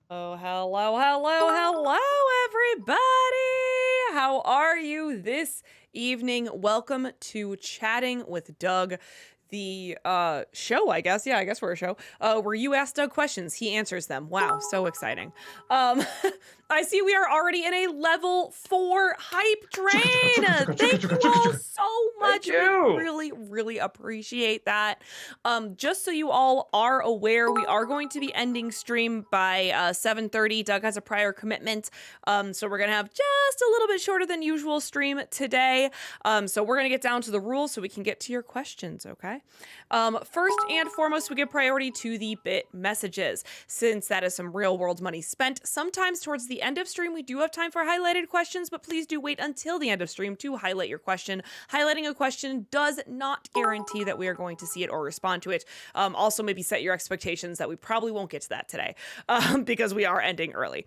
Oh, hello, everybody! How are you this evening? Welcome to Chatting with Doug, the show, I guess. Yeah, I guess we're a show. Where you ask Doug questions, he answers them. Wow, so exciting. Um, I see we are already in a level 4 hype train. Thank you all so Thank much. We you. really appreciate that. Just so you all are aware, we are going to be ending stream by 7:30. Doug has a prior commitment, so we're gonna have just a little bit shorter than usual stream today. So we're gonna get down to the rules so we can get to your questions. Okay. First and foremost, we give priority to the bit messages, since that is some real world money spent. Sometimes towards the end of stream, we do have time for highlighted questions, but please do wait until the end of stream to highlight your question. Highlighting a question does not guarantee that we are going to see it or respond to it. Also, maybe set your expectations that we probably won't get to that today because we are ending early.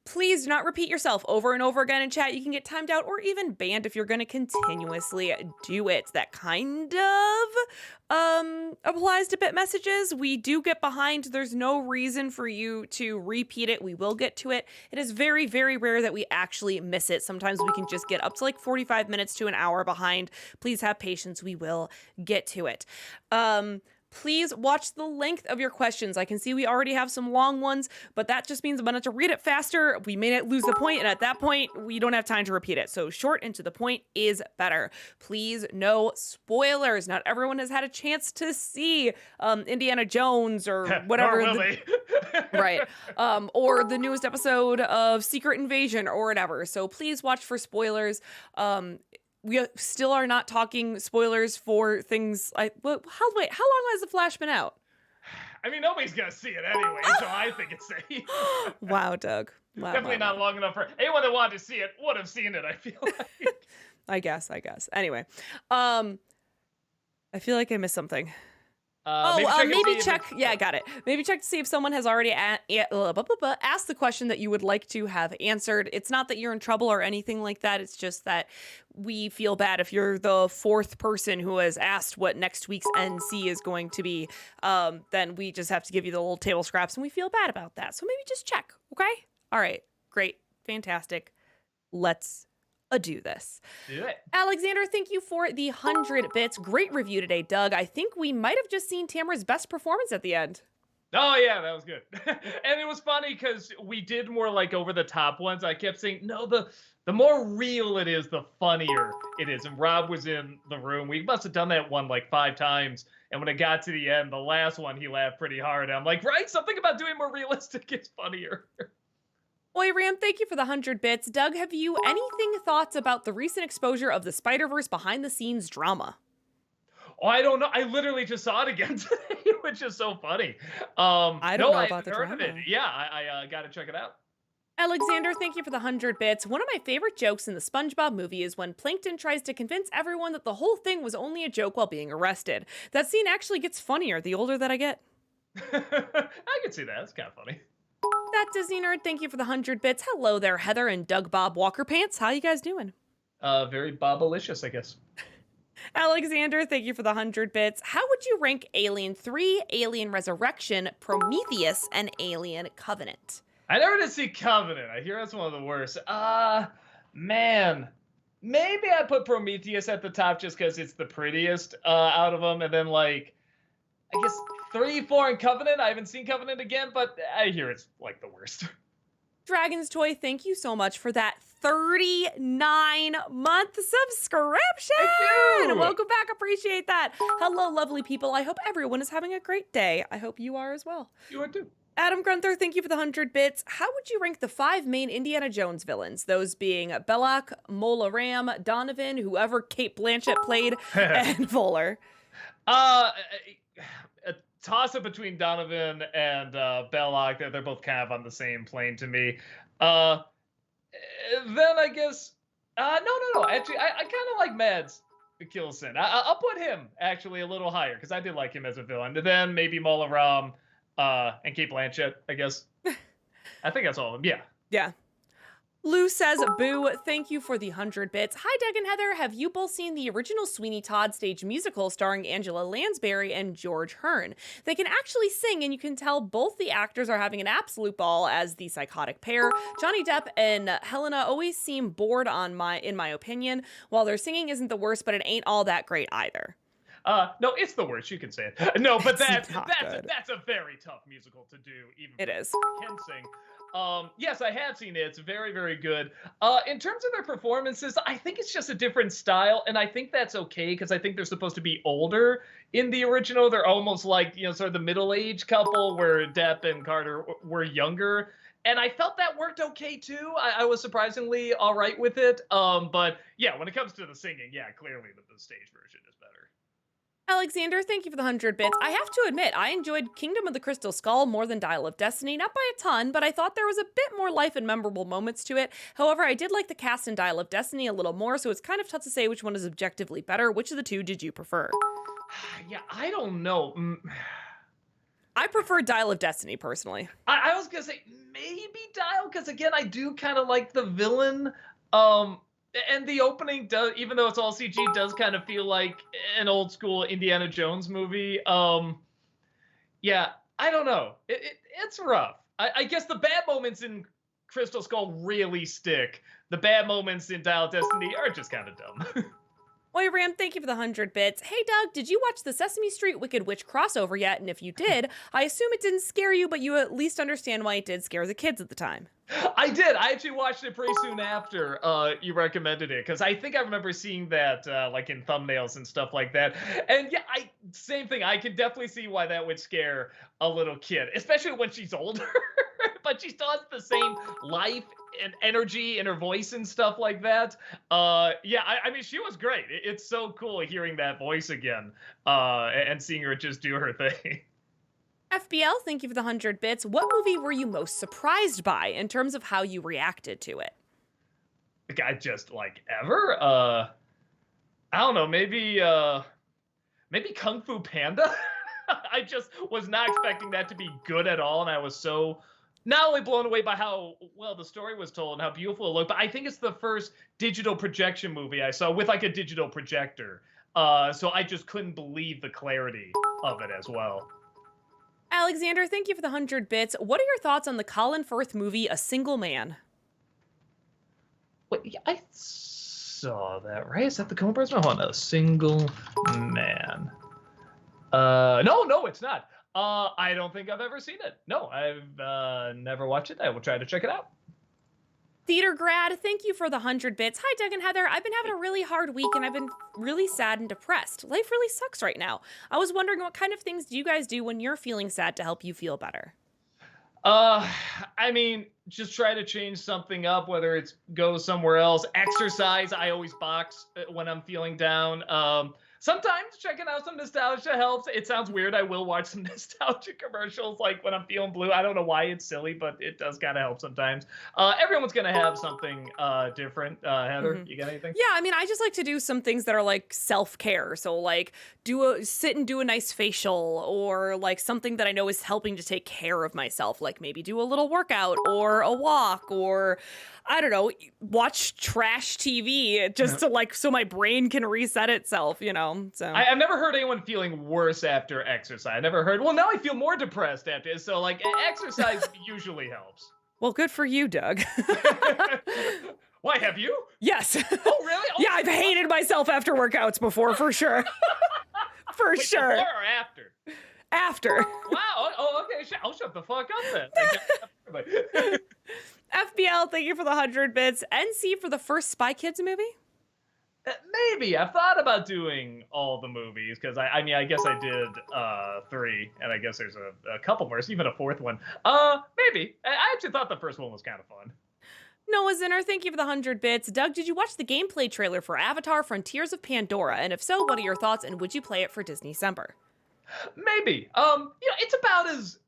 Please do not repeat yourself over and over again in chat. You can get timed out or even banned if you're going to continuously do it. That kind of applies to bit messages. We do get behind. There's no reason for you to repeat it. We will get to it. It is very rare that we actually miss it. Sometimes we can just get up to like 45 minutes to an hour behind. Please have patience. We will get to it. Please watch the length of your questions. I can see we already have some long ones, but that just means I'm going to have to read it faster. We may not lose the point, and at that point, we don't have time to repeat it. So short and to the point is better. Please, no spoilers. Not everyone has had a chance to see Indiana Jones or whatever. Nor will they. Right. Or the newest episode of Secret Invasion or whatever. So please watch for spoilers. We still are not talking spoilers for things like, how long has The Flash been out? I mean, nobody's gonna see it anyway, so I think it's safe. Wow, Doug. Wow, Definitely not long enough for anyone that wanted to see it would have seen it. I feel like. I guess. Anyway, I feel like I missed something. Maybe check. Yeah, I got it. Maybe check to see if someone has already asked the question that you would like to have answered. It's not that you're in trouble or anything like that. It's just that we feel bad if you're the fourth person who has asked what next week's NC is going to be. Then we just have to give you the little table scraps, and we feel bad about that. So maybe just check. Okay. All right. Great. Fantastic. Let's do this. Do it. Alexander, thank you for the 100 bits. Great review today, Doug. I think we might have just seen Tamara's best performance at the end. Oh yeah, that was good. And it was funny because we did more like over the top ones. I kept saying, no, the more real it is, the funnier it is. And Rob was in the room. We must have done that one like 5 times. And when it got to the end, the last one, he laughed pretty hard. I'm like, right, something about doing more realistic is funnier. Oi, Ram, thank you for the 100 bits. Doug, have you anything thoughts about the recent exposure of the Spider-Verse behind-the-scenes drama? Oh, I don't know. I literally just saw it again today, which is so funny. I don't know about the heard drama. of it. Yeah, I got to check it out. Alexander, thank you for the 100 bits. One of my favorite jokes in the SpongeBob movie is when Plankton tries to convince everyone that the whole thing was only a joke while being arrested. That scene actually gets funnier the older that I get. I can see that. It's kind of funny. That Disney nerd, thank you for the 100 bits. Hello there, Heather and Doug Bob Walker Pants. How you guys doing? Very Bobalicious, I guess. Alexander, thank you for the 100 bits. How would you rank Alien 3, Alien Resurrection, Prometheus, and Alien Covenant? I never did see Covenant. I hear that's one of the worst. Man. Maybe I put Prometheus at the top just because it's the prettiest out of them. And then, like, I guess 3, 4, and Covenant. I haven't seen Covenant again, but I hear it's, like, the worst. Dragon's Toy, thank you so much for that 39-month subscription. Thank you. Welcome back. Appreciate that. Hello, lovely people. I hope everyone is having a great day. I hope you are as well. You are too. Adam Grunther, thank you for the 100 bits. How would you rank the 5 main Indiana Jones villains? Those being Belloc, Mola Ram, Donovan, whoever Kate Blanchett played, and Voller. A toss-up between Donovan and Belloc. They're both kind of on the same plane to me. Then I guess... No. Actually, I kind of like Mads Mikkelsen. I'll put him, actually, a little higher, because I did like him as a villain. And then maybe Mola Ram and Kate Blanchett, I guess. I think that's all of them. Yeah. Yeah. Lou says, boo, thank you for the 100 bits. Hi, Doug and Heather. Have you both seen the original Sweeney Todd stage musical starring Angela Lansbury and George Hearn? They can actually sing, and you can tell both the actors are having an absolute ball as the psychotic pair. Johnny Depp and Helena always seem bored in my opinion. While their singing isn't the worst, but it ain't all that great either. No, it's the worst. You can say it. No, but that's good. that's a very tough musical to do. Even It is. Can sing. Yes, I have seen it. It's very, very good. In terms of their performances, I think it's just a different style, and I think that's okay because I think they're supposed to be older in the original. They're almost like, you know, sort of the middle-aged couple where Depp and Carter were younger. And I felt that worked okay too. I was surprisingly all right with it. But yeah, when it comes to the singing, yeah, clearly the stage version is better. Alexander, thank you for the 100 bits. I have to admit, I enjoyed Kingdom of the Crystal Skull more than Dial of Destiny, not by a ton, but I thought there was a bit more life and memorable moments to it. However, I did like the cast in Dial of Destiny a little more, so it's kind of tough to say which one is objectively better. Which of the two did you prefer? Yeah, I don't know. I prefer Dial of Destiny, personally. I was gonna say maybe Dial, because again, I do kind of like the villain. And the opening does, even though it's all CG, does kind of feel like an old school Indiana Jones movie. Yeah, I don't know. It's rough. I guess the bad moments in Crystal Skull really stick. The bad moments in Dial of Destiny are just kind of dumb. Oi Ram, thank you for the 100 bits. Hey Doug, did you watch the Sesame Street Wicked Witch crossover yet? And if you did, I assume it didn't scare you, but you at least understand why it did scare the kids at the time. I did. I actually watched it pretty soon after you recommended it, because I think I remember seeing that like in thumbnails and stuff like that. And yeah, same thing. I can definitely see why that would scare a little kid, especially when she's older. But she still has the same life and energy in her voice and stuff like that. Yeah, I mean, she was great. It's so cool hearing that voice again and seeing her just do her thing. FBL, thank you for the 100 bits. What movie were you most surprised by in terms of how you reacted to it? I just like ever. I don't know. Maybe Kung Fu Panda. I just was not expecting that to be good at all, and I was so not only blown away by how well the story was told and how beautiful it looked, but I think it's the first digital projection movie I saw with like a digital projector. So I just couldn't believe the clarity of it as well. Alexander, thank you for the 100 bits. What are your thoughts on the Colin Firth movie, A Single Man? Wait, yeah, I saw that, right? Is that the Coen Brothers? No, hold on. A Single Man. No, it's not. I don't think I've ever seen it. No, I've never watched it. I will try to check it out. Theater Grad, thank you for the 100 bits. Hi, Doug and Heather. I've been having a really hard week and I've been really sad and depressed. Life really sucks right now. I was wondering, what kind of things do you guys do when you're feeling sad to help you feel better? I mean, just try to change something up, whether it's go somewhere else. Exercise. I always box when I'm feeling down. Sometimes checking out some nostalgia helps. It sounds weird. I will watch some nostalgia commercials like when I'm feeling blue. I don't know why it's silly, but it does kind of help sometimes. Everyone's going to have something different. Heather, you got anything? Yeah, I mean, I just like to do some things that are like self-care. So like sit and do a nice facial, or like something that I know is helping to take care of myself. Like maybe do a little workout or a walk, or I don't know, watch trash TV just to like, so my brain can reset itself, you know? So I've never heard anyone feeling worse after exercise. I never heard, well, now I feel more depressed after. So like exercise usually helps. Well, good for you, Doug. Why, have you? Yes. Oh, really? Oh, yeah, I've hated myself after workouts before, for sure. For Wait, sure. Before or after? After. Wow. Oh, okay. I'll shut the fuck up then. FBL, thank you for the 100 bits. NC for the first Spy Kids movie? Maybe. I've thought about doing all the movies, because I mean, I guess I did 3, and I guess there's a couple more, even a 4th one. Maybe. I actually thought the first one was kind of fun. Noah Zinner, thank you for the 100 bits. Doug, did you watch the gameplay trailer for Avatar Frontiers of Pandora? And if so, what are your thoughts, and would you play it for Disneycember? Maybe. It's about as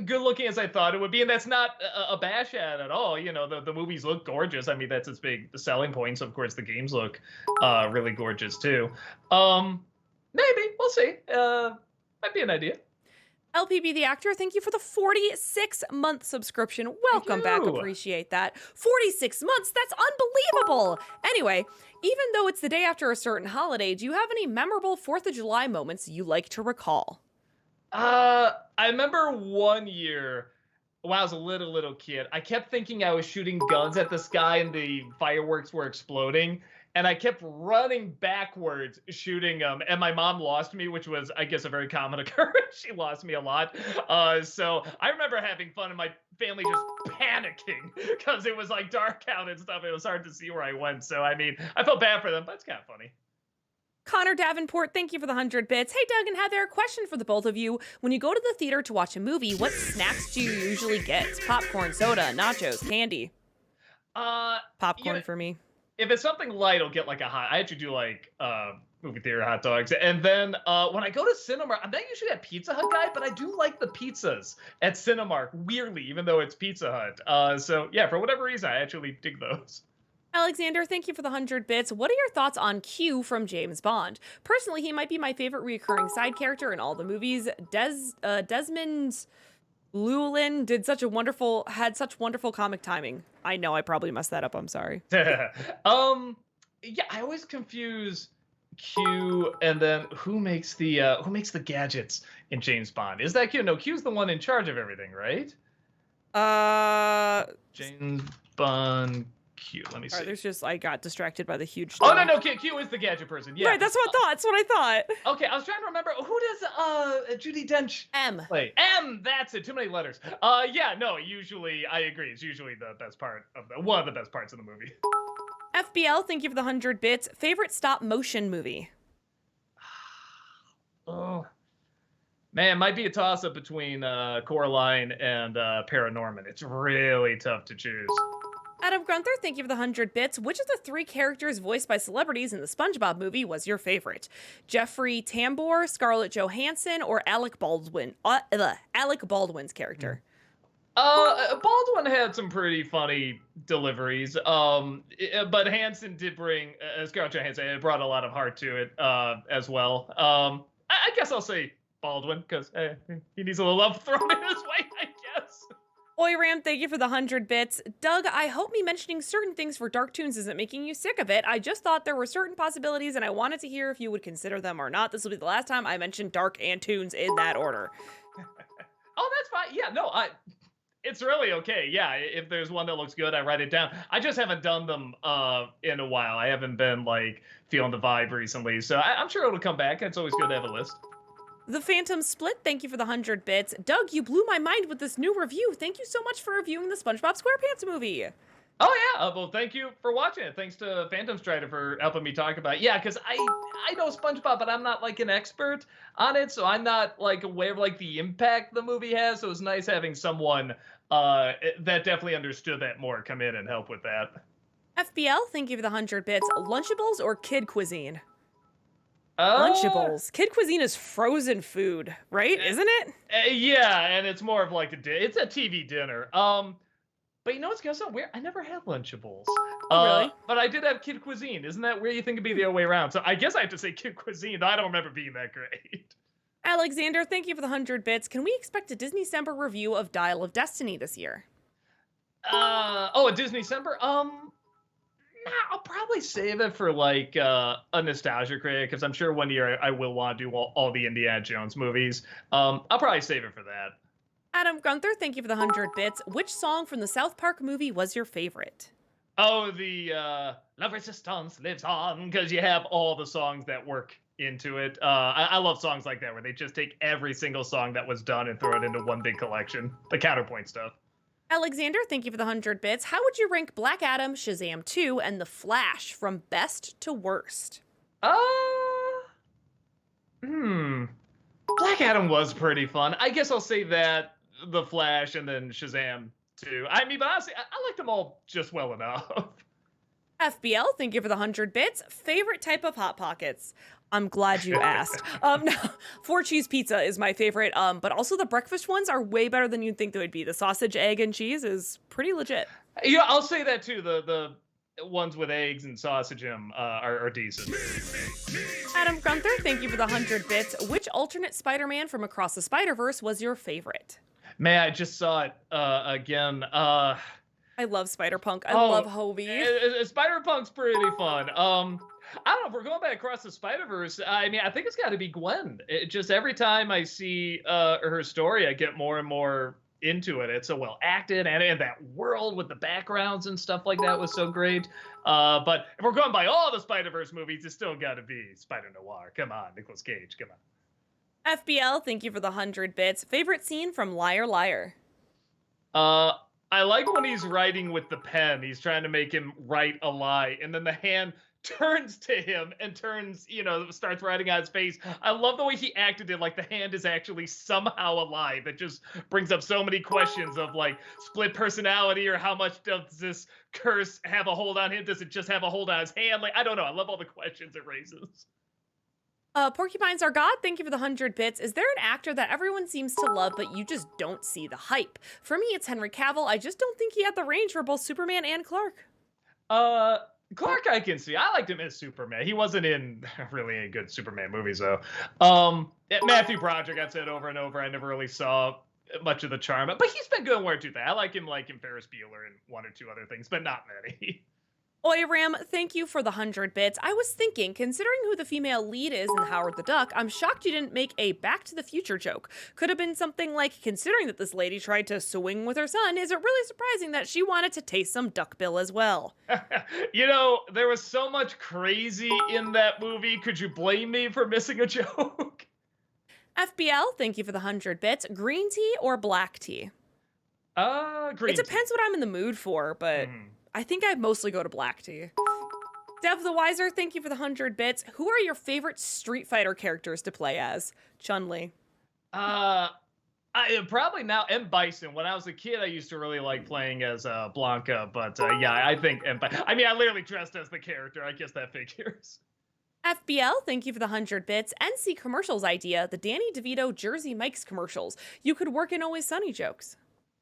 good looking as I thought it would be, and that's not a bash at all. You know, the movies look gorgeous. I mean, that's its big selling points. Of course, the games look really gorgeous too. Maybe. We'll see. Might be an idea. LPB the actor, thank you for the 46-month subscription. Thank Welcome back. you. Appreciate that. 46 months? That's unbelievable. Anyway, even though it's the day after a certain holiday, do you have any memorable 4th of July moments you like to recall? I remember one year when I was a little kid, I kept thinking I was shooting guns at the sky and the fireworks were exploding. And I kept running backwards shooting them. And my mom lost me, which was, I guess, a very common occurrence. She lost me a lot. So I remember having fun and my family just panicking because it was like dark out and stuff. It was hard to see where I went. So, I mean, I felt bad for them, but it's kind of funny. Connor Davenport, thank you for the 100 bits. Hey, Doug and Heather, question for the both of you. When you go to the theater to watch a movie, what snacks do you usually get? Popcorn, soda, nachos, candy? Popcorn for me. If it's something light, I'll get like a hot. I actually do like movie theater hot dogs. And then when I go to Cinemark, I'm not usually a Pizza Hut guy, but I do like the pizzas at Cinemark, weirdly, even though it's Pizza Hut. So yeah, for whatever reason, I actually dig those. Alexander, thank you for the 100 bits. What are your thoughts on Q from James Bond? Personally, he might be my favorite recurring side character in all the movies. Desmond Llewellyn had such wonderful comic timing. I know I probably messed that up. I'm sorry. Yeah, I always confuse Q and then who makes the gadgets in James Bond? Is that Q? No, Q's the one in charge of everything, right? James Bond Q. Let me see. I got distracted by the huge. Oh no, Q is the gadget person. Yeah, right. That's what I thought. Okay, I was trying to remember who does Judi Dench M play. M. That's it. Too many letters. Yeah, no. Usually, I agree. It's usually the best part of one of the best parts of the movie. FBL, thank you for the 100 bits. Favorite stop motion movie? Oh man, might be a toss up between Coraline and Paranorman. It's really tough to choose. Adam Grunther, thank you for the 100 bits. Which of the 3 characters voiced by celebrities in the SpongeBob movie was your favorite? Jeffrey Tambor, Scarlett Johansson, or Alec Baldwin? Alec Baldwin's character. Baldwin had some pretty funny deliveries. But Hanson did bring Scarlett Johansson. It brought a lot of heart to it as well. I guess I'll say Baldwin because he needs a little love thrown in his way, I guess. Oyram, thank you for the 100 bits. Doug, I hope me mentioning certain things for Dark Toons isn't making you sick of it. I just thought there were certain possibilities and I wanted to hear if you would consider them or not. This will be the last time I mention Dark and Toons in that order. Oh, that's fine. Yeah, no, it's really okay. Yeah, if there's one that looks good, I write it down. I just haven't done them in a while. I haven't been like feeling the vibe recently. So I'm sure it'll come back. It's always good to have a list. The Phantom Split, thank you for the 100 bits. Doug, you blew my mind with this new review. Thank you so much for reviewing the SpongeBob SquarePants movie. Oh, yeah. Well, thank you for watching it. Thanks to Phantom Strider for helping me talk about it. Yeah, because I know SpongeBob, but I'm not like an expert on it, so I'm not like aware of like the impact the movie has. So it was nice having someone that definitely understood that more come in and help with that. FBL, thank you for the 100 bits. Lunchables or Kid Cuisine? Lunchables. Kid Cuisine is frozen food, right? Isn't it? Yeah, and it's more of like it's a TV dinner. But you know what's so weird? I never had Lunchables. Oh, really? But I did have Kid Cuisine. Isn't that where you think it'd be the other way around? So I guess I have to say Kid Cuisine. I don't remember being that great. Alexander, thank you for the 100 bits. Can we expect a Disney December review of Dial of Destiny this year? A Disney December? I'll probably save it for like a nostalgia critic because I'm sure one year I will want to do all the Indiana Jones movies. I'll probably save it for that. Adam Gunther, thank you for the 100 bits. Which song from the South Park movie was your favorite? Oh, the La Resistance Lives On, because you have all the songs that work into it. I love songs like that where they just take every single song that was done and throw it into one big collection. The counterpoint stuff. Alexander, thank you for the 100 bits. How would you rank Black Adam, Shazam 2, and The Flash from best to worst? Black Adam was pretty fun. I guess I'll say that, The Flash, and then Shazam 2. I mean, but honestly, I like them all just well enough. FBL, thank you for the 100 bits. Favorite type of Hot Pockets? I'm glad you asked. No, 4-cheese pizza is my favorite, but also the breakfast ones are way better than you'd think they would be. The sausage, egg, and cheese is pretty legit. Yeah, I'll say that too. The ones with eggs and sausage in 'em, are decent. Adam Gunther, thank you for the 100 bits. Which alternate Spider-Man from Across the Spider-Verse was your favorite? Man, I just saw it again. I love Spider-Punk. I Oh, love Hobie. Spider-Punk's pretty fun. I don't know if we're going back across the Spider-Verse. I mean, I think it's got to be Gwen. It just every time I see her story, I get more and more into it. It's so well acted, and that world with the backgrounds and stuff like that was so great. But if we're going by all the Spider-Verse movies, it's still got to be Spider Noir. Come on, Nicolas Cage. Come on. FBL, thank you for the 100 bits. Favorite scene from Liar Liar? I like when he's writing with the pen. He's trying to make him write a lie, and then the hand turns to him and starts writing on his face. I love the way he acted it, like the hand is actually somehow alive. That just brings up so many questions of like split personality, or how much does this curse have a hold on him? Does it just have a hold on his hand? Like, I don't know. I love all the questions it raises. Porcupines Are God, thank you for the 100 bits. Is there an actor that everyone seems to love, but you just don't see the hype? For me, it's Henry Cavill. I just don't think he had the range for both Superman and Clark. Clark, I can see. I liked him as Superman. He wasn't in really any good Superman movies, though. Matthew Broderick, I've said over and over, I never really saw much of the charm, but he's been good in one or two things. I like him Ferris Bueller and one or two other things, but not many. Oyram, thank you for the 100 bits. I was thinking, considering who the female lead is in Howard the Duck, I'm shocked you didn't make a Back to the Future joke. Could have been something like, considering that this lady tried to swing with her son, is it really surprising that she wanted to taste some duckbill as well? There was so much crazy in that movie. Could you blame me for missing a joke? FBL, thank you for the 100 bits. Green tea or black tea? Green It depends what I'm in the mood for, but I think I'd mostly go to black tea. Dev the Wiser, thank you for the 100 bits. Who are your favorite Street Fighter characters to play as? Chun-Li. I probably now M. Bison. When I was a kid, I used to really like playing as Blanca, but yeah, I think M. I mean, I literally dressed as the character. I guess that figures. FBL, thank you for the 100 bits. NC Commercials idea, the Danny DeVito Jersey Mike's commercials. You could work in Always Sunny jokes.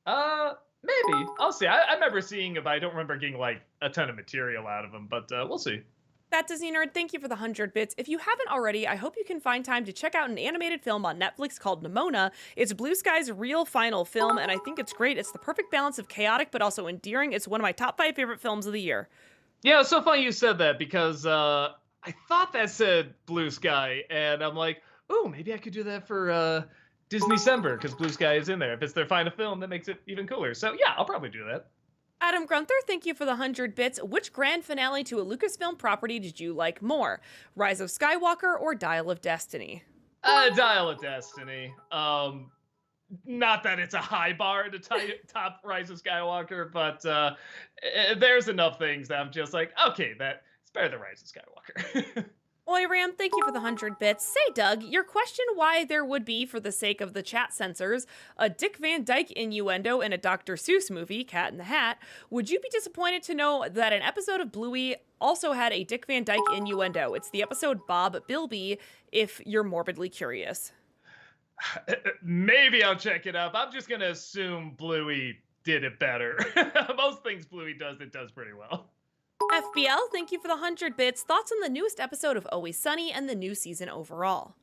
Maybe. I'll see. I remember seeing it, but I don't remember getting like a ton of material out of them, but we'll see. That Disney Nerd, thank you for the 100 bits. If you haven't already, I hope you can find time to check out an animated film on Netflix called Nimona. It's Blue Sky's real final film, and I think it's great. It's the perfect balance of chaotic but also endearing. It's one of my top 5 favorite films of the year. Yeah, it's so funny you said that, because I thought that said Blue Sky, and I'm like, oh, maybe I could do that for Disney December, because Blue Sky is in there. If it's their final film, that makes it even cooler. So yeah, I'll probably do that. Adam Grunther, thank you for the 100 bits. Which grand finale to a Lucasfilm property did you like more? Rise of Skywalker or Dial of Destiny? Dial of Destiny. Not that it's a high bar to top Rise of Skywalker, but there's enough things that I'm just like, okay, it's better than Rise of Skywalker. Oyram, thank you for the 100 bits. Say, Doug, your question why there would be, for the sake of the chat censors, a Dick Van Dyke innuendo in a Dr. Seuss movie, Cat in the Hat. Would you be disappointed to know that an episode of Bluey also had a Dick Van Dyke innuendo? It's the episode Bob Bilby, if you're morbidly curious. Maybe I'll check it up. I'm just going to assume Bluey did it better. Most things Bluey does, it does pretty well. FBL, thank you for the 100 bits. Thoughts on the newest episode of Always Sunny and the new season overall?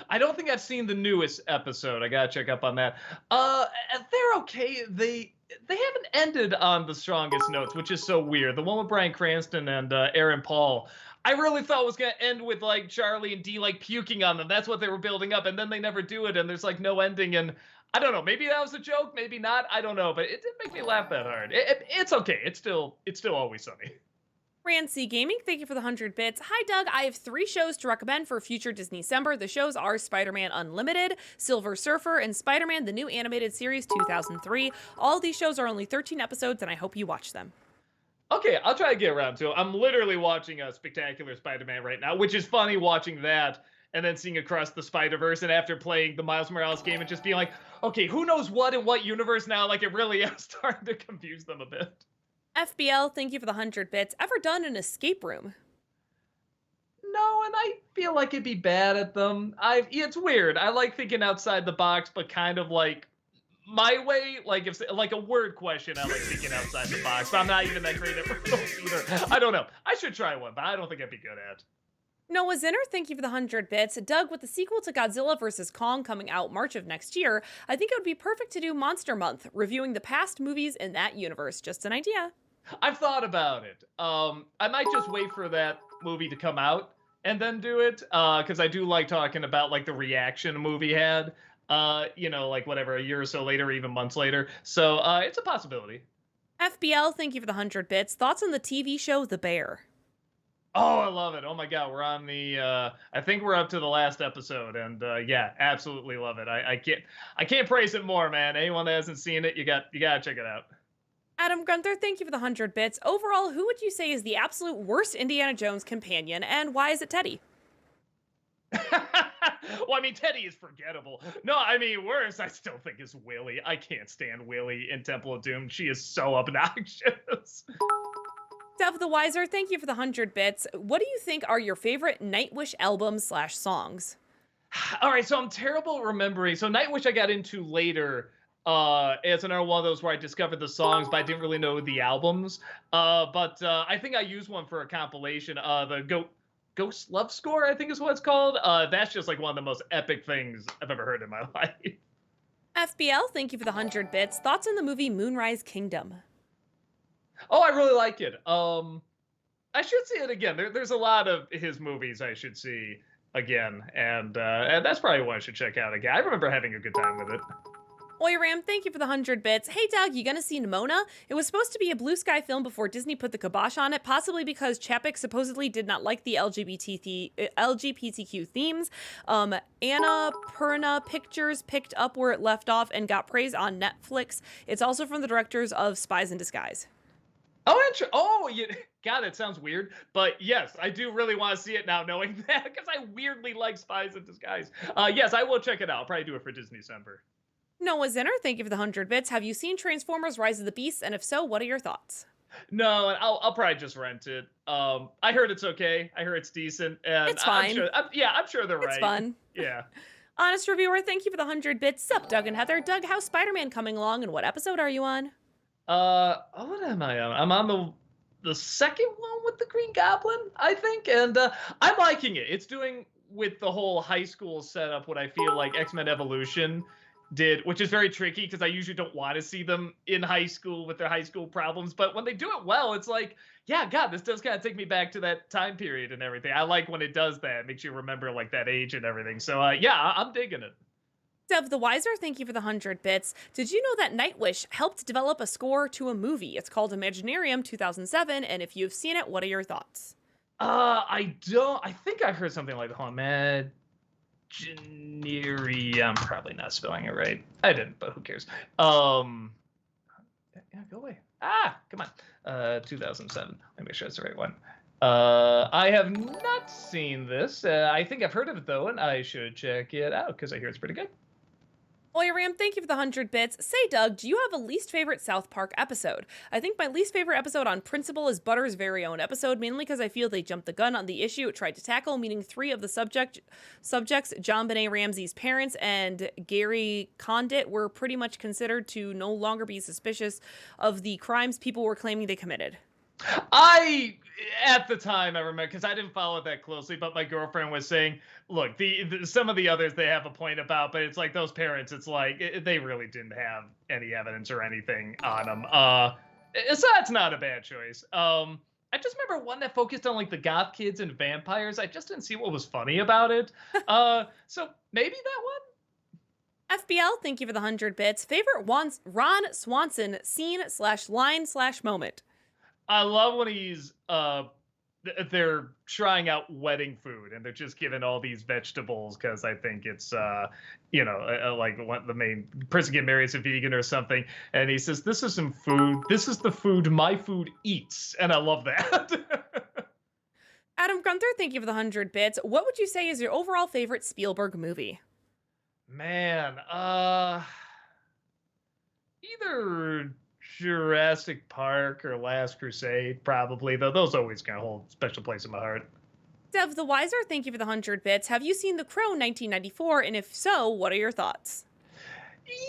I don't think I've seen the newest episode. I gotta check up on that. They're okay. They haven't ended on the strongest notes, which is so weird. The one with Bryan Cranston and Aaron Paul, I really thought was gonna end with like Charlie and Dee like puking on them. That's what they were building up, and then they never do it, and there's like no ending. And I don't know. Maybe that was a joke. Maybe not. I don't know. But it didn't make me laugh that hard. It's okay. It's still Always Sunny. Rancy Gaming, thank you for the 100 bits. Hi, Doug. I have 3 shows to recommend for future Disney December. The shows are Spider-Man Unlimited, Silver Surfer, and Spider-Man the New Animated Series 2003. All these shows are only 13 episodes, and I hope you watch them. Okay, I'll try to get around to it. I'm literally watching a Spectacular Spider-Man right now, which is funny watching that and then seeing Across the Spider-Verse, and after playing the Miles Morales game and just being like, okay, who knows what in what universe now? Like, it really is starting to confuse them a bit. FBL, thank you for the 100 bits. Ever done an escape room? No, and I feel like it'd be bad at them. It's weird. I like thinking outside the box, but kind of like my way, like if like a word question, I like thinking outside the box. But I'm not even that great at riddles either. I don't know. I should try one, but I don't think I'd be good at. Noah Zinner, thank you for the 100 bits. Doug, with the sequel to Godzilla vs. Kong coming out March of next year, I think it would be perfect to do Monster Month, reviewing the past movies in that universe. Just an idea. I've thought about it. I might just wait for that movie to come out and then do it, because I do like talking about like the reaction a movie had. Like whatever, a year or so later, or even months later. So it's a possibility. FBL, thank you for the 100 bits. Thoughts on the TV show The Bear? Oh, I love it. Oh my God, we're on I think we're up to the last episode, and yeah, absolutely love it. I can't praise it more, man. Anyone that hasn't seen it, you gotta check it out. Adam Gunther, thank you for the 100 bits. Overall, who would you say is the absolute worst Indiana Jones companion, and why is it Teddy? Well, I mean, Teddy is forgettable. No, I mean, worse, I still think is Willie. I can't stand Willie in Temple of Doom. She is so obnoxious. Dev the Wiser, thank you for the 100 bits. What do you think are your favorite Nightwish albums / songs? All right, so I'm terrible at remembering. So Nightwish I got into later, as another one of those where I discovered the songs, but I didn't really know the albums. But I think I used one for a compilation. The Ghost Love Score, I think is what it's called. That's just like one of the most epic things I've ever heard in my life. FBL, thank you for the 100 bits. Thoughts on the movie Moonrise Kingdom? Oh, I really like it. I should see it again. There's a lot of his movies I should see again, and that's probably one I should check out again. I remember having a good time with it. Oyram, thank you for the 100 bits. Hey, Doug, you gonna see Nimona? It was supposed to be a Blue Sky film before Disney put the kibosh on it, possibly because Chapek supposedly did not like the LGBTQ themes. Annapurna Pictures picked up where it left off and got praise on Netflix. It's also from the directors of Spies in Disguise. God, it sounds weird, but yes, I do really want to see it now, knowing that, because I weirdly like Spies in Disguise. Yes, I will check it out. I'll probably do it for Disney December. Noah Zinner, thank you for the 100 bits. Have you seen Transformers: Rise of the Beasts? And if so, what are your thoughts? No, and I'll probably just rent it. I heard it's okay. I heard it's decent, and It's fine. I'm sure they're right. It's fun. Yeah. Honest reviewer, thank you for the 100 bits. Sup, Doug and Heather. Doug, how's Spider-Man coming along, and what episode are you on? What am I on? I'm on the second one with the Green Goblin, I think, and I'm liking it. It's doing with the whole high school setup what I feel like X-Men Evolution did, which is very tricky because I usually don't want to see them in high school with their high school problems. But when they do it well, it's like, yeah, God, this does kind of take me back to that time period and everything. I like when it does that. It makes you remember like that age and everything. So yeah, I'm digging it. Dev the Wiser, thank you for the 100 bits. Did you know that Nightwish helped develop a score to a movie? It's called Imaginarium 2007, and if you've seen it, what are your thoughts? I don't. I think I heard something like the whole Imaginarium. I'm probably not spelling it right. I didn't, but who cares? Yeah, go away. Come on. 2007. Let me make sure that's the right one. I have not seen this. I think I've heard of it though, and I should check it out because I hear it's pretty good. Oyram, thank you for the 100 bits. Say, Doug, do you have a least favorite South Park episode? I think my least favorite episode on principle is Butter's very own episode, mainly because I feel they jumped the gun on the issue it tried to tackle, meaning 3 of the subjects, JonBenet Ramsey's parents and Gary Condit, were pretty much considered to no longer be suspicious of the crimes people were claiming they committed. At the time, I remember, because I didn't follow it that closely, but my girlfriend was saying, look, some of the others they have a point about, but it's like those parents, it's like, they really didn't have any evidence or anything on them. So that's not a bad choice. I just remember one that focused on like the goth kids and vampires. I just didn't see what was funny about it. So maybe that one? FBL, thank you for the 100 bits. Favorite Ron Swanson scene/line/moment? I love when he's they're trying out wedding food and they're just given all these vegetables because I think it's like the main person getting married is a vegan or something, and he says, "This is some food. This is the food my food eats," and I love that. Adam Gunther, thank you for the 100 bits. What would you say is your overall favorite Spielberg movie? Man, either Jurassic Park or Last Crusade, probably, though those always kind of hold a special place in my heart. Dev the Wiser, thank you for the 100 bits. Have you seen The Crow 1994? And if so, what are your thoughts?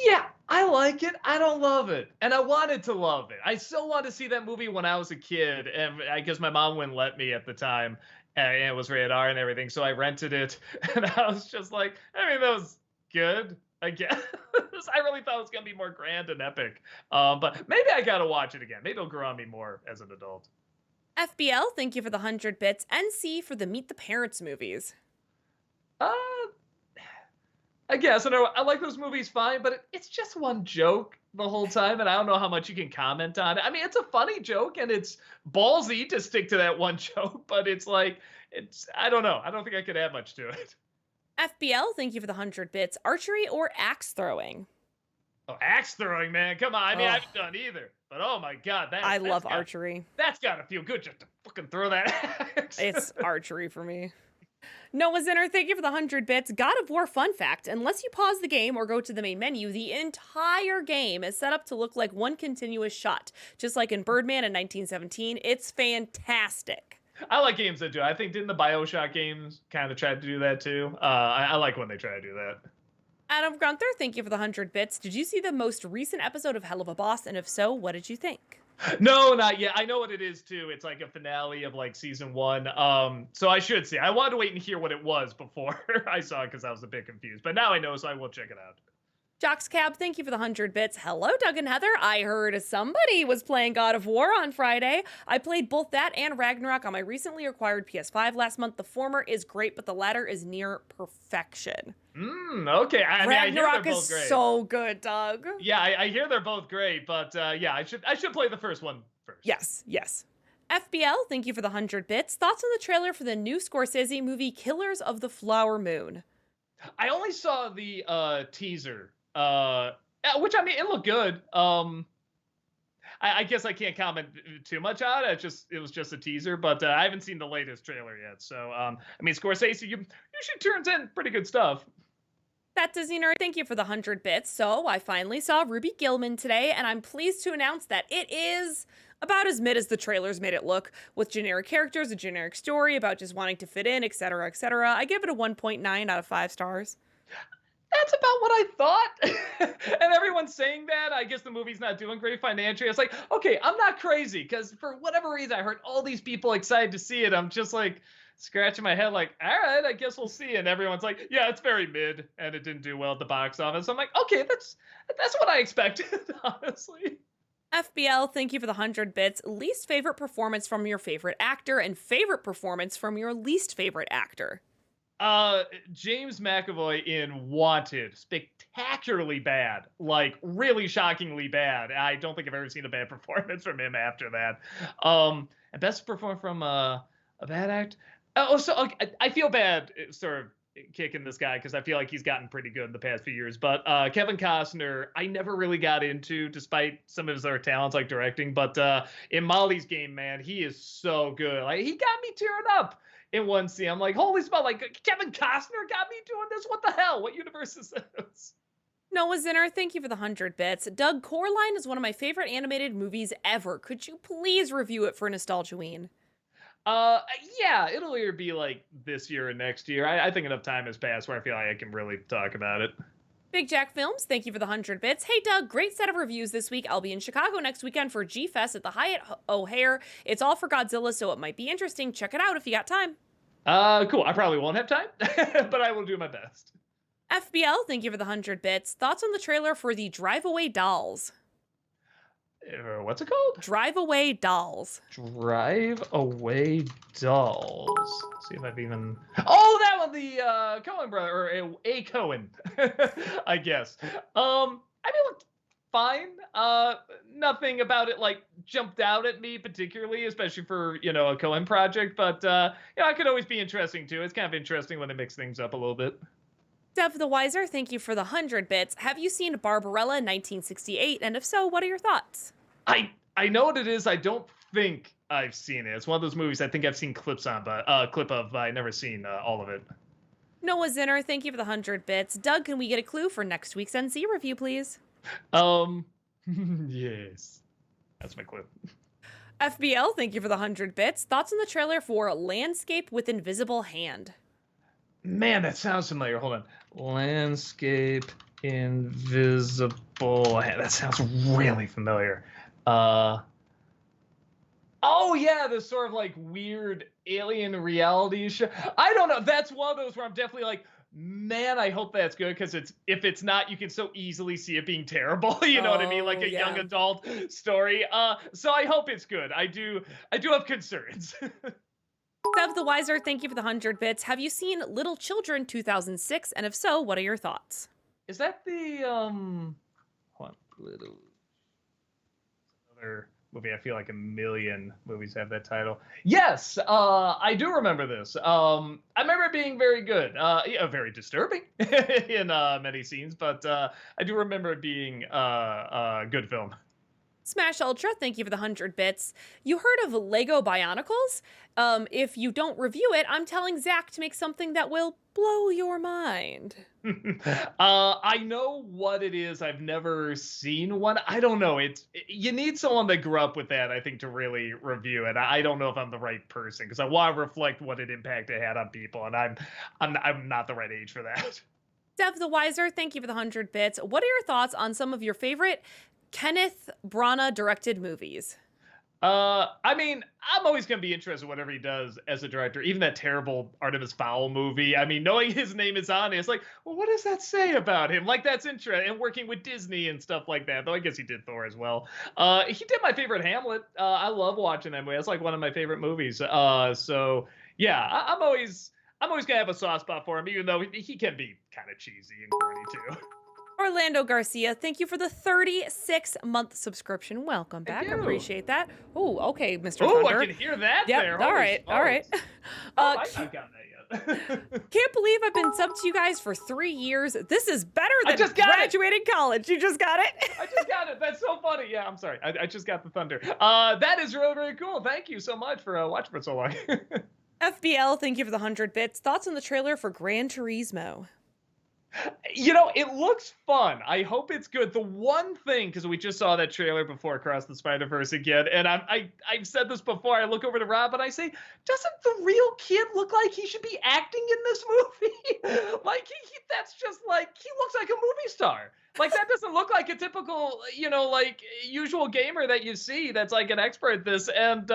Yeah, I like it. I don't love it. And I wanted to love it. I still wanted to see that movie when I was a kid. And I guess my mom wouldn't let me at the time. And it was rated R and everything. So I rented it. And I was just like, I mean, that was good, I guess. I really thought it was going to be more grand and epic. But maybe I got to watch it again. Maybe it'll grow on me more as an adult. FBL, thank you for the 100 bits. NC for the Meet the Parents movies. Uh, I guess, and I like those movies fine, but it's just one joke the whole time, and I don't know how much you can comment on it. I mean, it's a funny joke, and it's ballsy to stick to that one joke, but it's like, I don't know. I don't think I could add much to it. FBL, thank you for the 100 bits. Archery or axe throwing? Oh, axe throwing, man. Come on. I mean, I Oh, haven't done either, but oh my God, I love archery. that's gotta feel good just to fucking throw that axe. It's archery for me. Noah Zinner, thank you for the 100 bits. God of War fun fact, unless you pause the game or go to the main menu, the entire game is set up to look like one continuous shot. Just like in Birdman in 1917, it's fantastic. I like games that do. I think didn't the BioShock games kind of try to do that too? I like when they try to do that. Adam Gunther, thank you for the 100 bits. Did you see the most recent episode of Hell of a Boss? And if so, what did you think? No, not yet. I know what it is too. It's like a finale of like season 1. So I should see. I wanted to wait and hear what it was before I saw it because I was a bit confused. But now I know, so I will check it out. Jocks Cab, thank you for the 100 bits. Hello, Doug and Heather. I heard somebody was playing God of War on Friday. I played both that and Ragnarok on my recently acquired PS5 last month. The former is great, but the latter is near perfection. Okay. I mean, I hear Ragnarok they're is both great. so good, Doug. Yeah, I hear they're both great, but yeah, I should play the first one first. Yes, yes. FBL, thank you for the 100 bits. Thoughts on the trailer for the new Scorsese movie Killers of the Flower Moon? I only saw the teaser, which I mean, it looked good. I guess I can't comment too much on it. It was just a teaser, but I haven't seen the latest trailer yet. So, I mean, Scorsese usually turns in pretty good stuff. That Disney nerd, thank you for the 100 bits. So I finally saw Ruby Gilman today, and I'm pleased to announce that it is about as mid as the trailers made it look, with generic characters, a generic story about just wanting to fit in, etc., etc. I give it a 1.9 out of 5 stars. That's about what I thought. And everyone's saying that. I guess the movie's not doing great financially. It's like, okay, I'm not crazy, because for whatever reason, I heard all these people excited to see it. I'm just like scratching my head like, all right, I guess we'll see. And everyone's like, yeah, it's very mid, and it didn't do well at the box office. I'm like, okay, that's what I expected, honestly. FBL, thank you for the 100 bits. Least favorite performance from your favorite actor and favorite performance from your least favorite actor. James McAvoy in Wanted, spectacularly bad, like really shockingly bad. I don't think I've ever seen a bad performance from him after that. And best performance from a bad act. Oh, so okay, I feel bad sort of kicking this guy because I feel like he's gotten pretty good in the past few years. But Kevin Costner, I never really got into, despite some of his other talents like directing. But in Molly's Game, man, he is so good. Like, he got me tearing up in one scene. I'm like, holy smell, like Kevin Costner got me doing this? What the hell? What universe is this? Noah Zinner, thank you for the 100 bits. Doug, Coraline is one of my favorite animated movies ever. Could you please review it for Nostalgiaween? Yeah, it'll either be like this year or next year. I think enough time has passed where I feel like I can really talk about it. Big Jack Films, thank you for the 100 bits. Hey, Doug, great set of reviews this week. I'll be in Chicago next weekend for G-Fest at the Hyatt O'Hare. It's all for Godzilla, so it might be interesting. Check it out if you got time. Cool. I probably won't have time, but I will do my best. FBL, thank you for the 100 bits. Thoughts on the trailer for the Drive Away Dolls? What's it called? Drive Away Dolls. Drive Away Dolls. See if I've even. Oh, that one, the Coen brother, or a Coen, I guess. I mean, it looked fine. Nothing about it like jumped out at me particularly, especially for a Coen project. But it could always be interesting too. It's kind of interesting when they mix things up a little bit. Dev the Wiser, thank you for the 100 bits. Have you seen Barbarella 1968? And if so, what are your thoughts? I know what it is. I don't think I've seen it. It's one of those movies I think I've seen clips on, but I've never seen all of it. Noah Zinner, thank you for the 100 bits. Doug, can we get a clue for next week's NC review, please? Yes. That's my clue. FBL, thank you for the 100 bits. Thoughts on the trailer for Landscape with Invisible Hand? Man, that sounds familiar. Hold on. Landscape Invisible. Hey, that sounds really familiar. Uh, oh yeah, this sort of like weird alien reality show. I don't know. That's one of those where I'm definitely like, man, I hope that's good because it's if it's not, you can so easily see it being terrible. You know what I mean? Like Oh, a young yeah. adult story. So I hope it's good. I do have concerns. Sev the Wiser, thank you for the 100 bits. Have you seen Little Children 2006? And if so, what are your thoughts? Is that the what little another movie? I feel like a million movies have that title. Yes, I do remember this. I remember it being very good. Yeah, very disturbing in many scenes, but I do remember it being a good film. Smash Ultra, thank you for the 100 bits. You heard of Lego Bionicles? If you don't review it, I'm telling Zach to make something that will blow your mind. I know what it is. I've never seen one. I don't know. You need someone that grew up with that, I think, to really review it. I don't know if I'm the right person because I want to reflect what an impact it had on people, and I'm not the right age for that. Dev the Wiser, thank you for the 100 bits. What are your thoughts on some of your favorite Kenneth Branagh directed movies? I mean, I'm always gonna be interested in whatever he does as a director. Even that terrible Artemis Fowl movie. I mean, knowing his name is on it, it's like, well, what does that say about him? Like, that's interesting. And working with Disney and stuff like that. Though I guess he did Thor as well. He did my favorite Hamlet. I love watching that movie. That's like one of my favorite movies. So yeah, I'm always gonna have a soft spot for him, even though he can be kind of cheesy and corny too. Orlando Garcia, thank you for the 36-month subscription. Welcome Thank back. you. Appreciate that. Oh, okay, Mr. Oh, Thunder. I can hear that Yep, there. all Holy right, all right. smokes. Uh, I've not gotten that yet. can't believe I've been subbed to you guys for 3 years. This is better I than just got it. graduating college. You just got it? I just got it. That's so funny. Yeah, I'm sorry. I just got the thunder. That is really, really cool. Thank you so much for watching for so long. FBL, thank you for the 100 bits. Thoughts on the trailer for Gran Turismo? You know, it looks fun. I hope it's good. The one thing, because we just saw that trailer before Across the Spider-Verse again, and I've said this before. I look over to Rob and I say, doesn't the real kid look like he should be acting in this movie? Like that's just like he looks like a movie star. Like that doesn't look like a typical, like usual gamer that you see that's like an expert at this. And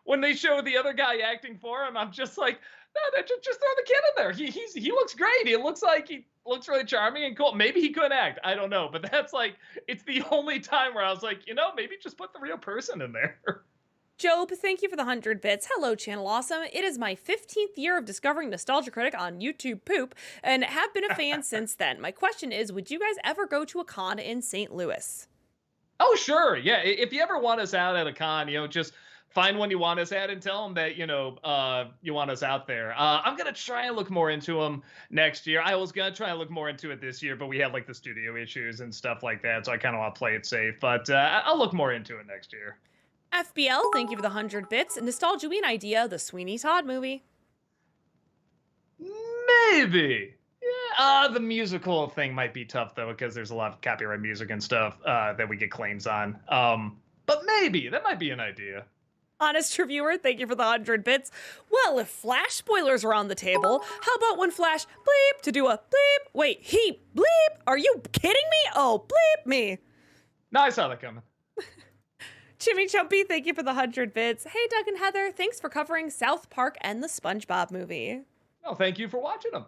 when they show the other guy acting for him, I'm just like, no, just throw the kid in there. He looks great. He looks like he looks really charming and cool. Maybe he could act. I don't know. But that's like, it's the only time where I was like, maybe just put the real person in there. Job, thank you for the 100 bits. Hello, Channel Awesome. It is my 15th year of discovering Nostalgia Critic on YouTube Poop and have been a fan since then. My question is, would you guys ever go to a con in St. Louis? Oh, sure. Yeah. If you ever want us out at a con, just find one you want us at and tell them that, you want us out there. I'm going to try and look more into them next year. I was going to try and look more into it this year, but we had like the studio issues and stuff like that. So I kind of want to play it safe, but I'll look more into it next year. FBL, thank you for the 100 bits. Nostalgia Ween idea, the Sweeney Todd movie. Maybe. Yeah. The musical thing might be tough though, because there's a lot of copyright music and stuff that we get claims on. But maybe that might be an idea. Honest reviewer, thank you for the 100 bits. Well, if Flash spoilers are on the table, how about when Flash bleep to do a bleep? Wait, he bleep? Are you kidding me? Oh, bleep me. No, I saw that coming. Chimmy Chumpy, thank you for the 100 bits. Hey, Doug and Heather, thanks for covering South Park and the SpongeBob movie. No, thank you for watching them.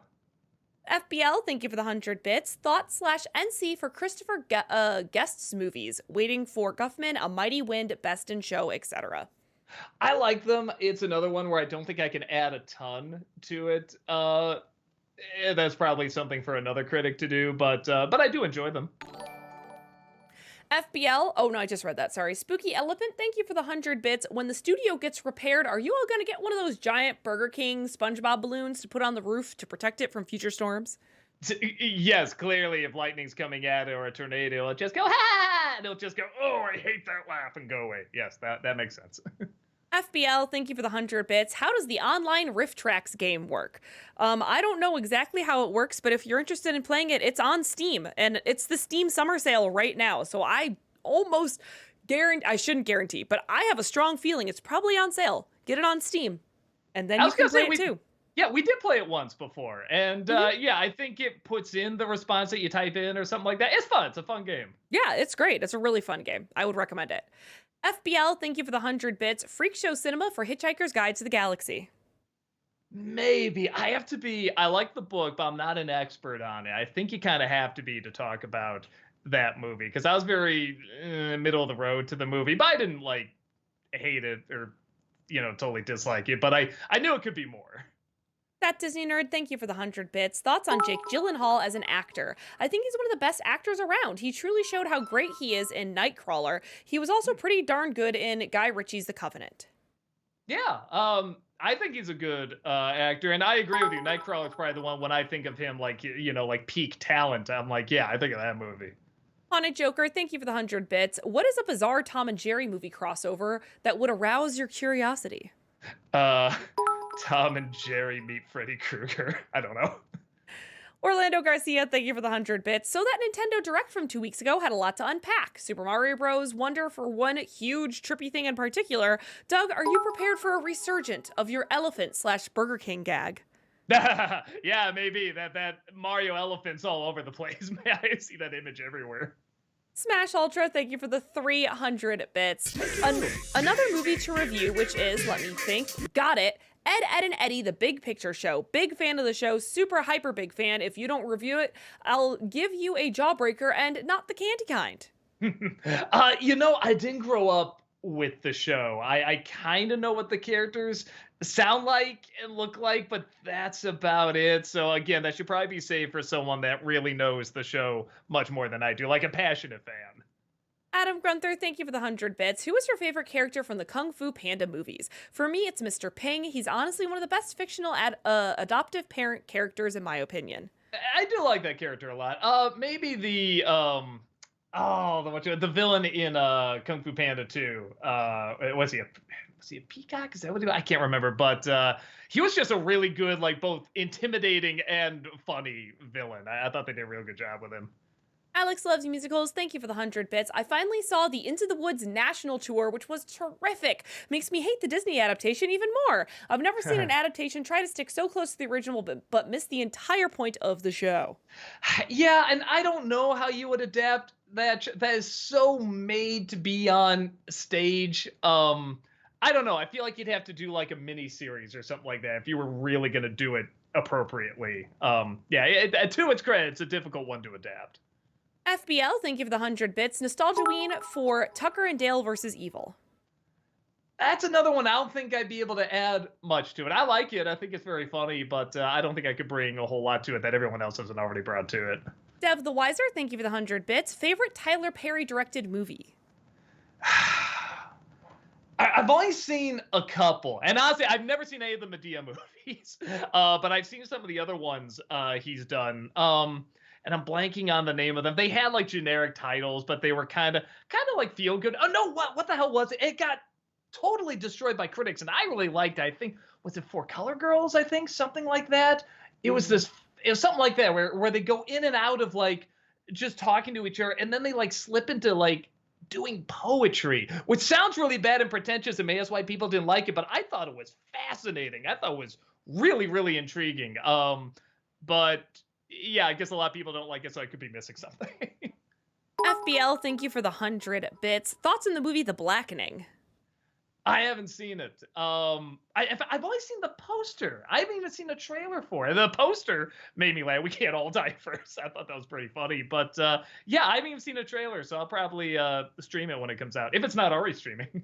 FBL, thank you for the 100 bits. Thought/NC for Christopher Guest's movies. Waiting for Guffman, A Mighty Wind, Best in Show, etc. I like them. It's another one where I don't think I can add a ton to it. That's probably something for another critic to do, but I do enjoy them. FBL, oh no, I just read that, sorry. Spooky Elephant, thank you for the 100 bits. When the studio gets repaired, are you all gonna get one of those giant Burger King SpongeBob balloons to put on the roof to protect it from future storms? Yes, clearly if lightning's coming at it or a tornado, it'll just go, ha! And it'll just go, oh, I hate that laugh, and go away. Yes, that makes sense. FBL, thank you for the 100 bits. How does the online RiffTrax game work? I don't know exactly how it works, but if you're interested in playing it, it's on Steam, and it's the Steam summer sale right now. So I almost I shouldn't guarantee, but I have a strong feeling it's probably on sale. Get it on Steam, and then you can play it too. Yeah, we did play it once before, and Hmm. yeah, I think it puts in the response that you type in or something like that. It's fun. It's a fun game. Yeah, it's great. It's a really fun game. I would recommend it. FBL, thank you for the 100 bits. Freak Show Cinema for Hitchhiker's Guide to the Galaxy. Maybe I have to be. I like the book, but I'm not an expert on it. I think you kind of have to be to talk about that movie because I was very middle of the road to the movie, but I didn't like hate it or totally dislike it. But I knew it could be more. That Disney nerd, thank you for the 100 bits. Thoughts on Jake Gyllenhaal as an actor? I think he's one of the best actors around. He truly showed how great he is in Nightcrawler. He was also pretty darn good in Guy Ritchie's The Covenant. Yeah, I think he's a good actor, and I agree with you. Nightcrawler is probably the one when I think of him, like like peak talent. I'm like, yeah, I think of that movie. Haunted Joker, thank you for the 100 bits. What is a bizarre Tom and Jerry movie crossover that would arouse your curiosity? Uh, Tom and Jerry meet Freddy Krueger. I don't know. Orlando Garcia, thank you for the 100 bits. So that Nintendo Direct from 2 weeks ago had a lot to unpack. Super Mario Bros. Wonder for one huge trippy thing in particular. Doug, are you prepared for a resurgent of your elephant slash Burger King gag? Yeah, maybe that Mario elephant's all over the place. Man, I see that image everywhere. Smash Ultra, thank you for the 300 bits. Another movie to review, which is, let me think, got it. Ed, Ed, and Eddie, The Big Picture Show. Big fan of the show, super hyper big fan. If you don't review it, I'll give you a jawbreaker and not the candy kind. I didn't grow up with the show. I kind of know what the characters sound like and look like, but that's about it. So again, that should probably be saved for someone that really knows the show much more than I do, like a passionate fan. Adam Grunther, thank you for the 100 bits. Who is your favorite character from the Kung Fu Panda movies? For me, it's Mr. Ping. He's honestly one of the best fictional adoptive parent characters, in my opinion. I do like that character a lot. Maybe the the villain in Kung Fu Panda 2. Was he a peacock? Is that what he was? I can't remember, but he was just a really good, like both intimidating and funny villain. I thought they did a real good job with him. Alex Loves Musicals, thank you for the 100 bits. I finally saw the Into the Woods national tour, which was terrific. Makes me hate the Disney adaptation even more. I've never seen an adaptation try to stick so close to the original, but miss the entire point of the show. Yeah, and I don't know how you would adapt that. That is so made to be on stage. I don't know. I feel like you'd have to do like a mini series or something like that if you were really going to do it appropriately. To its credit, it's a difficult one to adapt. FBL, thank you for the 100 bits. Nostalgiaween for Tucker and Dale versus Evil. That's another one I don't think I'd be able to add much to it. I like it. I think it's very funny, but I don't think I could bring a whole lot to it that everyone else hasn't already brought to it. Dev the Wiser, thank you for the 100 bits. Favorite Tyler Perry directed movie? I've only seen a couple, and honestly, I've never seen any of the Medea movies, but I've seen some of the other ones he's done. And I'm blanking on the name of them. They had like generic titles, but they were kind of like feel good. Oh no, what the hell was it? It got totally destroyed by critics, and I really liked it. I think was it Four Color Girls? I think something like that. It was something like that where they go in and out of like just talking to each other, and then they like slip into like doing poetry, which sounds really bad and pretentious, and maybe that's why people didn't like it. But I thought it was fascinating. I thought it was really, really intriguing. But yeah, I guess a lot of people don't like it, so I could be missing something. FBL, thank you for the 100 bits. Thoughts on the movie The Blackening? I haven't seen it. I've only seen the poster. I haven't even seen a trailer for it. The poster made me laugh. We can't all die first. I thought that was pretty funny. But yeah, I haven't even seen a trailer, so I'll probably stream it when it comes out, if it's not already streaming.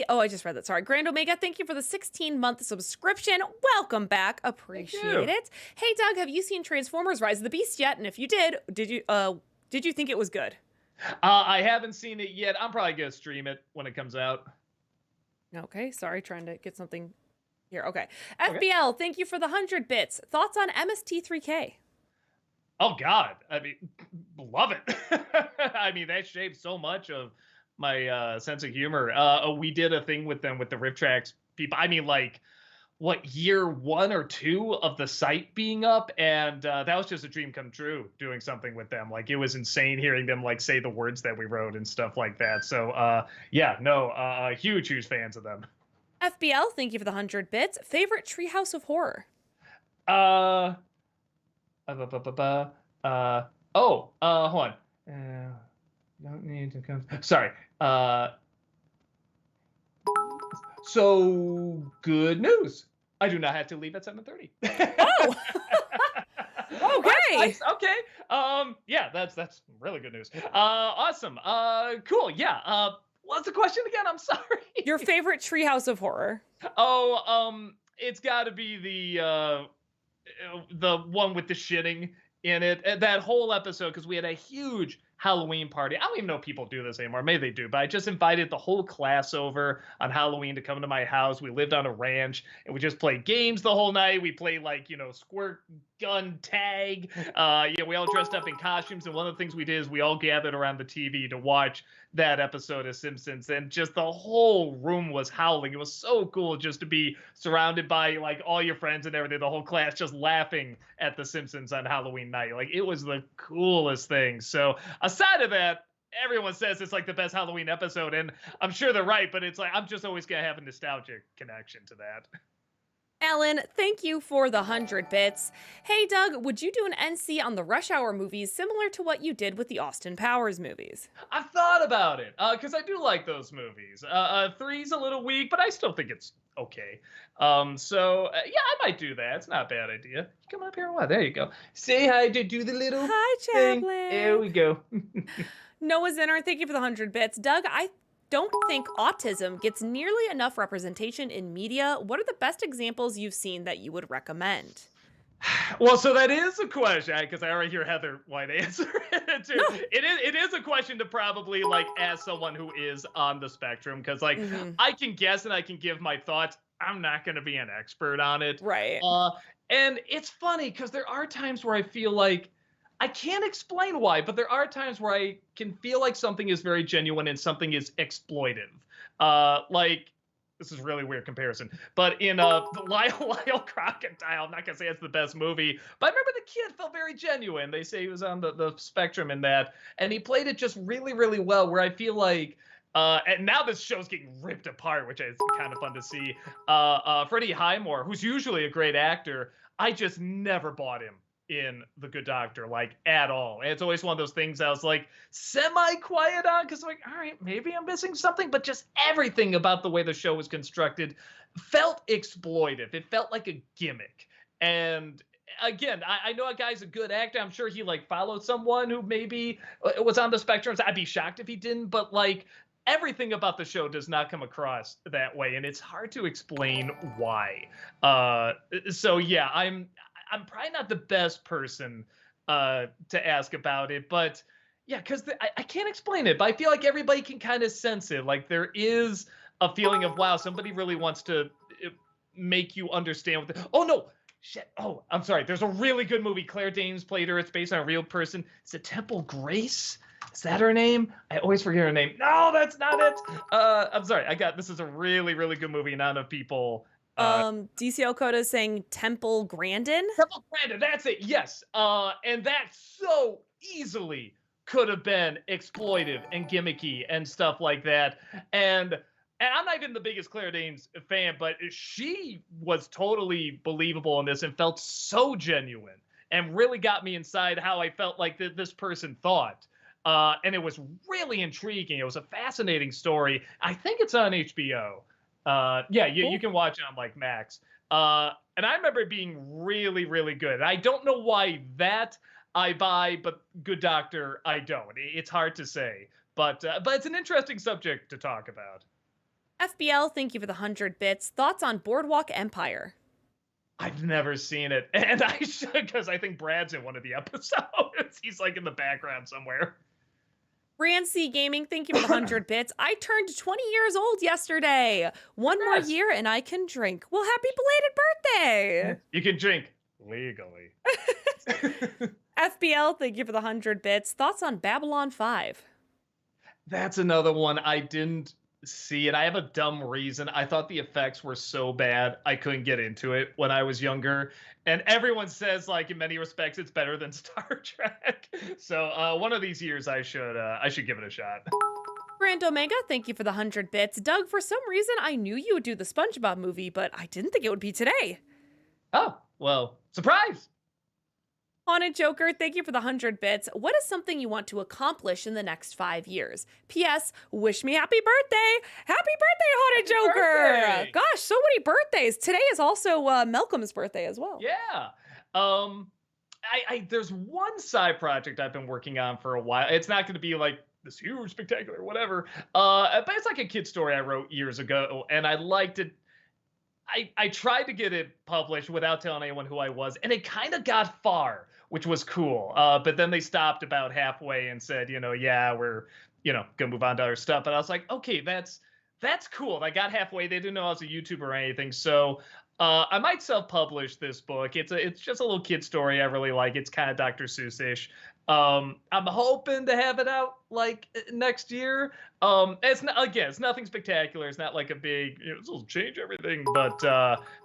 Oh, I just read that. Sorry. Grand Omega, thank you for the 16-month subscription. Welcome back. Appreciate it. Hey, Doug, have you seen Transformers Rise of the Beast yet? And if you did you think it was good? I haven't seen it yet. I'm probably going to stream it when it comes out. Okay, sorry, trying to get something here. Okay. FBL, thank you for the 100 bits. Thoughts on MST3K? Oh, God. I mean, love it. I mean, that shaped so much of my sense of humor. We did a thing with them with the RiffTrax people. I mean, like, what, year 1 or 2 of the site being up, and that was just a dream come true doing something with them. Like, it was insane hearing them like say the words that we wrote and stuff like that. So huge fans of them. FBL, thank you for the 100 bits. Favorite Treehouse of Horror? Uh, bu- bu- bu- bu- hold on. Uh, don't need to come. Sorry. Uh, so good news. I do not have to leave at 7:30. Oh, That's okay. nice. Okay. Yeah, that's really good news. Awesome. Cool. Yeah. What's the question again? I'm sorry. Your favorite Treehouse of Horror? Oh, it's got to be the one with the shitting in it. That whole episode, because we had a huge Halloween party. I don't even know if people do this anymore. Maybe they do, but I just invited the whole class over on Halloween to come to my house. We lived on a ranch and we just played games the whole night. We played like, squirt gun tag. We all dressed up in costumes. And one of the things we did is we all gathered around the TV to watch that episode of Simpsons, and just the whole room was howling. It was so cool just to be surrounded by like all your friends and everything, the whole class just laughing at the Simpsons on Halloween night. Like, it was the coolest thing. So aside of that, everyone says it's like the best Halloween episode, and I'm sure they're right, but it's like I'm just always gonna have a nostalgic connection to that. Alan, thank you for the 100 bits. Hey, Doug, would you do an NC on the Rush Hour movies similar to what you did with the Austin Powers movies? I've thought about it because I do like those movies. Three's a little weak, but I still think it's okay. Yeah, I might do that. It's not a bad idea. You come up here and what? There you go. Say hi to do the little Hi, thing. Chaplain. There we go. Noah Zinner, thank you for the 100 bits. Doug, I don't think autism gets nearly enough representation in media. What are the best examples you've seen that you would recommend? Well, so that is a question, because I already hear Heather White answer it too. No. It is a question to probably like ask someone who is on the spectrum, because like I can guess and I can give my thoughts. I'm not going to be an expert on it. Right. And it's funny because there are times where I feel like I can't explain why, but there are times where I can feel like something is very genuine and something is exploitive. Like, this is a really weird comparison, but in the Lyle Crocodile, I'm not gonna say it's the best movie, but I remember the kid felt very genuine. They say he was on the spectrum in that, and he played it just really, really well, where I feel like and now this show's getting ripped apart, which is kind of fun to see. Freddie Highmore, who's usually a great actor, I just never bought him in The Good Doctor, like, at all. And it's always one of those things I was like semi-quiet on, because like, all right, maybe I'm missing something, but just everything about the way the show was constructed felt exploitive. It felt like a gimmick. And again, I know a guy's a good actor. I'm sure he like followed someone who maybe was on the spectrum. I'd be shocked if he didn't, but like everything about the show does not come across that way, and it's hard to explain why. So yeah, I'm probably not the best person to ask about it, but yeah, because I can't explain it, but I feel like everybody can kind of sense it. Like, there is a feeling of, wow, somebody really wants to make you understand what oh no, shit. Oh, I'm sorry. There's a really good movie. Claire Danes played her. It's based on a real person. Is it Temple Grace? Is that her name? I always forget her name. No, that's not it. I'm sorry. This is a really, really good movie. Not enough people. DCL Coda is saying Temple Grandin. Temple Grandin, that's it. Yes. And that so easily could have been exploitive and gimmicky and stuff like that. And I'm not even the biggest Claire Danes fan, but she was totally believable in this and felt so genuine and really got me inside how I felt like this person thought. And it was really intriguing. It was a fascinating story. I think it's on HBO. You can watch it on like Max. And I remember it being really, really good. I don't know why that I buy, but Good Doctor I don't. It's hard to say, but it's an interesting subject to talk about. FBL, thank you for the 100 bits. Thoughts on Boardwalk Empire? I've never seen it, and I should, because I think Brad's in one of the episodes. He's like in the background somewhere. Rancy Gaming, thank you for the 100 bits. I turned 20 years old yesterday. One more year and I can drink. Well, happy belated birthday. You can drink legally. FBL, thank you for the 100 bits. Thoughts on Babylon 5? That's another one I didn't see, and I have a dumb reason. I thought the effects were so bad I couldn't get into it when I was younger. And everyone says, like, in many respects, it's better than Star Trek. So one of these years I should give it a shot. Grand Omega, thank you for the 100 bits. Doug, for some reason, I knew you would do the SpongeBob movie, but I didn't think it would be today. Oh, well, surprise! Haunted Joker, thank you for the 100 bits. What is something you want to accomplish in the next 5 years? P.S. Wish me happy birthday! Happy birthday, Haunted Happy Joker! birthday! Gosh, so many birthdays. Today is also Malcolm's birthday as well. Yeah. There's one side project I've been working on for a while. It's not going to be like this huge, spectacular, whatever. But it's like a kid story I wrote years ago, and I liked it. I tried to get it published without telling anyone who I was, and it kind of got far, which was cool. But then they stopped about halfway and said, yeah, we're, gonna move on to other stuff. And I was like, okay, that's cool. I got halfway. They didn't know I was a YouTuber or anything, so I might self-publish this book. It's just a little kid story I really like. It's kind of Dr. Seuss-ish. I'm hoping to have it out like next year. It's nothing spectacular. It's not like a big, this will change everything. But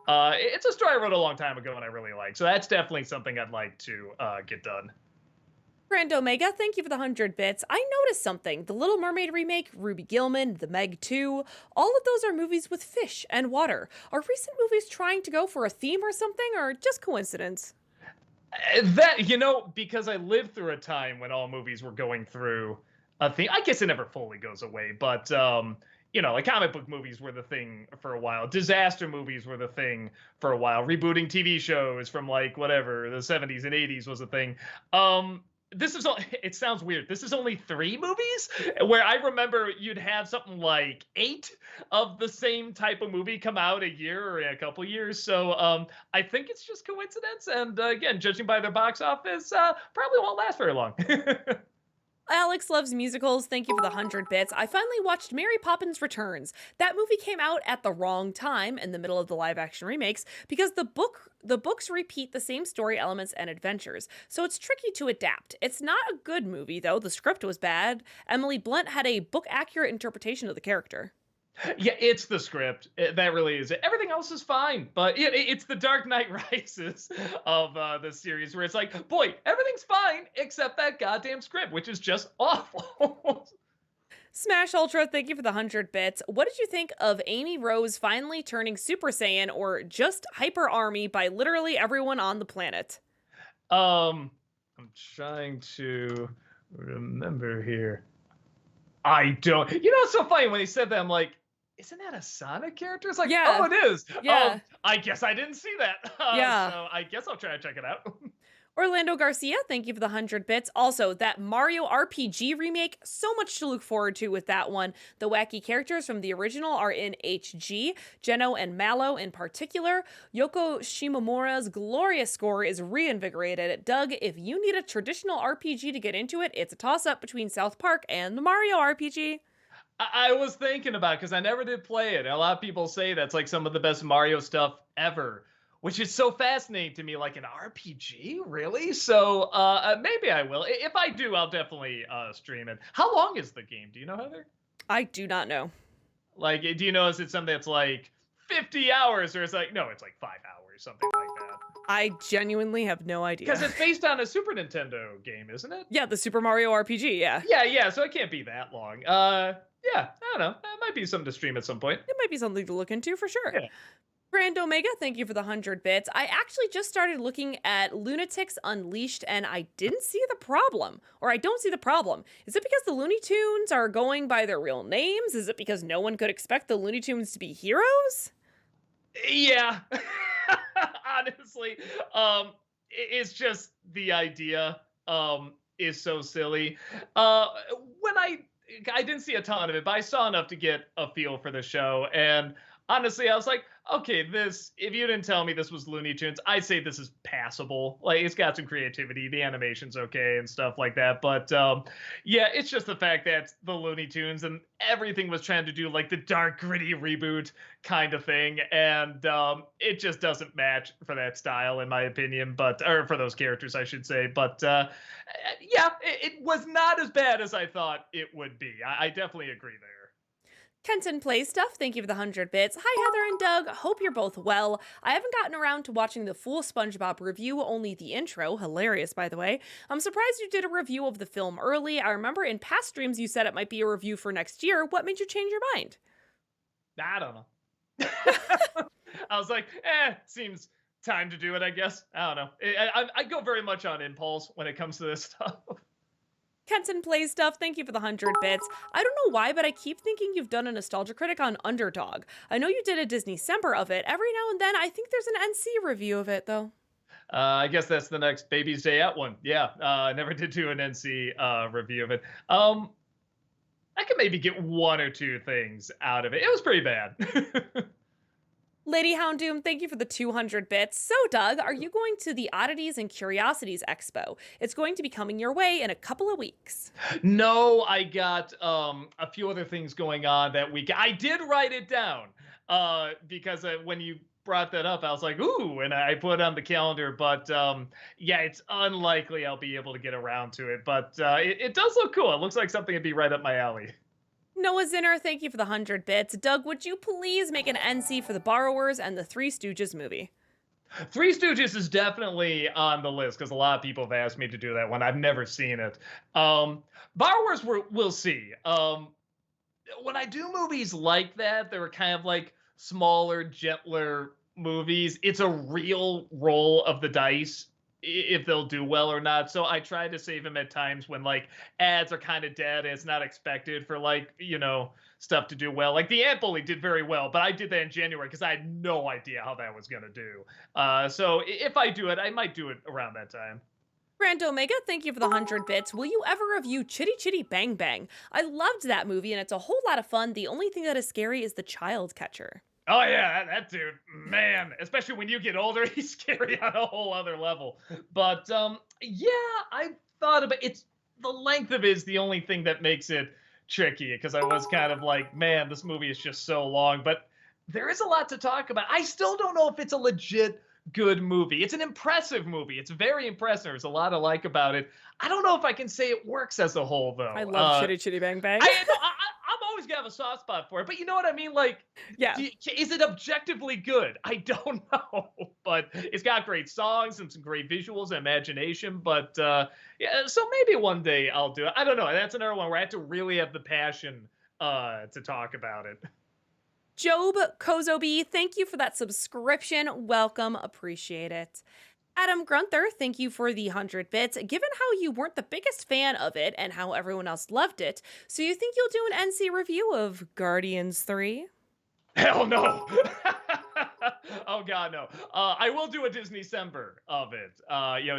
it's a story I wrote a long time ago and I really like. So that's definitely something I'd like to get done. Grand Omega, thank you for the 100 bits. I noticed something. The Little Mermaid remake, Ruby Gillman, The Meg 2, all of those are movies with fish and water. Are recent movies trying to go for a theme or something, or just coincidence? Because I lived through a time when all movies were going through a theme. I guess it never fully goes away, but like comic book movies were the thing for a while. Disaster movies were the thing for a while. Rebooting TV shows from like whatever the 70s and 80s was a thing. It sounds weird. This is only 3 movies where I remember you'd have something like 8 of the same type of movie come out a year or a couple years. So I think it's just coincidence. And again, judging by their box office, probably won't last very long. Alex loves musicals. Thank you for the 100 bits. I finally watched Mary Poppins Returns. That movie came out at the wrong time in the middle of the live action remakes because the books repeat the same story elements and adventures. So it's tricky to adapt. It's not a good movie though. The script was bad. Emily Blunt had a book accurate interpretation of the character. Yeah, it's the script. That really is it. Everything else is fine, but it's the Dark Knight Rises of the series where it's like, boy, everything's fine except that goddamn script, which is just awful. Smash Ultra, thank you for the 100 bits. What did you think of Amy Rose finally turning Super Saiyan or just Hyper Army by literally everyone on the planet? I'm trying to remember here. I don't. It's so funny when he said that. I'm like, isn't that a Sonic character? It's like, Yeah. oh, it is. Yeah. I guess I didn't see that. Yeah. So I guess I'll try to check it out. Orlando Garcia, thank you for the 100 bits. Also, that Mario RPG remake, so much to look forward to with that one. The wacky characters from the original are in HG, Geno and Mallow in particular. Yoko Shimomura's glorious score is reinvigorated. Doug, if you need a traditional RPG to get into it, it's a toss-up between South Park and the Mario RPG. I was thinking about it because I never did play it. A lot of people say that's like some of the best Mario stuff ever, which is so fascinating to me. Like an RPG, really? So maybe I will. If I do, I'll definitely stream it. How long is the game? Do you know, Heather? I do not know. Like, do you know, is it something that's like 50 hours or it's like, no, it's like 5 hours, something like that? I genuinely have no idea. Because it's based on a Super Nintendo game, isn't it? Yeah, the Super Mario RPG, yeah. Yeah, so it can't be that long. Yeah, I don't know. That might be something to stream at some point. It might be something to look into for sure. Yeah. Grand Omega, thank you for the 100 bits. I actually just started looking at Lunatics Unleashed and I didn't see the problem. Or I don't see the problem. Is it because the Looney Tunes are going by their real names? Is it because no one could expect the Looney Tunes to be heroes? Yeah. Honestly, it's just the idea is so silly. When I didn't see a ton of it, but I saw enough to get a feel for the show. And honestly, I was like, okay, if you didn't tell me this was Looney Tunes, I'd say this is passable. Like, it's got some creativity. The animation's okay and stuff like that. But yeah, it's just the fact that it's the Looney Tunes and everything was trying to do like the dark, gritty reboot kind of thing. And it just doesn't match for that style, in my opinion, or for those characters, I should say. But yeah, it was not as bad as I thought it would be. I definitely agree there. Kenton Play Stuff, thank you for the 100 bits. Hi, Heather and Doug. Hope you're both well. I haven't gotten around to watching the full SpongeBob review, only the intro. Hilarious, by the way. I'm surprised you did a review of the film early. I remember in past streams you said it might be a review for next year. What made you change your mind? I don't know. I was like, seems time to do it, I guess. I don't know. I go very much on impulse when it comes to this stuff. Kenton Plays Stuff, thank you for the 100 bits. I don't know why, but I keep thinking you've done a Nostalgia Critic on Underdog. I know you did a Disney December of it. Every now and then, I think there's an NC review of it, though. I guess that's the next Baby's Day Out one. Yeah, I never did do an NC review of it. I could maybe get one or two things out of it. It was pretty bad. Lady Houndoom, thank you for the 200 bits. So, Doug, are you going to the Oddities and Curiosities Expo? It's going to be coming your way in a couple of weeks. No, I got a few other things going on that week. I did write it down because when you brought that up, I was like, ooh, and I put it on the calendar. But yeah, it's unlikely I'll be able to get around to it. But it does look cool. It looks like something would be right up my alley. Noah Zinner, thank you for the 100 bits. Doug, would you please make an NC for The Borrowers and the Three Stooges movie? Three Stooges is definitely on the list because a lot of people have asked me to do that one. I've never seen it. Borrowers, we'll see. When I do movies like that, they're kind of like smaller, gentler movies. It's a real roll of the dice if they'll do well or not. So I try to save them at times when like ads are kind of dead and it's not expected for like, stuff to do well. Like the Ant Bully did very well, but I did that in January because I had no idea how that was going to do. So if I do it, I might do it around that time. Grand Omega, thank you for the 100 bits. Will you ever review Chitty Chitty Bang Bang? I loved that movie and it's a whole lot of fun. The only thing that is scary is the child catcher. Oh yeah, that dude, man, especially when you get older, he's scary on a whole other level. But yeah, I thought about it's the length of it is the only thing that makes it tricky because I was kind of like, man, this movie is just so long, but there is a lot to talk about. I still don't know if it's a legit good movie. It's an impressive movie. It's very impressive. There's a lot I like about it. I don't know if I can say it works as a whole though. I love Chitty Chitty Bang Bang. I'm always gonna have a soft spot for it, but you know what I mean? Like, yeah, is it objectively good? I don't know, but it's got great songs and some great visuals and imagination. But yeah, so maybe one day I'll do it. I don't know. That's another one where I have to really have the passion to talk about it. Job Kozobi, thank you for that subscription. Welcome, appreciate it. Adam Grunther, thank you for the 100 bits. Given how you weren't the biggest fan of it and how everyone else loved it, so you think you'll do an NC review of Guardians 3? Hell no. Oh god, no. I will do a Disney December of it.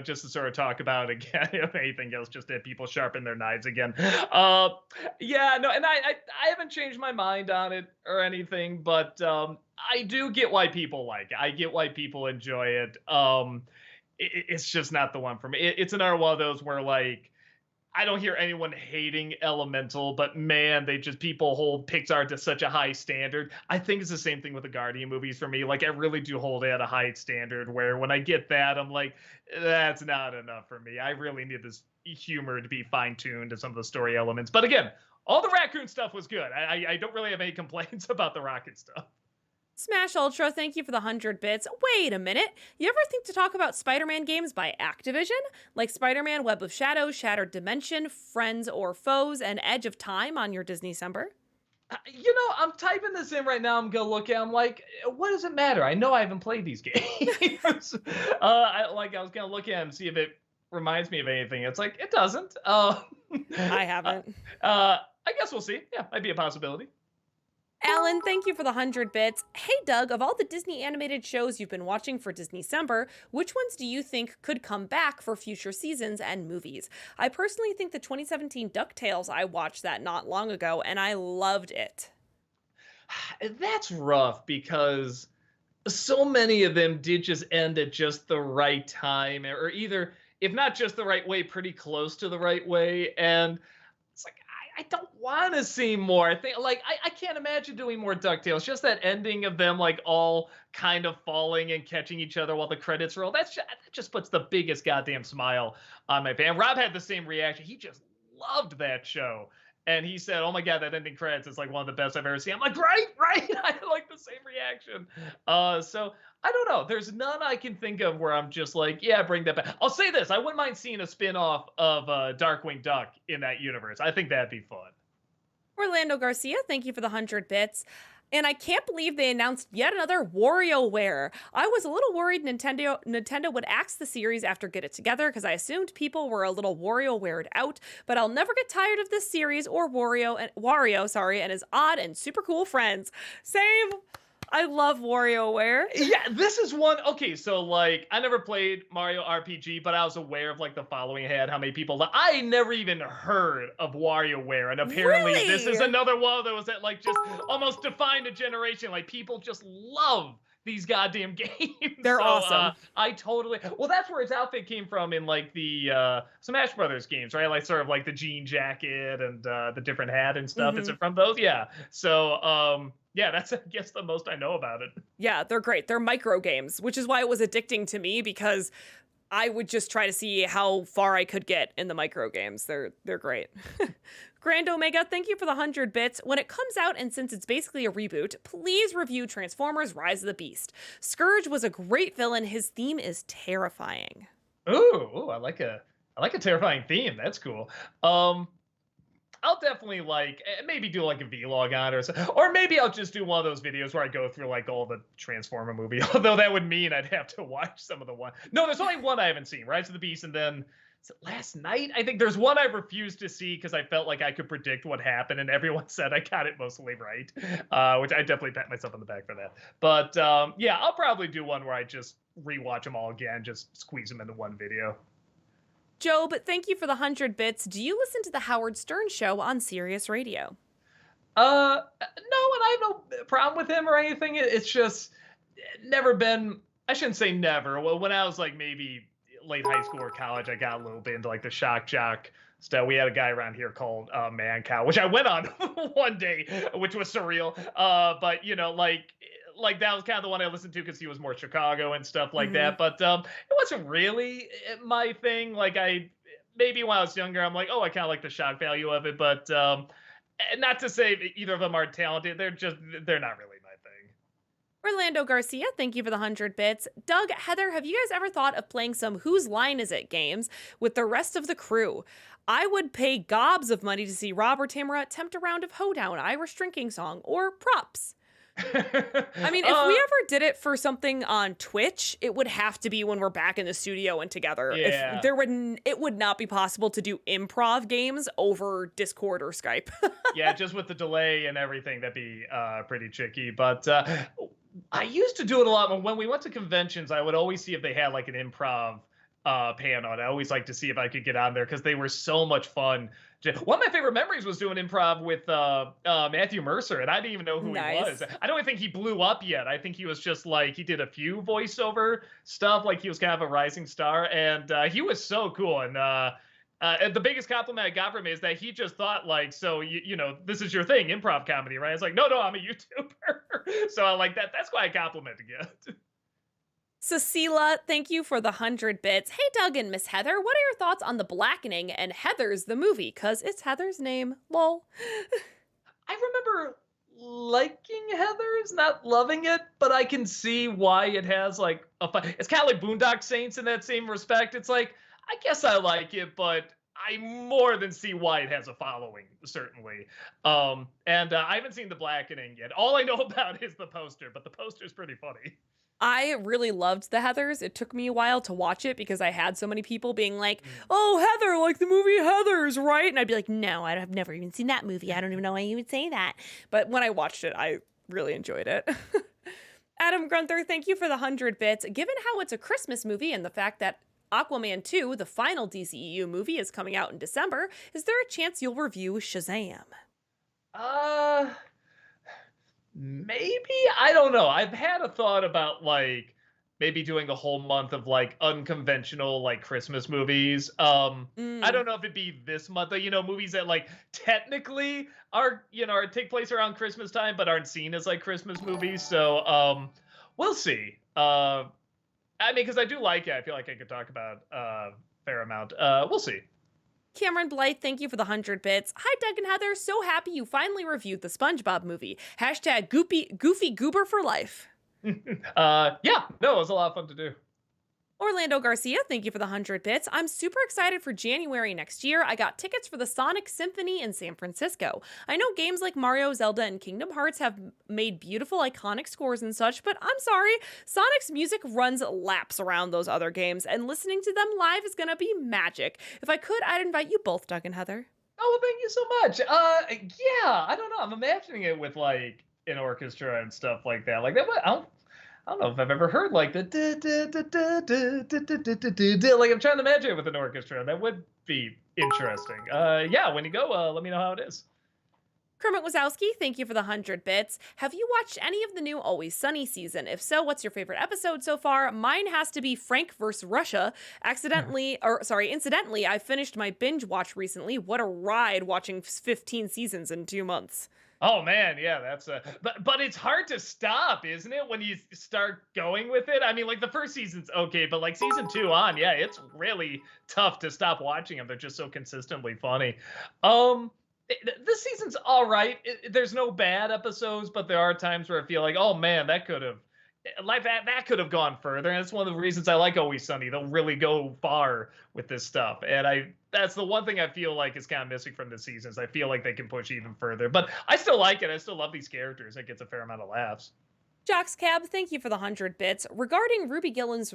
Just to sort of talk about it again, if anything else, just to have people sharpen their knives again. Yeah, no, and I haven't changed my mind on it or anything, but I do get why people like it. I get why people enjoy it. It's just not the one for me. It's another one of those where like I don't hear anyone hating Elemental, but man, people hold Pixar to such a high standard. I think it's the same thing with the Guardian movies for me. Like I really do hold it at a high standard where when I get that, I'm like, that's not enough for me. I really need this humor to be fine-tuned to some of the story elements. But again, all the raccoon stuff was good. I don't really have any complaints about the rocket stuff. Smash Ultra, thank you for the 100 bits. Wait a minute. You ever think to talk about Spider-Man games by Activision? Like Spider-Man Web of Shadows, Shattered Dimension, Friends or Foes, and Edge of Time on your Disney December? I'm typing this in right now. I'm going to look at I'm like, what does it matter? I know I haven't played these games. I was going to look at them, see if it reminds me of anything. It's like, it doesn't. I haven't. I guess we'll see. Yeah, might be a possibility. Alan, thank you for the 100 bits. Hey, Doug, of all the Disney animated shows you've been watching for Disney December, which ones do you think could come back for future seasons and movies? I personally think the 2017 DuckTales, I watched that not long ago, and I loved it. That's rough because so many of them did just end at just the right time, or either, if not just the right way, pretty close to the right way. And it's like, I don't want to see more. I think like I can't imagine doing more DuckTales. Just that ending of them like all kind of falling and catching each other while the credits roll. That just puts the biggest goddamn smile on my face. And Rob had the same reaction. He just loved that show. and he said, "Oh my god, that ending credits is like one of the best I've ever seen." I'm like, "Right, right." I had like the same reaction. So I don't know. There's none I can think of where I'm just like, "Yeah, bring that back." I'll say this: I wouldn't mind seeing a spin-off of Darkwing Duck in that universe. I think that'd be fun. Orlando Garcia, thank you for the 100 bits. And I can't believe they announced yet another WarioWare. I was a little worried Nintendo would axe the series after Get It Together because I assumed people were a little WarioWared out, but I'll never get tired of this series or Wario, and his odd and super cool friends. Same. I love WarioWare. Yeah, this is one. Okay, so like I never played Mario RPG, but I was aware of like the following it had, how many people. I never even heard of WarioWare, and apparently this is Really? another one of those that like just almost defined a generation. Like people just love these goddamn games. They're So awesome. I totally. Well, that's where its outfit came from in like the Smash Brothers games, right? Like sort of like the jean jacket and the different hat and stuff. Is Mhm. it from those? Yeah. So yeah, that's I guess the most I know about it. Yeah, they're great. They're micro games, which is why it was addicting to me because I would just try to see how far I could get in the micro games. They're great. Grand Omega, thank you for the 100 bits. When it comes out, and since it's basically a reboot, please review Transformers Rise of the Beast. Scourge was a great villain. His theme is terrifying. Ooh, I like a terrifying theme. That's cool. Um, I'll definitely like maybe do like a vlog on it or maybe I'll just do one of those videos where I go through like all the Transformer movie. Although that would mean I'd have to watch some of the one. No, there's only one I haven't seen, Rise of the Beast, and then is it last night? I think there's one I refused to see because I felt like I could predict what happened, and everyone said I got it mostly right, which I definitely pat myself on the back for that. But yeah, I'll probably do one where I just rewatch them all again, just squeeze them into one video. Job, thank you for the 100 bits. Do you listen to the Howard Stern show on Sirius Radio? No, and I have no problem with him or anything. It's just never been. I shouldn't say never. Well, when I was like maybe late high school or college, I got a little bit into like the shock jock stuff. We had a guy around here called Man Cow, which I went on one day, which was surreal. But you know, like that was kind of the one I listened to because he was more Chicago and stuff like Mhm. that. But it wasn't really my thing. Like I maybe when I was younger, I'm like, oh, I kind of like the shock value of it, but not to say that either of them are talented. They're not really my thing. Orlando Garcia, thank you for the 100 bits. Doug, Heather, have you guys ever thought of playing some Whose Line Is It games with the rest of the crew? I would pay gobs of money to see Rob or Tamara attempt a round of Hoedown, Irish drinking song, or props. I mean, if we uh, ever did it for something on Twitch, it would have to be when we're back in the studio and together. If yeah, there it would not be possible to do improv games over Discord or Skype. yeah, just with the delay and everything, that'd be pretty tricky. But I used to do it a lot when we went to conventions. I would always see if they had like an improv pan on. I always like to see if I could get on there because they were so much fun. One of my favorite memories was doing improv with Matthew Mercer, and I didn't even know who he Nice. was. I don't even think he blew up yet. I think he was just like he did a few voiceover stuff, like he was kind of a rising star, and he was so cool. And the biggest compliment I got from him is that he just thought like, so you know, this is your thing, improv comedy, right? It's like, no, I'm a YouTuber. So I like that. That's why I compliment to get. Cecilia, thank you for the 100 bits. Hey, Doug and Miss Heather, what are your thoughts on The Blackening and Heather's the movie? Because it's Heather's name. Lol. I remember liking Heather's, not loving it, but I can see why it has like a fun. It's kind of like Boondock Saints in that same respect. It's like I guess I like it, but I more than see why it has a following, certainly. And I haven't seen The Blackening yet. All I know about is the poster, but the poster's pretty funny. I really loved the Heathers. It took me a while to watch it because I had so many people being like, Mm. oh, Heather, like the movie Heathers, right? And I'd be like, no, I've never even seen that movie. I don't even know why you would say that. But when I watched it, I really enjoyed it. Adam Grunther, thank you for the 100 bits. Given how it's a Christmas movie and the fact that Aquaman 2, the final DCEU movie, is coming out in December, is there a chance you'll review Shazam? Uh, Maybe I don't know. I've had a thought about like maybe doing a whole month of like unconventional like Christmas movies. I Mm. don't know if it'd be this month, you know, movies that like technically are, you know, or take place around Christmas time but aren't seen as like Christmas movies. So we'll see. I mean, because I do like it. I feel like I could talk about fair amount. We'll see. Cameron Blythe, thank you for the 100 bits. Hi, Doug and Heather. So happy you finally reviewed the SpongeBob movie. Hashtag goofy goober for life. Yeah, no, it was a lot of fun to do. Orlando Garcia, thank you for the 100 bits. I'm super excited for January next year. I got tickets for the Sonic Symphony in San Francisco. I know games like Mario, Zelda, and Kingdom Hearts have made beautiful, iconic scores and such, but I'm sorry, Sonic's music runs laps around those other games, and listening to them live is gonna be magic. If I could, I'd invite you both, Doug and Heather. Oh, well, thank you so much. Yeah, I don't know. I'm imagining it with like an orchestra and stuff like that. Like that. I don't know if I've ever heard like the like I'm trying to imagine it with an orchestra. That would be interesting. Yeah, when you go, let me know how it is. Kermit Wazowski, thank you for the 100 bits. Have you watched any of the new Always Sunny season? If so, what's your favorite episode so far? Mine has to be Frank vs. Russia. Incidentally, I finished my binge watch recently. What a ride watching 15 seasons in 2 months. Oh man, yeah, that's but it's hard to stop, isn't it, when you start going with it? I mean, like the first season's okay, but like season 2 on, yeah, it's really tough to stop watching them. They're just so consistently funny. This season's all right. There's no bad episodes, but there are times where I feel like, oh man, that could have that could have gone further. And that's one of the reasons I like Always Sunny. They'll really go far with this stuff. And that's the one thing I feel like is kind of missing from this season is I feel like they can push even further. But I still like it. I still love these characters. It gets a fair amount of laughs. Jocks Cab, thank you for the 100 bits. Regarding Ruby Gillman's,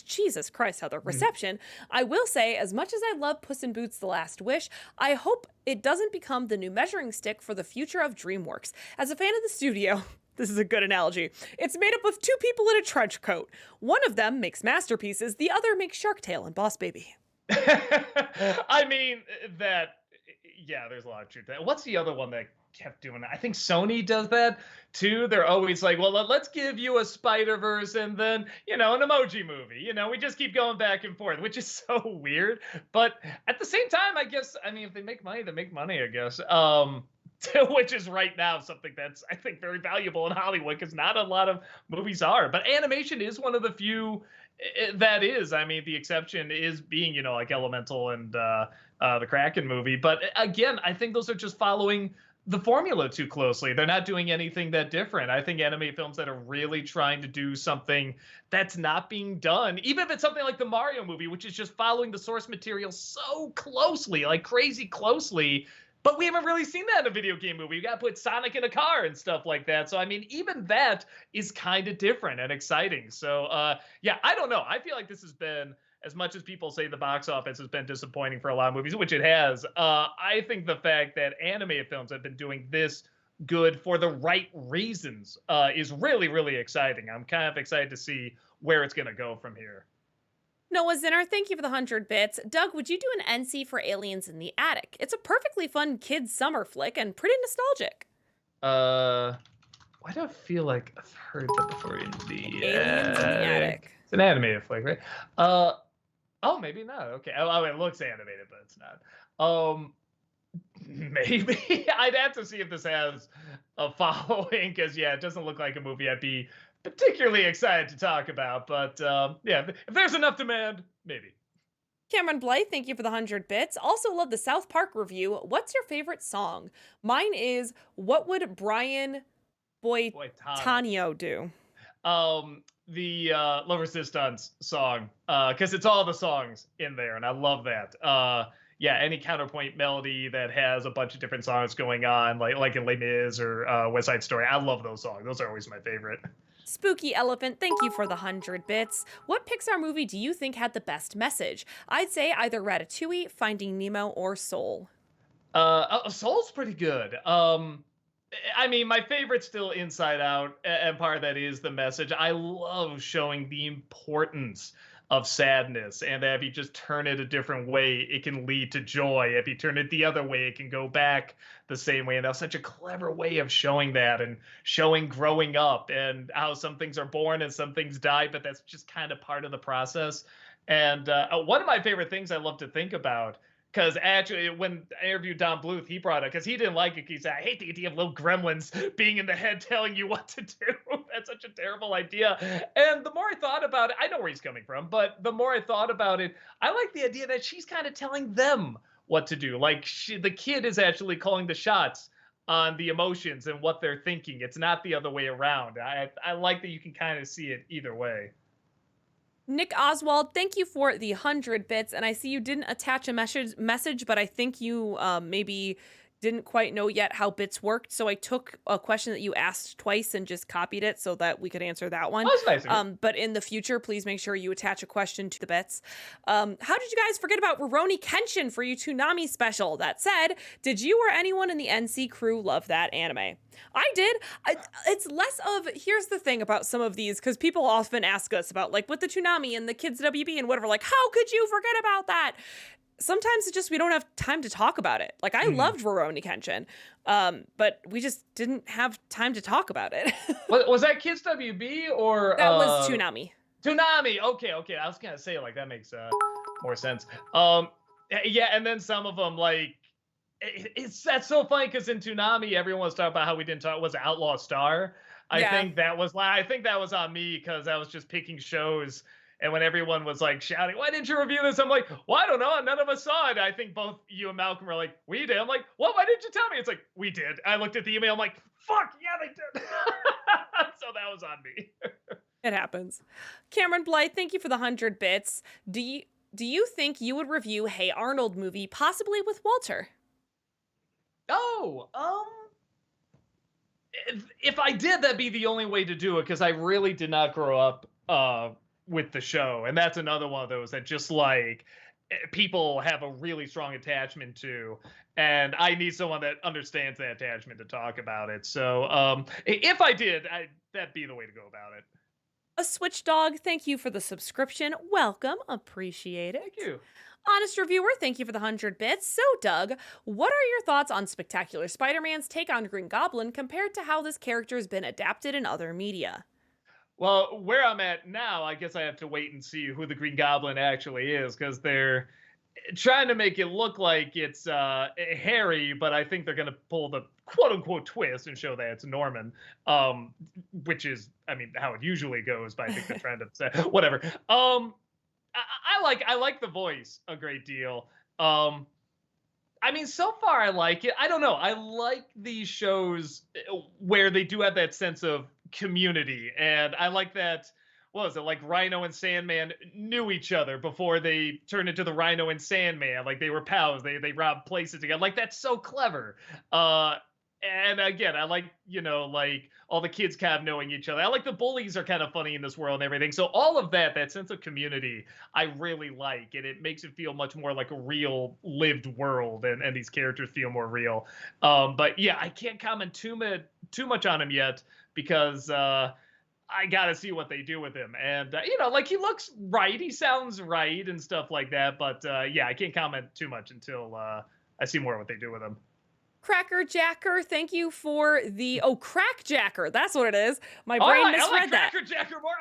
Jesus Christ, Heather, reception, I will say, as much as I love Puss in Boots: The Last Wish, I hope it doesn't become the new measuring stick for the future of DreamWorks. As a fan of the studio, this is a good analogy. It's made up of two people in a trench coat. One of them makes masterpieces, the other makes Shark Tale and Boss Baby. I mean, yeah, there's a lot of truth to that. What's the other one that kept doing that? I think Sony does that too. They're always like, well, let's give you a Spider-Verse and then, an emoji movie. We just keep going back and forth, which is so weird. But at the same time, I guess, I mean, if they make money, they make money, I guess. Which is right now something that's, I think, very valuable in Hollywood because not a lot of movies are. But animation is one of the few that is. I mean, the exception is being, like Elemental and the Kraken movie. But again, I think those are just following the formula too closely. They're not doing anything that different. I think anime films that are really trying to do something that's not being done, even if it's something like the Mario movie, which is just following the source material so closely, like crazy closely, but we haven't really seen that in a video game movie. You got to put Sonic in a car and stuff like that. So, I mean, even that is kind of different and exciting. So, yeah, I don't know. I feel like this has been, as much as people say the box office has been disappointing for a lot of movies, which it has, I think the fact that animated films have been doing this good for the right reasons is really, really exciting. I'm kind of excited to see where it's going to go from here. Noah Zinner, thank you for the 100 bits. Doug, would you do an NC for Aliens in the Attic? It's a perfectly fun kids' summer flick and pretty nostalgic. Why do I feel like I've heard that before? Aliens in the Attic. It's an animated flick, right? Oh, maybe not. Okay. Oh, it looks animated, but it's not. Maybe. I'd have to see if this has a following, because, yeah, it doesn't look like a movie I'd be particularly excited to talk about. But, yeah, if there's enough demand, maybe. Cameron Blythe, thank you for the 100 bits. Also love the South Park review. What's your favorite song? Mine is, what would Brian Boitano do? The Love Resistance song, because it's all the songs in there, and I love that. Yeah, any counterpoint melody that has a bunch of different songs going on, like in Les Mis or West Side Story. I love those songs. Those are always my favorite. Spooky Elephant, thank you for the 100 bits. What Pixar movie do you think had the best message? I'd say either Ratatouille, Finding Nemo, or Soul. Soul's pretty good. I mean, my favorite's still Inside Out, and part of that is the message. I love showing the importance of sadness, and that if you just turn it a different way, it can lead to joy. If you turn it the other way, it can go back the same way. And that's such a clever way of showing that, and showing growing up and how some things are born and some things die, but that's just kind of part of the process. And one of my favorite things I love to think about, because actually, when I interviewed Don Bluth, he brought it because he didn't like it. He said, I hate the idea of little gremlins being in the head telling you what to do. that's such a terrible idea. And the more I thought about it, I know where he's coming from, but the more I thought about it, I like the idea that she's kind of telling them what to do. Like the kid is actually calling the shots on the emotions and what they're thinking. It's not the other way around. I like that you can kind of see it either way. Nick Oswald, thank you for the 100 bits. And I see you didn't attach a message, but I think you maybe didn't quite know yet how bits worked. So I took a question that you asked twice and just copied it so that we could answer that one. Oh, that's nice. But in the future, please make sure you attach a question to the bits. How did you guys forget about Rurouni Kenshin for your Toonami special? That said, did you or anyone in the NC crew love that anime? I did. It's less of, here's the thing about some of these, because people often ask us about, like, with the Toonami and the Kids WB and whatever, like, how could you forget about that? Sometimes it's just we don't have time to talk about it. Like, I loved Rurouni Kenshin, but we just didn't have time to talk about it. Was that Kids WB or That was Toonami. Toonami. Okay. I was gonna say, like, that makes more sense. Yeah, and then some of them, like, that's so funny because in Toonami, everyone was talking about how we didn't talk. Was it Outlaw Star? I think that was on me because I was just picking shows. And when everyone was like shouting, "Why didn't you review this?" I'm like, "Well, I don't know. None of us saw it." I think both you and Malcolm were like, "We did." I'm like, "Well, why didn't you tell me?" It's like, "We did." I looked at the email. I'm like, "Fuck yeah, they did." So that was on me. It happens. Cameron Blythe, thank you for the 100 bits. Do you think you would review Hey Arnold movie, possibly with Walter? Oh, if I did, that'd be the only way to do it because I really did not grow up with the show, and that's another one of those that just like people have a really strong attachment to, and I need someone that understands that attachment to talk about it. So if I did, that'd be the way to go about it. A Switch Dog, thank you for the subscription. Welcome, appreciate it. Thank you. Honest Reviewer, thank you for the 100 bits. So, Doug, what are your thoughts on Spectacular Spider-Man's take on Green Goblin compared to how this character has been adapted in other media? Well, where I'm at now, I guess I have to wait and see who the Green Goblin actually is, because they're trying to make it look like it's Harry, but I think they're going to pull the quote-unquote twist and show that it's Norman, which is, I mean, how it usually goes, but I think they're trying to say, whatever. I like the voice a great deal. I mean, so far I like it. I don't know. I like these shows where they do have that sense of community, and I like that. What was it, like Rhino and Sandman knew each other before they turned into the Rhino and Sandman? Like they were pals. They robbed places together. Like that's so clever. And again, I like, like all the kids kind of knowing each other. I like the bullies are kind of funny in this world and everything. So all of that sense of community, I really like. And it makes it feel much more like a real lived world, and these characters feel more real. But yeah, I can't comment too much on him yet because I got to see what they do with him. And, like he looks right. He sounds right and stuff like that. But yeah, I can't comment too much until I see more of what they do with him. Cracker Jacker, thank you for the Crack Jacker. That's what it is. My brain misread I like that. Cracker Jacker more.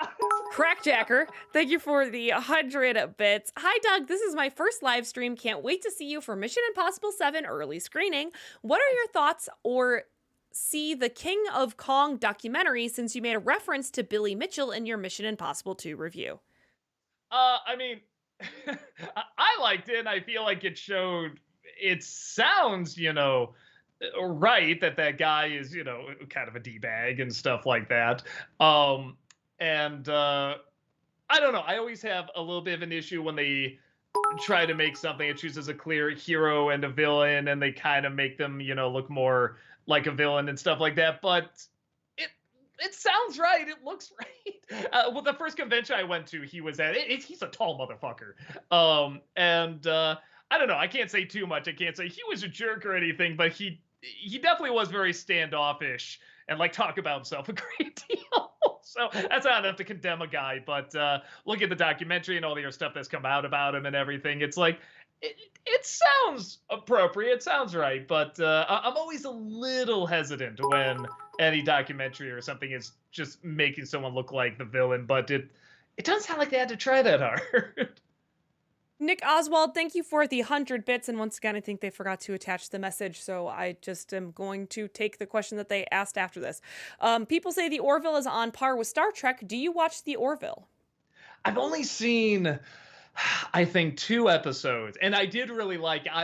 Crack Jacker, thank you for the 100 bits. Hi Doug, this is my first live stream. Can't wait to see you for Mission Impossible 7 early screening. What are your thoughts or see the King of Kong documentary, since you made a reference to Billy Mitchell in your Mission Impossible 2 review? I mean, I liked it. And I feel like it sounds, right that guy is, kind of a D-bag and stuff like that. And I don't know. I always have a little bit of an issue when they try to make something and chooses a clear hero and a villain, and they kind of make them, look more like a villain and stuff like that. But it sounds right. It looks right. Well, the first convention I went to, he was at. He's a tall motherfucker. And I don't know. I can't say too much. I can't say he was a jerk or anything, but he definitely was very standoffish and like talk about himself a great deal. So that's not enough to condemn a guy. But look at the documentary and all the other stuff that's come out about him and everything. It's like it sounds appropriate. It sounds right. But I'm always a little hesitant when any documentary or something is just making someone look like the villain. But it doesn't sound like they had to try that hard. Nick Oswald, thank you for the 100 bits. And once again, I think they forgot to attach the message. So I just am going to take the question that they asked after this. People say the Orville is on par with Star Trek. Do you watch the Orville? I've only seen, I think, 2 episodes, and I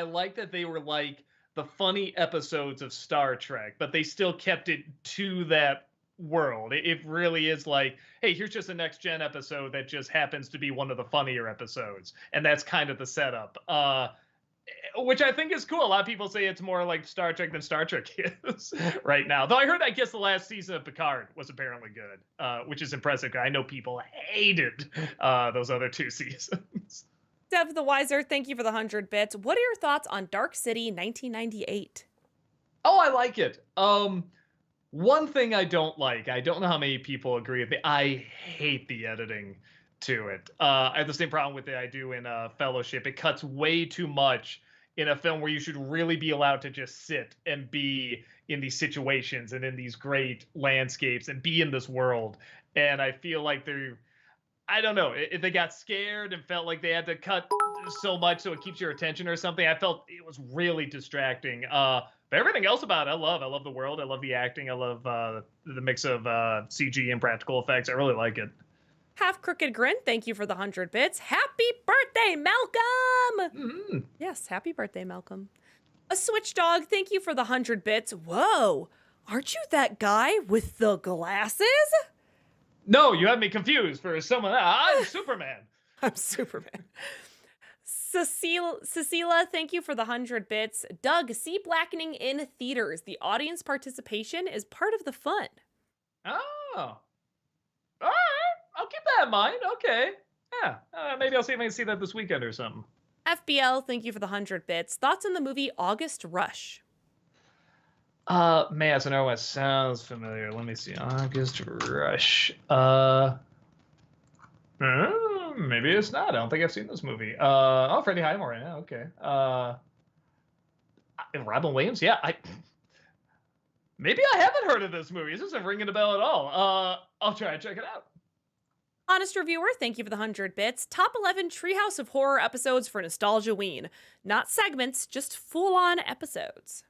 like that they were like the funny episodes of Star Trek, but they still kept it to that world. It really is like, hey, here's just a next gen episode that just happens to be one of the funnier episodes, and that's kind of the setup. Which I think is cool. A lot of people say it's more like Star Trek than Star Trek is right now. Though I guess the last season of Picard was apparently good, which is impressive. I know people hated those other 2 seasons. Dev the Wiser, thank you for the 100 bits. What are your thoughts on Dark City 1998? Oh, I like it. One thing I don't like, I don't know how many people agree with me. I hate the editing to it. I have the same problem with it I do in Fellowship. It cuts way too much in a film where you should really be allowed to just sit and be in these situations and in these great landscapes and be in this world. And I feel like I don't know, if they got scared and felt like they had to cut so much so it keeps your attention or something. I felt it was really distracting. But everything else about it, I love. I love the world. I love the acting. I love the mix of CG and practical effects. I really like it. Half Crooked Grin, thank you for the 100 bits. Happy birthday, Malcolm! Mm-hmm. Yes, happy birthday, Malcolm. A Switch Dog, thank you for the 100 bits. Whoa, aren't you that guy with the glasses? No, you have me confused for someone. I'm Superman. I'm Superman. Cecilia, thank you for the 100 bits. Doug, see Blackening in theaters. The audience participation is part of the fun. Oh. All right. I'll keep that in mind. Okay. Yeah. Maybe I'll see if I can see that this weekend or something. FBL, thank you for the 100 bits. Thoughts on the movie August Rush? Man, so now it sounds familiar. Let me see. August Rush. Maybe it's not. I don't think I've seen this movie. Oh, Freddie Highmore. Yeah, okay. Robin Williams. Yeah, maybe I haven't heard of this movie. This isn't ringing a bell at all. I'll try and check it out. Honest Reviewer, thank you for the 100 bits. Top 11 Treehouse of Horror episodes for Nostalgia Ween. Not segments, just full-on episodes.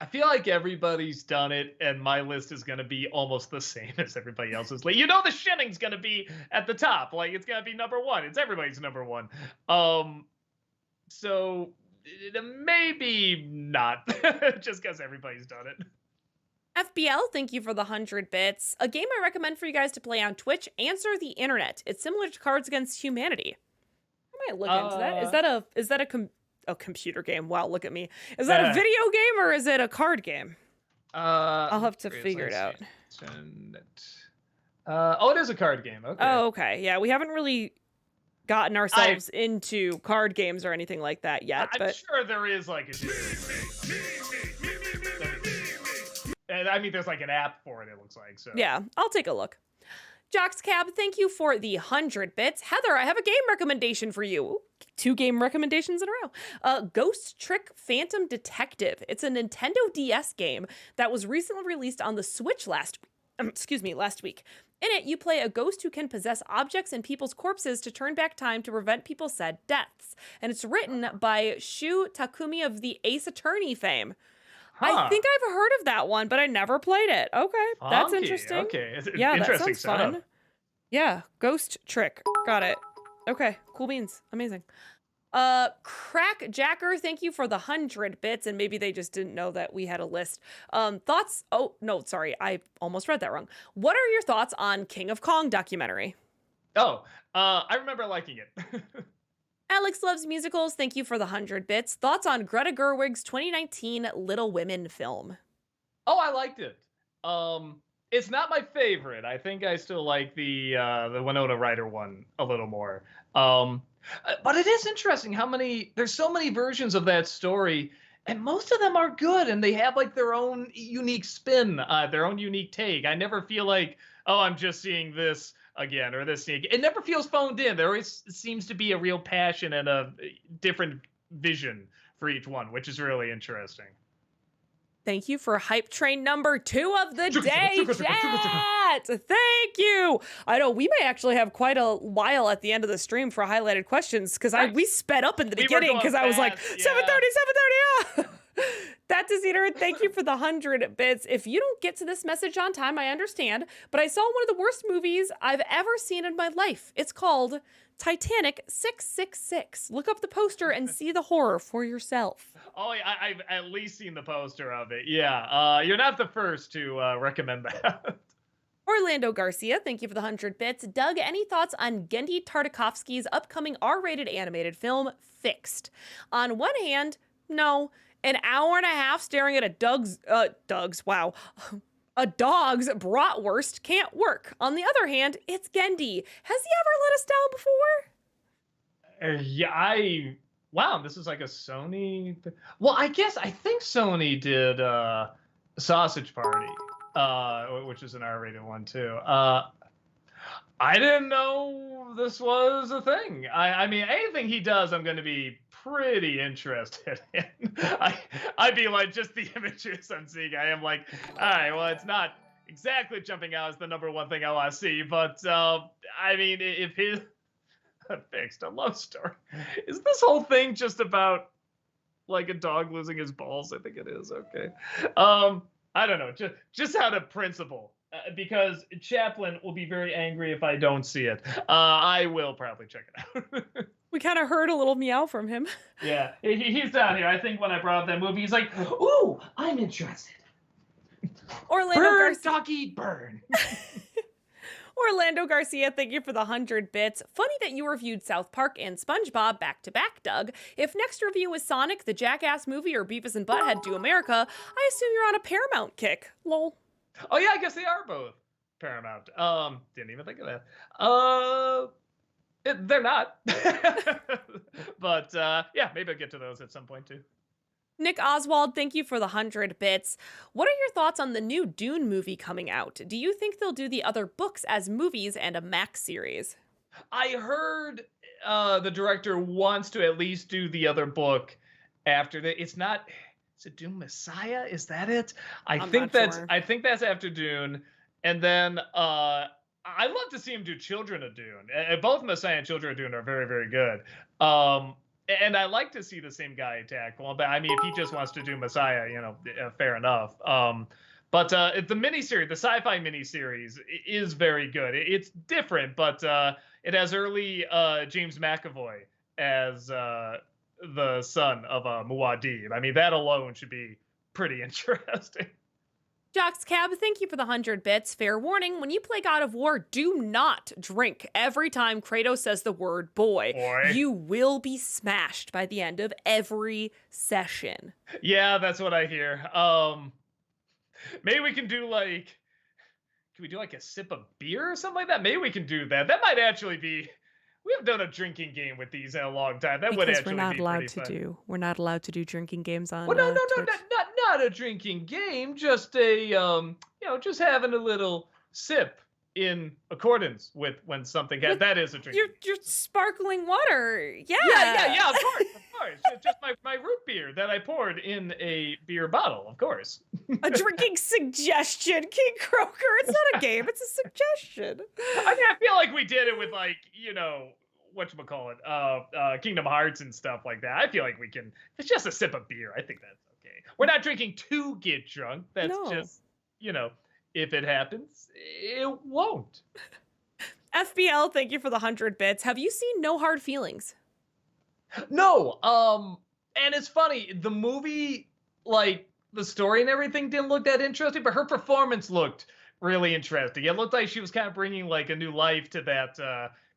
I feel like everybody's done it, and my list is going to be almost the same as everybody else's. Like, The Shinning's going to be at the top. Like, it's going to be number 1. It's everybody's number 1. So maybe not, just because everybody's done it. FBL, thank you for the 100 bits. A game I recommend for you guys to play on Twitch, Answer the Internet. It's similar to Cards Against Humanity. I might look into that. Is that a computer game? Wow, look at me. Is that a video game or is it a card game? I'll have to figure it out. It is a card game. Okay. Oh, okay. Yeah, we haven't really gotten ourselves into card games or anything like that yet. I'm sure there is like and I mean, there's like an app for it, it looks like. So yeah, I'll take a look. Jockscab, thank you for the 100 bits. Heather, I have a game recommendation for you. 2 game recommendations in a row. Ghost Trick Phantom Detective. It's a Nintendo DS game that was recently released on the Switch last week. In it, you play a ghost who can possess objects and people's corpses to turn back time to prevent people's said deaths. And it's written by Shu Takumi of the Ace Attorney fame. I think I've heard of that one, but I never played it. Okay, that's interesting. Okay, yeah, interesting that sounds fun. Yeah, Ghost Trick. Got it. Okay, cool beans. Amazing. Crack Jacker, thank you for the 100 bits, and maybe they just didn't know that we had a list. Thoughts? Oh, no, sorry, I almost read that wrong. What are your thoughts on King of Kong documentary? Oh, I remember liking it. Alex Loves Musicals, thank you for the 100 bits. Thoughts on Greta Gerwig's 2019 Little Women film? Oh, I liked it. It's not my favorite. I think I still like the Winona Ryder one a little more. But it is interesting how there's so many versions of that story, and most of them are good, and they have like their own unique spin, their own unique take. I never feel like, oh, I'm just seeing this again or this thing. It never feels phoned in. There always seems to be a real passion and a different vision for each one, which is really interesting. Thank you for hype train number 2 of the day, Chugga, chugga, chugga, chugga. chat. Thank you. I know we may actually have quite a while at the end of the stream for highlighted questions because Nice. we sped up in the We were beginning going because I was like fast, 7:30, 7:30. That Eater, thank you for the 100 bits. If you don't get to this message on time, I understand, but I saw one of the worst movies I've ever seen in my life. It's called Titanic 666. Look up the poster and see the horror for yourself. Oh, yeah, I've at least seen the poster of it. Yeah, you're not the first to recommend that. Orlando Garcia, thank you for the 100 bits. Doug, any thoughts on Genndy Tartakovsky's upcoming R-rated animated film, Fixed? On one hand, no. An hour and a half staring at a dog's bratwurst can't work. On the other hand, it's Genndy. Has he ever let us down before? Wow, this is like a Sony. Well, I think Sony did Sausage Party, which is an R-rated one too. I didn't know this was a thing. I mean, anything he does, I'm going to be pretty interested in. I'd be like, just the images I'm seeing, I am like, all right, well, it's not exactly jumping out as the number one thing I want to see, but I mean, if his Fixed a love story, is this whole thing just about like a dog losing his balls? I think it is. Okay. I don't know, just out of principle. Because Chaplin will be very angry if I don't see it. I will probably check it out. We kind of heard a little meow from him. Yeah, he's down here. I think when I brought up that movie, he's like, ooh, I'm interested. Orlando Burn, Garcia. doggy, burn. Orlando Garcia, thank you for the 100 bits. Funny that you reviewed South Park and SpongeBob back to back, Doug. If next review is Sonic, the Jackass movie, or Beavis and Butthead Do America, I assume you're on a Paramount kick. Lol. Oh yeah, I guess they are both Paramount. Didn't even think of that. They're not. But yeah, maybe I'll get to those at some point too. Nick Oswald, thank you for the 100 bits. What are your thoughts on the new Dune movie coming out? Do you think they'll do the other books as movies and a Max series? I heard the director wants to at least do the other book after that. It's not. Is it Dune Messiah? Is that it? I think that's after Dune. And then I'd love to see him do Children of Dune. Both Messiah and Children of Dune are very, very good. And I like to see the same guy tackle one. But I mean, if he just wants to do Messiah, fair enough. But the miniseries, the sci-fi miniseries, is very good. It's different, but it has early James McAvoy as the son of Muad'Dib. I mean, that alone should be pretty interesting. Jox Cab, thank you for the 100 bits. Fair warning, when you play God of War, do not drink every time Kratos says the word boy. You will be smashed by the end of every session. Yeah, that's what I hear. Maybe we can do like, can we do like a sip of beer or something like that? Maybe we can do that. That might actually be. We haven't done a drinking game with these in a long time. That would actually be pretty fun. We're not allowed to do drinking games on. Well, no, not a drinking game. Just a just having a little sip in accordance with when something that is a drink. You're sparkling water. Yeah. Yeah. Of course. Just my root beer that I poured in a beer bottle. Of course. A drinking suggestion, King Croker. It's not a game. It's a suggestion. I mean, I feel like we did it with whatchamacallit, Kingdom Hearts and stuff like that. I feel like we can. It's just a sip of beer. I think that's okay. We're not drinking to get drunk. That's just, if it happens, it won't. FBL, thank you for the 100 bits. Have you seen No Hard Feelings? No. And it's funny. The movie, like the story and everything, didn't look that interesting, but her performance looked really interesting. It looked like she was kind of bringing like a new life to that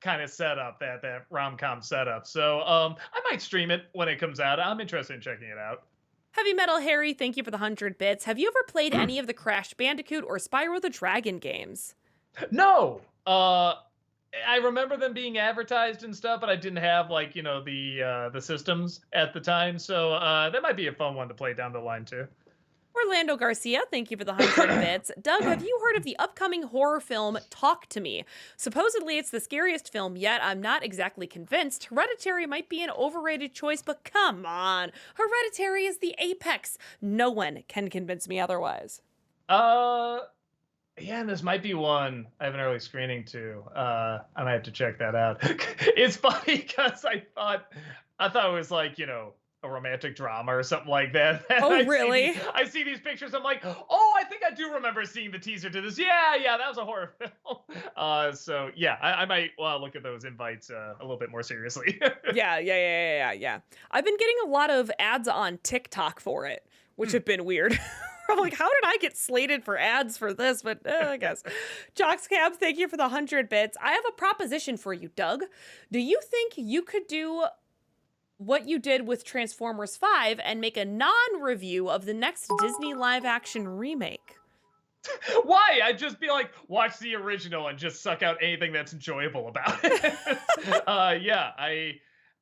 kind of setup, that rom-com setup. So I might stream it when it comes out. I'm interested in checking it out. Heavy Metal Harry, thank you for the 100 bits. Have you ever played any of the Crash Bandicoot or Spyro the Dragon games? No. I remember them being advertised and stuff, but I didn't have the systems at the time. So that might be a fun one to play down the line too. Orlando Garcia, thank you for the 100 bits. Doug, have you heard of the upcoming horror film Talk to Me? Supposedly it's the scariest film yet. I'm not exactly convinced. Hereditary might be an overrated choice, but come on. Hereditary is the apex. No one can convince me otherwise. Uh, yeah, and this might be one I have an early screening to. I might have to check that out. It's funny because I thought it was like, a romantic drama or something like that. And Oh, really? I see these pictures. I'm like, oh, I think I do remember seeing the teaser to this. Yeah, that was a horror film. So yeah, I might look at those invites a little bit more seriously. Yeah. I've been getting a lot of ads on TikTok for it, which have been weird. I'm like, how did I get slated for ads for this? But I guess. Jockscab, thank you for the 100 bits. I have a proposition for you, Doug. Do you think you could do what you did with Transformers 5 and make a non-review of the next Disney live-action remake? Why? I'd just be like, watch the original and just suck out anything that's enjoyable about it. Yeah,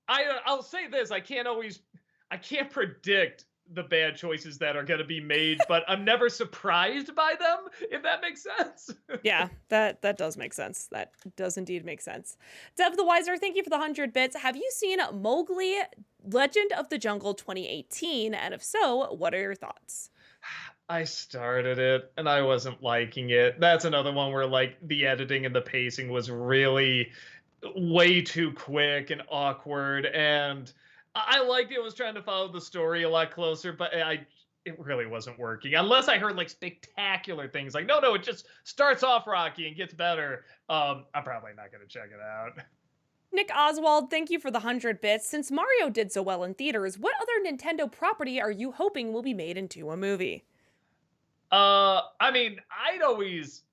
I'll say this: I can't predict the bad choices that are going to be made, but I'm never surprised by them, if that makes sense. Yeah, that does make sense. That does indeed make sense. Dev the Wiser, thank you for the 100 bits. Have you seen Mowgli Legend of the Jungle 2018? And if so, what are your thoughts? I started it and I wasn't liking it. That's another one where like the editing and the pacing was really way too quick and awkward, and I liked it. Was trying to follow the story a lot closer, but it really wasn't working. Unless I heard like spectacular things like, no, it just starts off rocky and gets better. I'm probably not going to check it out. Nick Oswald, thank you for the 100 bits. Since Mario did so well in theaters, what other Nintendo property are you hoping will be made into a movie? I mean, I'd always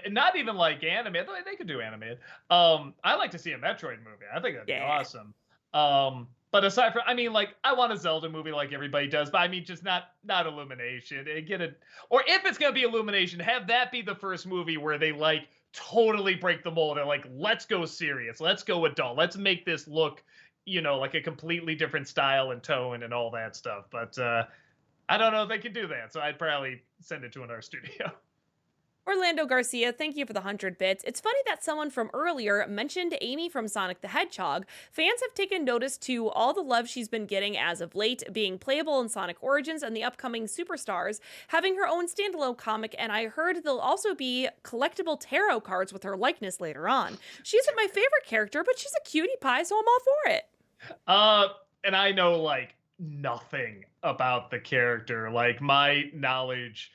not even like anime. They could do animated. I like to see a Metroid movie. I think that'd be awesome. But aside from, I mean, like, I want a Zelda movie like everybody does, but I mean, just not Illumination. Get it, or if it's gonna be Illumination, have that be the first movie where they like totally break the mold and like, let's go serious, let's go adult, let's make this look, like a completely different style and tone and all that stuff. But I don't know if they can do that, so I'd probably send it to another studio. Orlando Garcia, thank you for the 100 bits. It's funny that someone from earlier mentioned Amy from Sonic the Hedgehog. Fans have taken notice to all the love she's been getting as of late, being playable in Sonic Origins and the upcoming Superstars, having her own standalone comic, and I heard there'll also be collectible tarot cards with her likeness later on. She isn't my favorite character, but she's a cutie pie, so I'm all for it. And I know like nothing about the character. Like my knowledge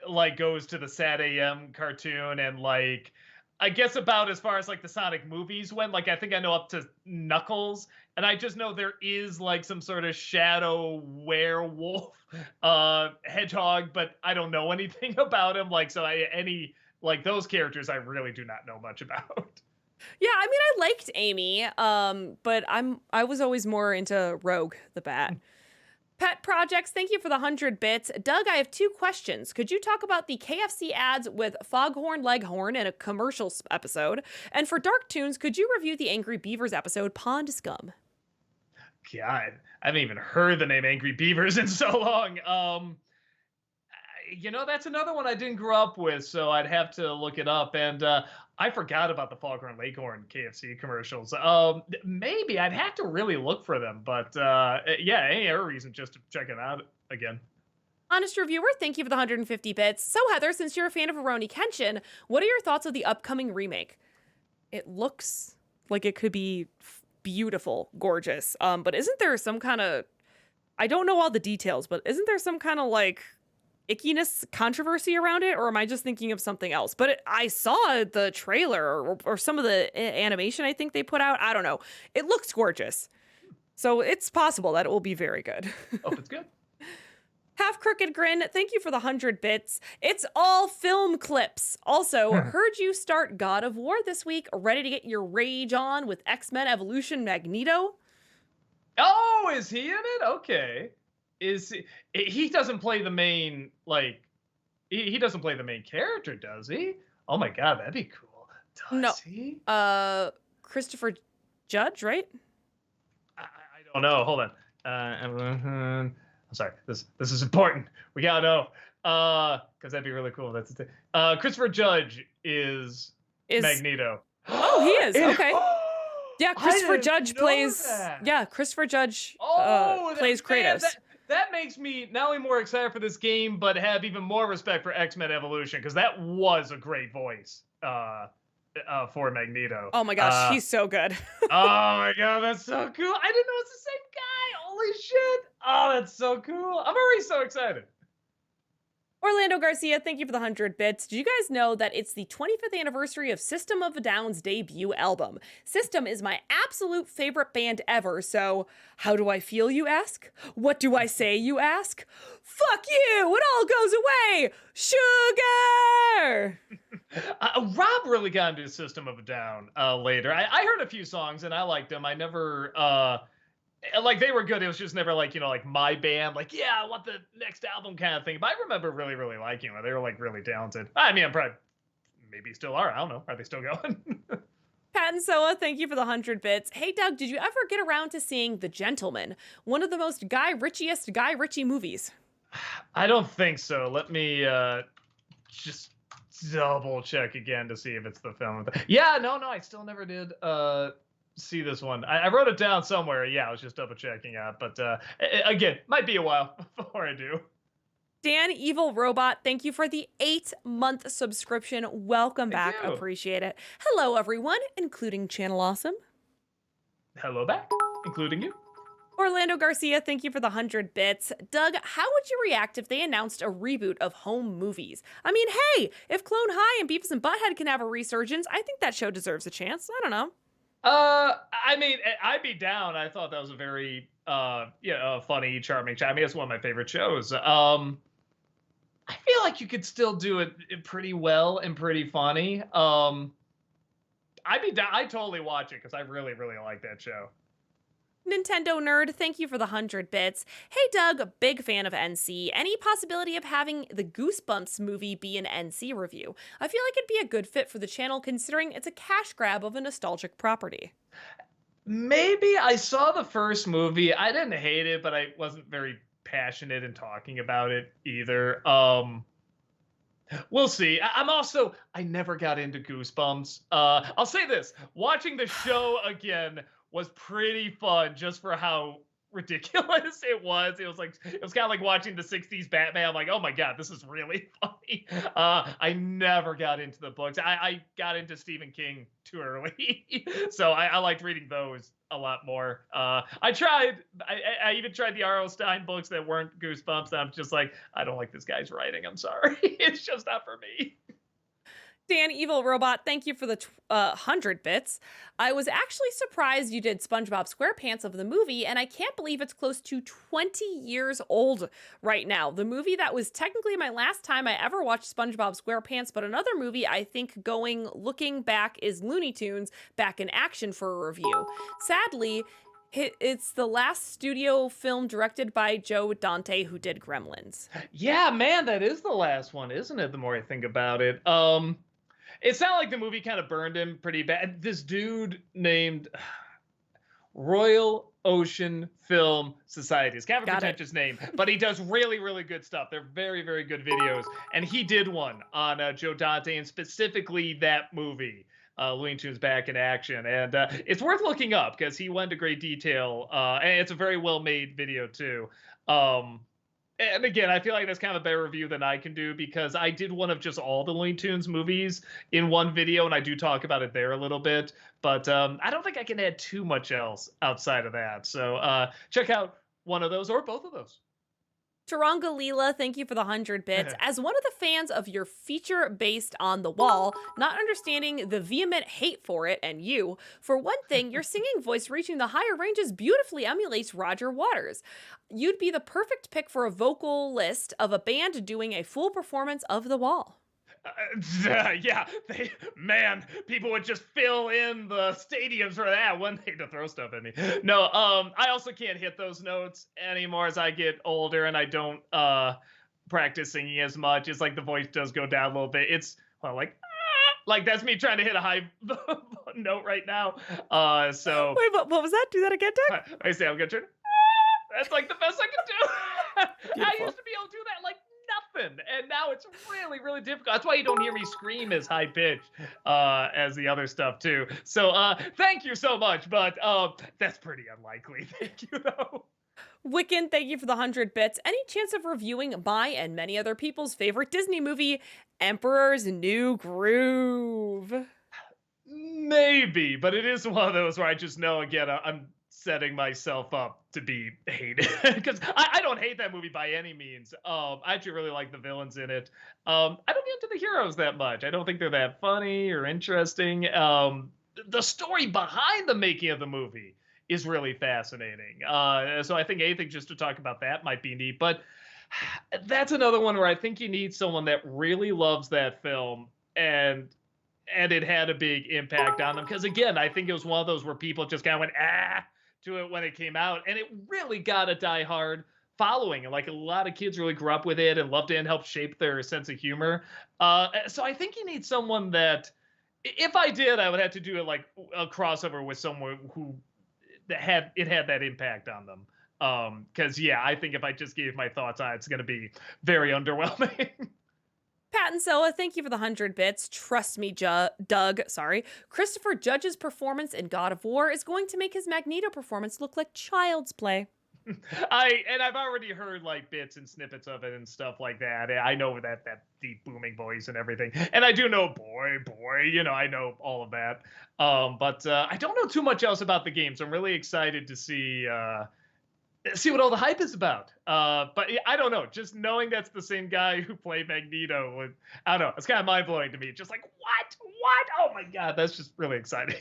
like goes to the Sad AM cartoon and like I guess about as far as like the Sonic movies went. Like I think I know up to Knuckles, and I just know there is like some sort of shadow werewolf hedgehog, but I don't know anything about him. Like so any like those characters I really do not know much about. Yeah, I mean I liked Amy, but I was always more into Rogue the Bat. Pet Projects, thank you for the 100 bits. Doug, I have two questions. Could you talk about the KFC ads with Foghorn Leghorn in a commercial episode? And for Dark Toons, could you review the Angry Beavers episode Pond Scum? God, I haven't even heard the name Angry Beavers in so long. That's another one I didn't grow up with, so I'd have to look it up. And I forgot about the Foghorn Leghorn KFC commercials. Maybe I'd have to really look for them, but yeah, any other reason just to check it out again. Honest Reviewer, thank you for the 150 bits. So Heather, since you're a fan of Rurouni Kenshin, what are your thoughts of the upcoming remake? It looks like it could be beautiful, gorgeous. But isn't there some kind of, I don't know all the details, but isn't there some kind of like ickiness controversy around it, or am I just thinking of something else? But I saw the trailer or some of the animation I think they put out. I don't know. It looks gorgeous. So it's possible that it will be very good. Hope it's good. Half Crooked Grin, thank you for the 100 bits. It's all film clips. Also, heard you start God of War this week. Ready to get your rage on with X-Men Evolution Magneto? Oh, is he in it? Okay. He doesn't play the main, like, he doesn't play the main character, does he? Oh my God, that'd be cool. Does he? Christopher Judge, right? I don't know. Hold on. I'm sorry. This is important. We gotta know. Because that'd be really cool. That's the thing. Christopher Judge is Is Magneto. Oh, he is. It- Okay. Yeah, I Christopher didn't Judge know plays. that. Yeah, Christopher Judge Oh, plays man, Kratos. that makes me not only more excited for this game, but have even more respect for X-Men Evolution, because that was a great voice for Magneto. Oh my gosh, he's so good. Oh my god, that's so cool. I didn't know it's the same guy. Holy shit. Oh, that's so cool. I'm already so excited. Orlando Garcia, thank you for the 100 bits. Do you guys know that it's the 25th anniversary of System of a Down's debut album? System is my absolute favorite band ever, so how do I feel, you ask? What do I say, you ask? Fuck you! It all goes away! Sugar! Rob really got into System of a Down later. I heard a few songs and I liked them. I never like, they were good. It was just never like, like my band, like, yeah, I want the next album kind of thing. But I remember really, really liking them. They were like really talented. I mean, I'm probably maybe still are. I don't know. Are they still going? Pat and Soa, thank you for the 100 bits. Hey, Doug, did you ever get around to seeing The Gentleman, one of the most Guy Ritchie-est Guy Ritchie movies? I don't think so. Let me just double check again to see if it's the film. Yeah, no, I still never did see this one. I wrote it down somewhere. Yeah, I was just double checking out. But again, might be a while before I do. Dan Evil Robot, thank you for the 8-month subscription. Welcome back. you. Appreciate it. Hello, everyone, including Channel Awesome. Hello back, including you. Orlando Garcia, thank you for the 100 bits. Doug, how would you react if they announced a reboot of home movies? I mean, hey, if Clone High and Beavis and Butthead can have a resurgence, I think that show deserves a chance. I don't know. I mean, I'd be down. I thought that was a very, funny, charming show. I mean, it's one of my favorite shows. I feel like you could still do it pretty well and pretty funny. I'd be down. I'd totally watch it because I really, really like that show. Nintendo Nerd, thank you for the 100 bits. Hey Doug, big fan of NC. Any possibility of having the Goosebumps movie be an NC review? I feel like it'd be a good fit for the channel considering it's a cash grab of a nostalgic property. Maybe. I saw the first movie. I didn't hate it, but I wasn't very passionate in talking about it either. We'll see. I never got into Goosebumps. I'll say this, watching the show again was pretty fun just for how ridiculous it was. It was kind of like watching the 60s Batman. I'm like, oh my God, this is really funny. I never got into the books. I got into Stephen King too early. So I liked reading those a lot more. I even tried the R.L. Stine books that weren't Goosebumps. I'm just like, I don't like this guy's writing. I'm sorry. It's just not for me. Dan Evil Robot, thank you for the 100 bits. I was actually surprised you did SpongeBob SquarePants of the movie, and I can't believe it's close to 20 years old right now. The movie that was technically my last time I ever watched SpongeBob SquarePants, but another movie I think looking back is Looney Tunes Back in Action for a review. Sadly, it's the last studio film directed by Joe Dante, who did Gremlins. Yeah, man, that is the last one, isn't it? The more I think about it. It sounded like the movie kind of burned him pretty bad. This dude named Royal Ocean Film Society. It's kind of a pretentious name, but he does really, really good stuff. They're very, very good videos. And he did one on Joe Dante, and specifically that movie, Looney Tunes Back in Action. And it's worth looking up because he went into great detail. And it's a very well-made video, too. And again, I feel like that's kind of a better review than I can do because I did one of just all the Looney Tunes movies in one video, and I do talk about it there a little bit. But I don't think I can add too much else outside of that. So check out one of those or both of those. Taranga Leela, thank you for the 100 bits. As one of the fans of your feature based on The Wall, not understanding the vehement hate for it, and you, for one thing, your singing voice reaching the higher ranges beautifully emulates Roger Waters. You'd be the perfect pick for a vocalist of a band doing a full performance of The Wall. Yeah, people would just fill in the stadiums for that, wouldn't they, to throw stuff at me. No, I also can't hit those notes anymore as I get older and I don't practice singing as much. It's like the voice does go down a little bit. It's like that's me trying to hit a high note right now. So wait, what was that? Do that again, Doug? I say I'm gonna turn. That's like the best I can do. I used to be able to do that like nothing. And now it's really, really difficult. That's why you don't hear me scream as high pitched as the other stuff too. So thank you so much, but that's pretty unlikely. Thank you though. Wiccan, thank you for the 100 bits. Any chance of reviewing my and many other people's favorite Disney movie, Emperor's New Groove? Maybe, but it is one of those where I just know again I'm setting myself up to be hated because I don't hate that movie by any means. I actually really like the villains in it. I don't get into the heroes that much. I don't think they're that funny or interesting. The story behind the making of the movie is really fascinating. So I think anything just to talk about that might be neat. But that's another one where I think you need someone that really loves that film and it had a big impact on them. Because again, I think it was one of those where people just kind of went to it when it came out, and it really got a diehard following. And like a lot of kids really grew up with it and loved it and helped shape their sense of humor. So I think you need someone that, if I did, I would have to do it like a crossover with someone who had that impact on them. Because yeah, I think if I just gave my thoughts on it, it's going to be very underwhelming. Pat and Sella, thank you for the 100 bits. Trust me, Doug, sorry. Christopher Judge's performance in God of War is going to make his Magneto performance look like child's play. I've already heard like bits and snippets of it and stuff like that. I know that deep booming voice and everything. And I do know boy, I know all of that. But I don't know too much else about the game, so I'm really excited to see what all the hype is about. But I don't know. Just knowing that's the same guy who played Magneto, I don't know. It's kind of mind blowing to me. Just like, what? Oh my God, that's just really exciting.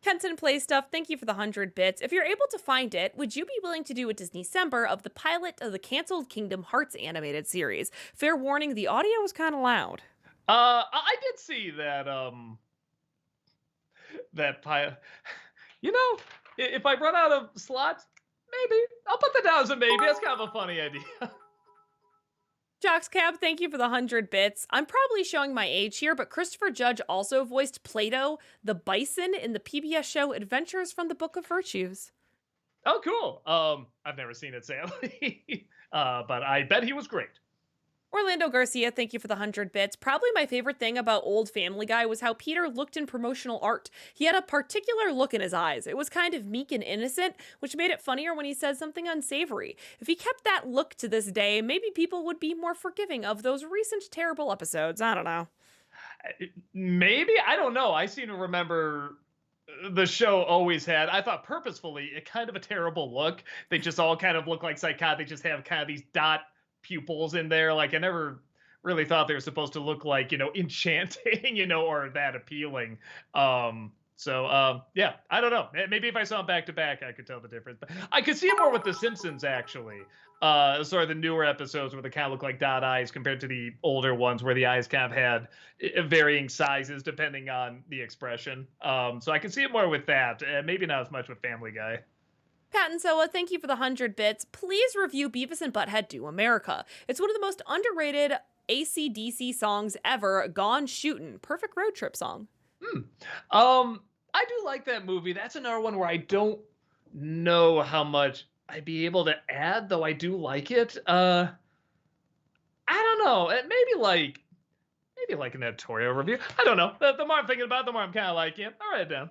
Kenton Play Stuff, thank you for the 100 bits. If you're able to find it, would you be willing to do a Disney-cember of the pilot of the canceled Kingdom Hearts animated series? Fair warning, the audio was kind of loud. I did see that pilot. You know, if I run out of slots, maybe. I'll put that down as a maybe. That's kind of a funny idea. Jockscab, thank you for the 100 bits. I'm probably showing my age here, but Christopher Judge also voiced Plato, the bison, in the PBS show Adventures from the Book of Virtues. Oh, cool. I've never seen it, sadly. But I bet he was great. Orlando Garcia, thank you for the 100 bits. Probably my favorite thing about old Family Guy was how Peter looked in promotional art. He had a particular look in his eyes. It was kind of meek and innocent, which made it funnier when he said something unsavory. If he kept that look to this day, maybe people would be more forgiving of those recent terrible episodes. I don't know. Maybe? I don't know. I seem to remember the show always had, I thought purposefully, a kind of a terrible look. They just all kind of look like psychotic. They just have kind of these dot pupils in there. Like I never really thought they were supposed to look like, enchanting, or that appealing. Yeah, I don't know. Maybe if I saw them back to back, I could tell the difference. But I could see it more with The Simpsons, actually. Sort of the newer episodes where they kind of look like dot eyes compared to the older ones where the eyes kind of had varying sizes depending on the expression. So I can see it more with that. Maybe not as much with Family Guy. Pat and Soa, thank you for the 100 bits. Please review Beavis and Butthead Do America. It's one of the most underrated AC/DC songs ever. Gone Shootin'. Perfect road trip song. I do like that movie. That's another one where I don't know how much I'd be able to add, though I do like it. I don't know. Maybe like an editorial review. I don't know. The more I'm thinking about it, the more I'm kind of like, yeah, I'll write it down.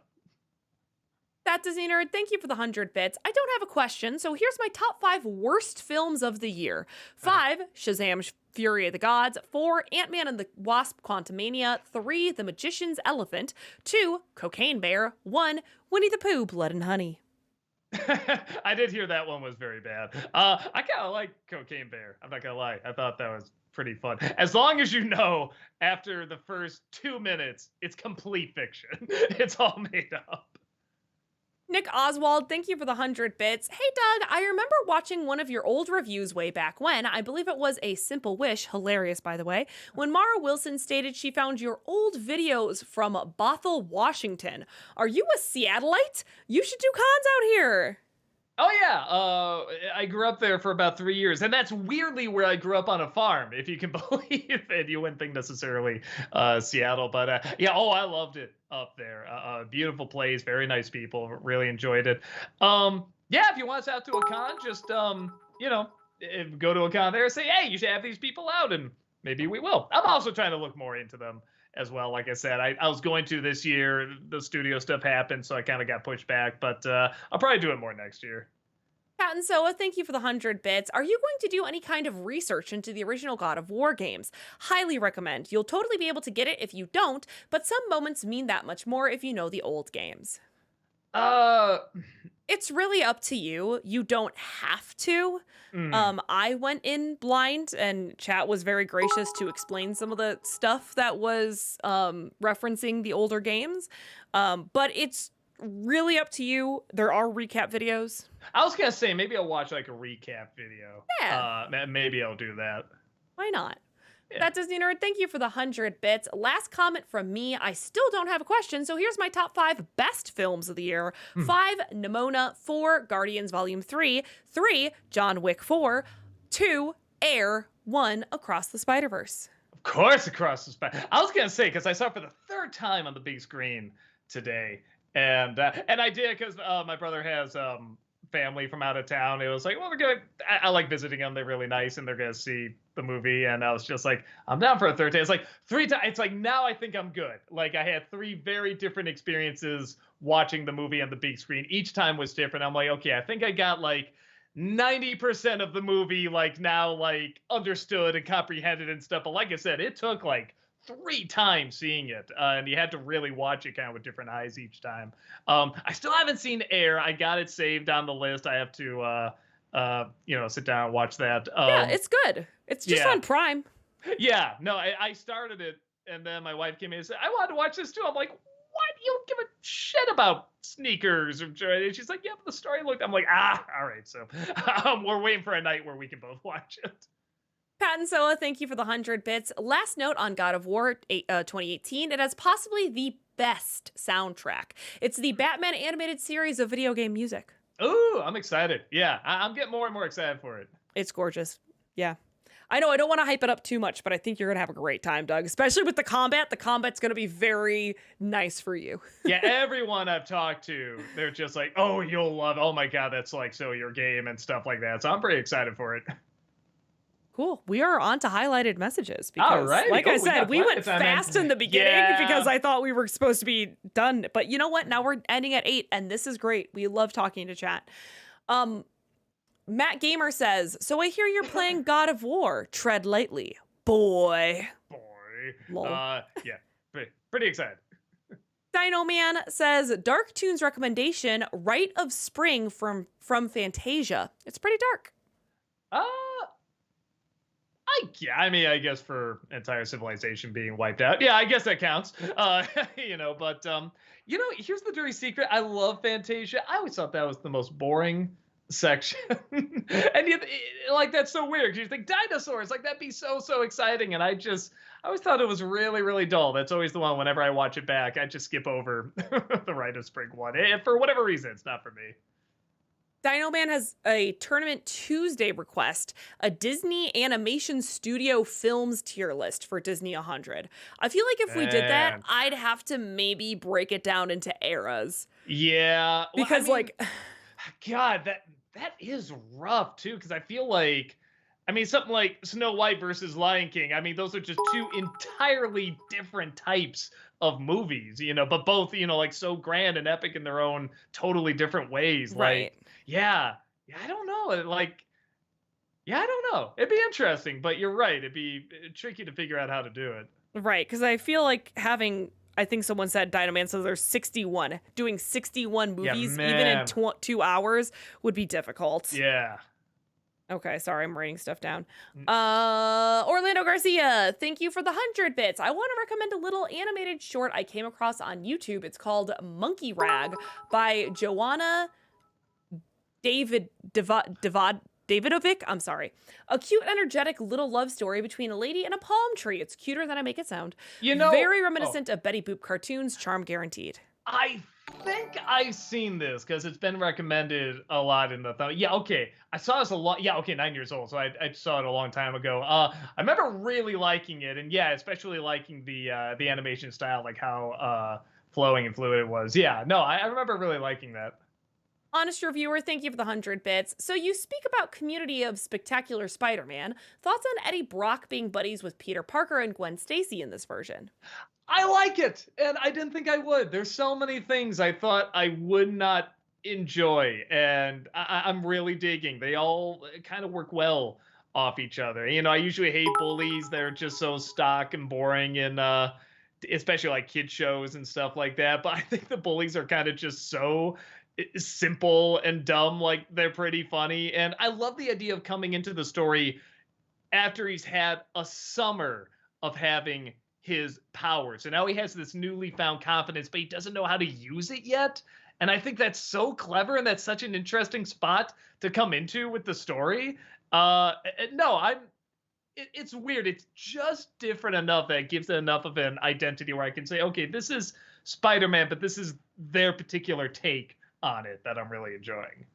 That Disney Nerd, thank you for the 100 bits. I don't have a question, so here's my top 5 worst films of the year. 5, Shazam! Fury of the Gods. 4, Ant-Man and the Wasp: Quantumania. 3, The Magician's Elephant. 2, Cocaine Bear. 1, Winnie the Pooh: Blood and Honey. I did hear that one was very bad. I kind of like Cocaine Bear. I'm not gonna lie. I thought that was pretty fun. As long as you know, after the first 2 minutes, it's complete fiction. It's all made up. Nick Oswald, thank you for the 100 bits. Hey Doug, I remember watching one of your old reviews way back when, I believe it was A Simple Wish, hilarious by the way, when Mara Wilson stated she found your old videos from Bothell, Washington. Are you a Seattleite? You should do cons out here. Oh yeah, I grew up there for about 3 years, and that's weirdly where I grew up on a farm, if you can believe it. You wouldn't think necessarily Seattle, but yeah, I loved it up there. Beautiful place, very nice people, really enjoyed it. Yeah, if you want us out to a con, just go to a con there and say, hey, you should have these people out, and maybe we will. I'm also trying to look more into them as well. Like I said, I was going to this year. The studio stuff happened, so I kind of got pushed back. But I'll probably do it more next year. Cat and Soa, thank you for the 100 bits. Are you going to do any kind of research into the original God of War games? Highly recommend. You'll totally be able to get it if you don't, but some moments mean that much more if you know the old games. Uh, It's really up to you. You don't have to. I went in blind, and chat was very gracious to explain some of the stuff that was referencing the older games. But it's really up to you. There are recap videos. I was gonna say maybe I'll watch like a recap video. Yeah. Maybe I'll do that. Why not? Yeah. That Disney Nerd, thank you for the 100 bits. Last comment from me. I still don't have a question, so here's my top 5 best films of the year. 5, Nimona. 4, Guardians Volume 3. 3, John Wick 4. 2, Air. 1, Across the Spider-Verse. Of course, Across the Spider. I was gonna say because I saw it for the 3rd time on the big screen today, and I did because my brother has family from out of town. It was like, well, we're gonna. I like visiting them. They're really nice, and they're gonna see the movie. And I was just like, I'm down for a 3rd day. It's like 3 times. It's like now I think I'm good. Like I had 3 very different experiences watching the movie on the big screen. Each time was different. I'm like, okay, I think I got like 90% of the movie like now like understood and comprehended and stuff. But like I said, it took like 3 times seeing it, and you had to really watch it kind of with different eyes each time. I still haven't seen Air. I got it saved on the list. I have to sit down and watch that. Yeah, it's good. It's just on Prime. Yeah, no, I started it, and then my wife came in and said, I wanted to watch this too. I'm like, what? You don't give a shit about sneakers? And she's like, yeah, but the story looked. I'm like, all right. So we're waiting for a night where we can both watch it. Pat and Soa, thank you for the 100 bits. Last note on God of War 2018, it has possibly the best soundtrack. It's the Batman animated series of video game music. Ooh, I'm excited. Yeah, I'm getting more and more excited for it. It's gorgeous. Yeah. I know I don't want to hype it up too much, but I think you're going to have a great time, Doug, especially with the combat. The combat's going to be very nice for you. Yeah, everyone I've talked to, they're just like, oh, you'll love it. Oh my God, that's like so your game and stuff like that. So I'm pretty excited for it. Cool. We are on to highlighted messages because, like I said, we went fast in the beginning because I thought we were supposed to be done. But you know what? Now we're ending at 8, and this is great. We love talking to chat. Matt Gamer says, so I hear you're playing God of War. Tread lightly. Boy. Lol. Yeah, pretty excited. Dino Man says, Dark Tunes recommendation, Rite of Spring from Fantasia. It's pretty dark. I guess for entire civilization being wiped out. Yeah, I guess that counts. But here's the dirty secret. I love Fantasia. I always thought that was the most boring section. And that's so weird because you think dinosaurs, like that'd be so exciting. And I always thought it was really, really dull. That's always the one whenever I watch it back, I just skip over the Rite of Spring one. For whatever reason, it's not for me. Dino Man has a Tournament Tuesday request, a Disney Animation Studio Films tier list for Disney 100. I feel like if we did that, I'd have to maybe break it down into eras. Yeah. Because God, that is rough too, because I feel like, something like Snow White versus Lion King, those are just 2 entirely different types of movies, but both, like so grand and epic in their own totally different ways. Right. Yeah, I don't know. I don't know. It'd be interesting, but you're right. It'd be tricky to figure out how to do it. Right, because I feel like I think someone said Dino Man says there's 61. Doing 61 movies even in 2 hours would be difficult. Yeah. Okay, sorry, I'm writing stuff down. Orlando Garcia, thank you for the 100 bits. I want to recommend a little animated short I came across on YouTube. It's called Monkey Rag by Joanna Davidovic. I'm sorry. A cute, energetic little love story between a lady and a palm tree. It's cuter than I make it sound. Very reminiscent of Betty Boop cartoons, charm guaranteed. I think I've seen this because it's been recommended a lot in the Yeah, okay. I saw this a lot. Yeah, okay, 9 years old. So I saw it a long time ago. I remember really liking it. And yeah, especially liking the animation style, like how flowing and fluid it was. Yeah, no, I remember really liking that. Honest reviewer, thank you for the 100 bits. So you speak about Community of Spectacular Spider-Man. Thoughts on Eddie Brock being buddies with Peter Parker and Gwen Stacy in this version? I like it, and I didn't think I would. There's so many things I thought I would not enjoy, and I'm really digging. They all kind of work well off each other. I usually hate bullies. They're just so stock and boring, and especially like kid shows and stuff like that. But I think the bullies are kind of just so simple and dumb. Like they're pretty funny, and I love the idea of coming into the story after he's had a summer of having his powers. So now he has this newly found confidence, but he doesn't know how to use it yet. And I think that's so clever, and that's such an interesting spot to come into with the story. No, it's weird. It's just different enough that it gives it enough of an identity where I can say, okay, this is Spider-Man, but this is their particular take on it that I'm really enjoying.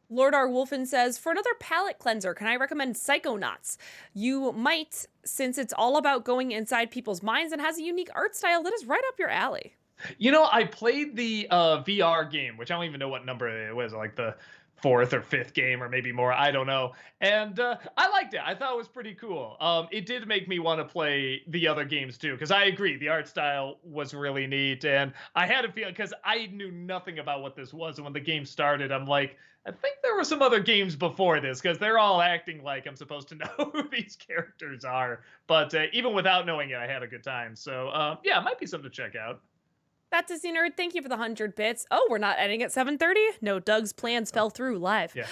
Lord R. Wolfen says, for another palate cleanser, can I recommend Psychonauts? You might, since it's all about going inside people's minds and has a unique art style that is right up your alley. I played the VR game, which I don't even know what number it was, like the fourth or fifth game or maybe more. I don't know. And I liked it. I thought it was pretty cool. It did make me want to play the other games too, because I agree. The art style was really neat. And I had a feeling, because I knew nothing about what this was. And when the game started, I'm like, I think there were some other games before this, because they're all acting like I'm supposed to know who these characters are. But even without knowing it, I had a good time. So yeah, it might be something to check out. That Disney Nerd, thank you for the 100 bits. Oh, we're not ending at 7:30? No, Doug's plans fell through live. Yeah.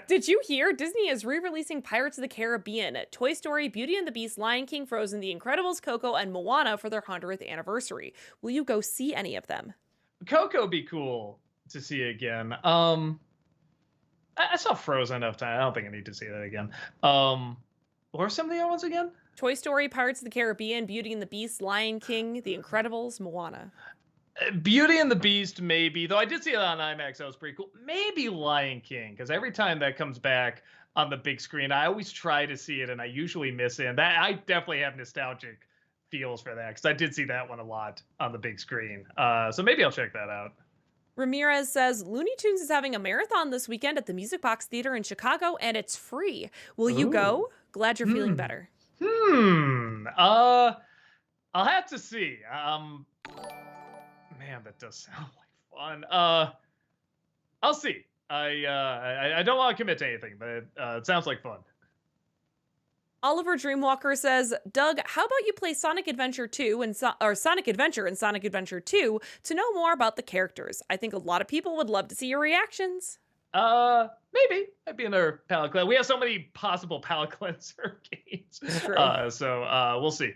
Did you hear Disney is re-releasing Pirates of the Caribbean, Toy Story, Beauty and the Beast, Lion King, Frozen, The Incredibles, Coco, and Moana for their 100th anniversary? Will you go see any of them? Coco be cool to see again. I saw Frozen enough time. I don't think I need to see that again. What are some of the other ones again? Toy Story, Pirates of the Caribbean, Beauty and the Beast, Lion King, The Incredibles, Moana. Beauty and the Beast, maybe. Though I did see it on IMAX. That was pretty cool. Maybe Lion King, because every time that comes back on the big screen, I always try to see it, and I usually miss it. And that I definitely have nostalgic feels for that, because I did see that one a lot on the big screen. So maybe I'll check that out. Ramirez says, Looney Tunes is having a marathon this weekend at the Music Box Theater in Chicago, and it's free. Will you go? Glad you're feeling better. I'll have to see. Man, that does sound like fun. I'll see. I don't want to commit to anything, but it sounds like fun. Oliver Dreamwalker says, Doug, how about you play Sonic Adventure 2 or Sonic Adventure and Sonic Adventure 2 to know more about the characters? I think a lot of people would love to see your reactions. Maybe. Might be another palate cleanser. We have so many possible palate cleanser games. True. So we'll see.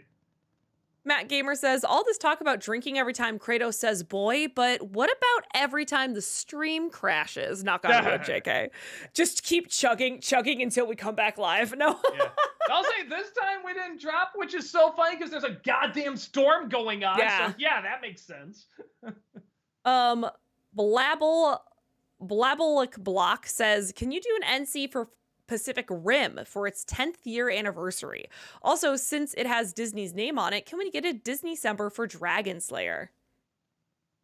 Matt Gamer says, all this talk about drinking every time Kratos says boy, but what about every time the stream crashes? Knock on wood, JK. Just keep chugging until we come back live. No. Yeah. I'll say this time we didn't drop, which is so funny because there's a goddamn storm going on. Yeah. So yeah, that makes sense. Blabelic Block says, can you do an NC for Pacific Rim for its 10th year anniversary? Also, since it has Disney's name on it, can we get a Disney December for Dragon Slayer?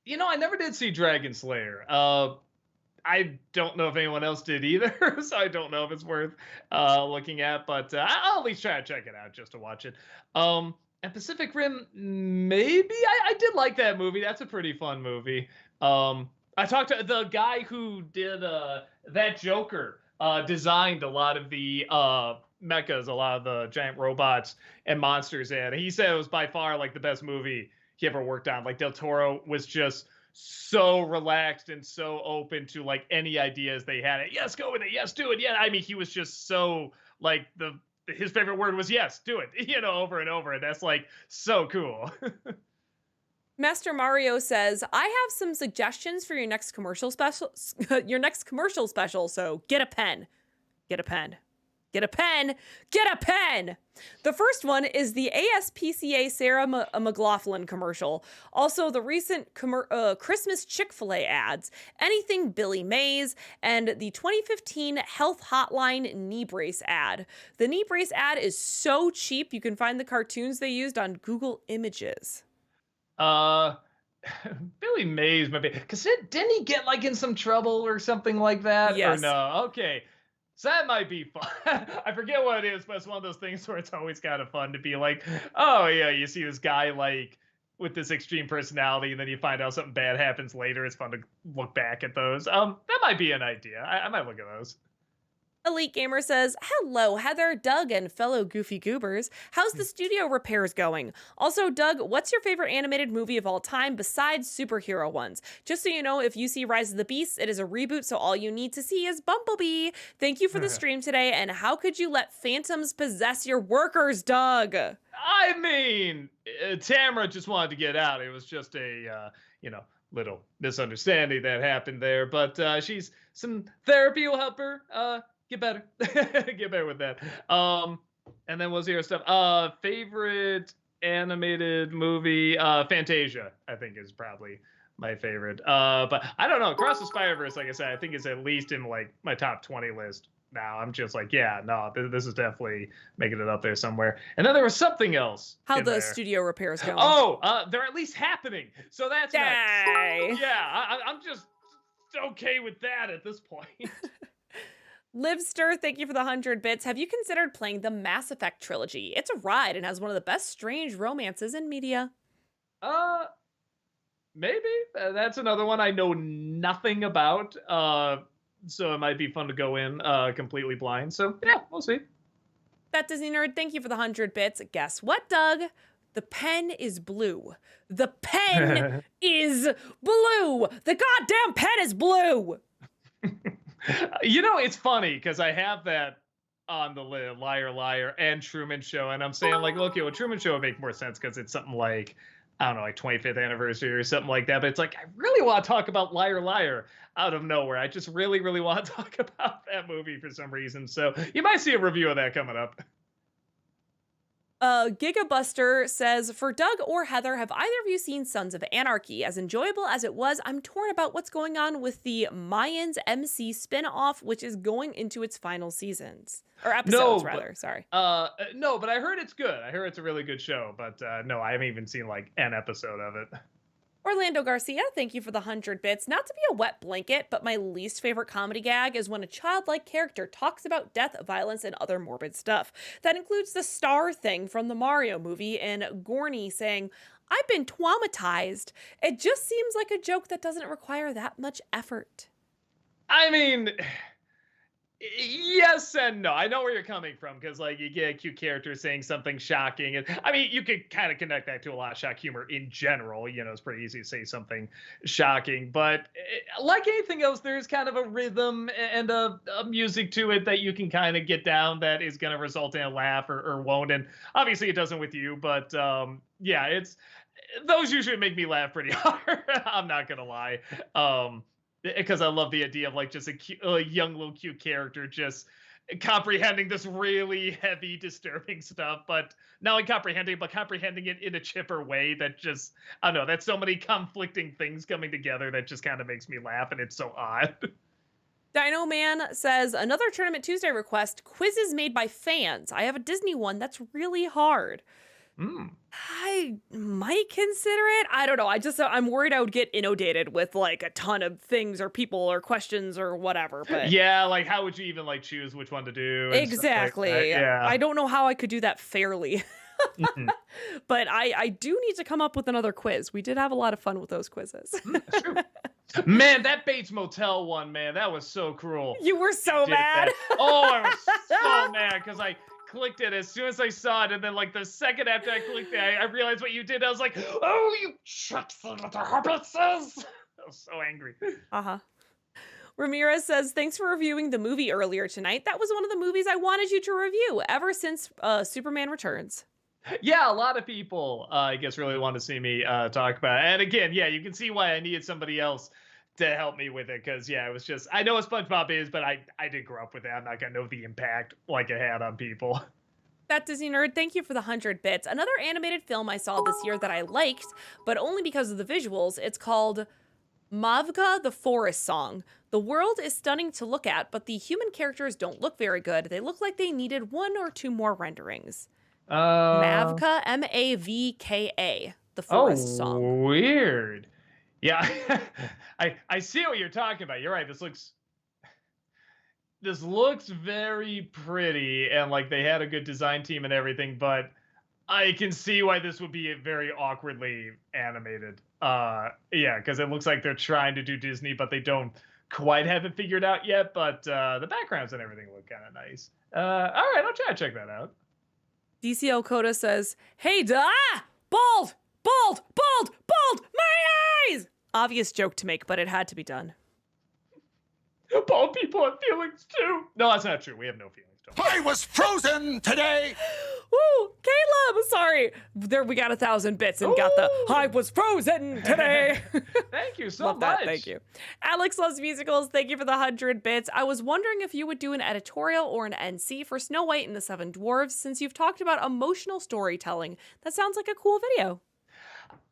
I never did see Dragon Slayer. I don't know if anyone else did either, so I don't know if it's worth looking at, but I'll at least try to check it out just to watch it. And Pacific Rim, maybe? I did like that movie. That's a pretty fun movie. I talked to the guy who did that Joker, designed a lot of the mechas, a lot of the giant robots and monsters, and he said it was by far like the best movie he ever worked on. Like Del Toro was just so relaxed and so open to like any ideas they had. Yes, go with it. Yes, do it. Yeah, I mean, he was just so like his favorite word was yes, do it. Over and over, and that's like so cool. Master Mario says, I have some suggestions for your next commercial special. So get a pen. Get a pen. Get a pen. Get a pen. The first one is the ASPCA Sarah McLaughlin commercial. Also, the recent Christmas Chick-fil-A ads, anything Billy Mays, and the 2015 Health Hotline knee brace ad. The knee brace ad is so cheap, you can find the cartoons they used on Google Images. Billy Mays maybe because didn't he get like in some trouble or something like that? Or Yes. no? Okay. So that might be fun. I forget what it is, but it's one of those things where it's always kind of fun to be like, oh yeah, you see this guy like with this extreme personality, and then you find out something bad happens later. It's fun to look back at those. That might be an idea. I might look at those. Elite Gamer says, "Hello, Heather, Doug, and fellow Goofy Goobers. How's the studio repairs going? Also, Doug, what's your favorite animated movie of all time besides superhero ones? Just so you know, if you see Rise of the Beasts, it is a reboot, so all you need to see is Bumblebee. Thank you for the stream today, and how could you let phantoms possess your workers, Doug?" I mean, Tamara just wanted to get out. It was just a, little misunderstanding that happened there. But she's some therapy will help her get better, get better with that. And then what's the other stuff? Favorite animated movie? Fantasia, I think is probably my favorite. But I don't know. Across the Spider-Verse, like I said, I think it's at least in like my top 20 list. Now I'm just like, yeah, no, this is definitely making it up there somewhere. And then there was something else. How in the there. studio repairs going? Oh, they're at least happening. So that's nice. Yay! Yeah, I'm just okay with that at this point. Livster, thank you for the 100 bits. Have you considered playing the Mass Effect trilogy? It's a ride and has one of the best strange romances in media. Maybe that's another one I know nothing about. So it might be fun to go in completely blind. So yeah, we'll see. That Disney Nerd, thank you for the 100 bits. Guess what, Doug? The pen is blue. The pen is blue. The goddamn pen is blue. It's funny because I have that on the list, Liar Liar and Truman Show, and I'm saying like, okay, well, Truman Show would make more sense because it's something like, I don't know, like 25th anniversary or something like that. But it's like, I really want to talk about Liar Liar out of nowhere. I just really, really want to talk about that movie for some reason. So you might see a review of that coming up. Gigabuster says, for Doug or Heather, have either of you seen Sons of Anarchy? As enjoyable as it was, I'm torn about what's going on with the Mayans MC spin-off, which is going into its final seasons. Or episodes, rather. Sorry. No, but I heard it's good. I heard it's a really good show. But no, I haven't even seen like an episode of it. Orlando Garcia, thank you for the 100 bits. Not to be a wet blanket, but my least favorite comedy gag is when a childlike character talks about death, violence, and other morbid stuff. That includes the star thing from the Mario movie and Gorny saying, "I've been traumatized." It just seems like a joke that doesn't require that much effort. I mean, yes and no. I know where you're coming from because, like, you get a cute character saying something shocking, and I mean, you could kind of connect that to a lot of shock humor in general. It's pretty easy to say something shocking, but like anything else, there's kind of a rhythm and a music to it that you can kind of get down that is going to result in a laugh or won't. And obviously, it doesn't with you, but yeah, it's those usually make me laugh pretty hard. I'm not gonna lie. Because I love the idea of like just a young little cute character just comprehending this really heavy, disturbing stuff, but not only comprehending, but comprehending it in a chipper way that just, I don't know, that's so many conflicting things coming together that just kind of makes me laugh, and it's so odd. Dino Man says, another Tournament Tuesday request, quizzes made by fans. I have a Disney one that's really hard. I might consider it. I don't know. I'm worried I would get inundated with like a ton of things or people or questions or whatever. But yeah, like how would you even like choose which one to do? Exactly. Like yeah. I don't know how I could do that fairly. But I do need to come up with another quiz. We did have a lot of fun with those quizzes. That's true. Man, that Bates Motel one, man, that was so cruel. You were so mad. Oh, I was so mad because I clicked it as soon as I saw it, and then like the second after I clicked it, I realized what you did. I was like, "Oh, you chucks little hobbitses!" I was so angry. Ramirez says, thanks for reviewing the movie earlier tonight. That was one of the movies I wanted you to review ever since Superman Returns. Yeah, a lot of people, I guess, really want to see me talk about it. And again, yeah, you can see why I needed somebody else to help me with it, because yeah, it was just, I know what SpongeBob is, but I did grow up with it. I'm not gonna know the impact like it had on people. That Disney Nerd, thank you for the 100 bits. Another animated film I saw this year that I liked, but only because of the visuals. It's called Mavka the Forest Song. The world is stunning to look at, but the human characters don't look very good. They look like they needed 1 or 2 more renderings. Mavka, Mavka, the Forest Song. Weird. Yeah, I see what you're talking about. You're right. This looks very pretty, and like they had a good design team and everything, but I can see why this would be very awkwardly animated. Yeah, because it looks like they're trying to do Disney, but they don't quite have it figured out yet. But the backgrounds and everything look kind of nice. All right, I'll try to check that out. DCL Coda says, "Hey, bald, bald, bald, bald, my eyes." Obvious joke to make, but it had to be done. Bald people have feelings too. No, that's not true. We have no feelings. I was frozen today. Woo, Caleb, sorry. There, we got 1,000 bits and got the I was frozen today. Thank you so Love much. that, thank you. Alex Loves Musicals, thank you for the 100 bits. I was wondering if you would do an editorial or an NC for Snow White and the Seven Dwarfs, since you've talked about emotional storytelling. That sounds like a cool video.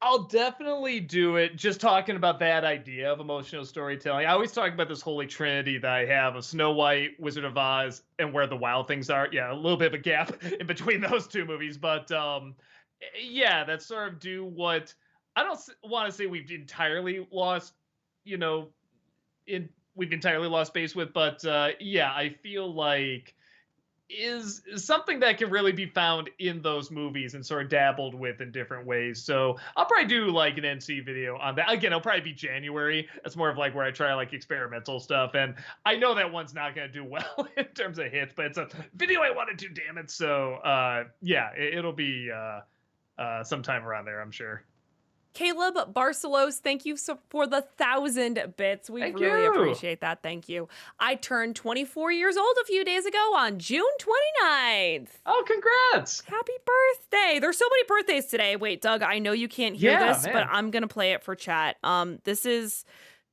I'll definitely do it. Just talking about that idea of emotional storytelling. I always talk about this holy trinity that I have of Snow White, Wizard of Oz, and Where the Wild Things Are. Yeah, a little bit of a gap in between those two movies, but yeah, that sort of do what I don't want to say we've entirely lost, you know, we've entirely lost base with, but yeah, I feel like is something that can really be found in those movies and sort of dabbled with in different ways. So I'll probably do like an NC video on that. Again, it'll probably be January. That's more of like where I try like experimental stuff. And I know that one's not going to do well in terms of hits, but it's a video I want to do, damn it. So yeah, it'll be sometime around there, I'm sure. Caleb Barcelos, thank you for the 1,000 bits. We Thank really you. appreciate that. Thank you. I turned 24 years old a few days ago on June 29th. Oh, congrats. Happy birthday. There's so many birthdays today. Wait, Doug, I know you can't hear Yeah, this, man. but I'm going to play it for chat. This is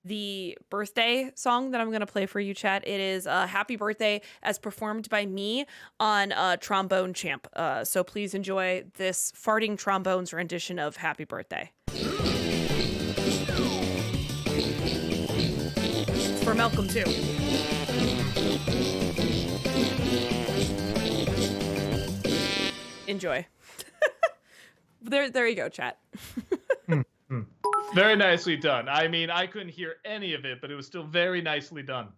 the birthday song that I'm going to play for you, chat. It is Happy Birthday as performed by me on Trombone Champ. So please enjoy this farting trombones rendition of Happy Birthday. It's for Malcolm, too. Enjoy. There you go, chat. Very nicely done. I mean, I couldn't hear any of it, but it was still very nicely done.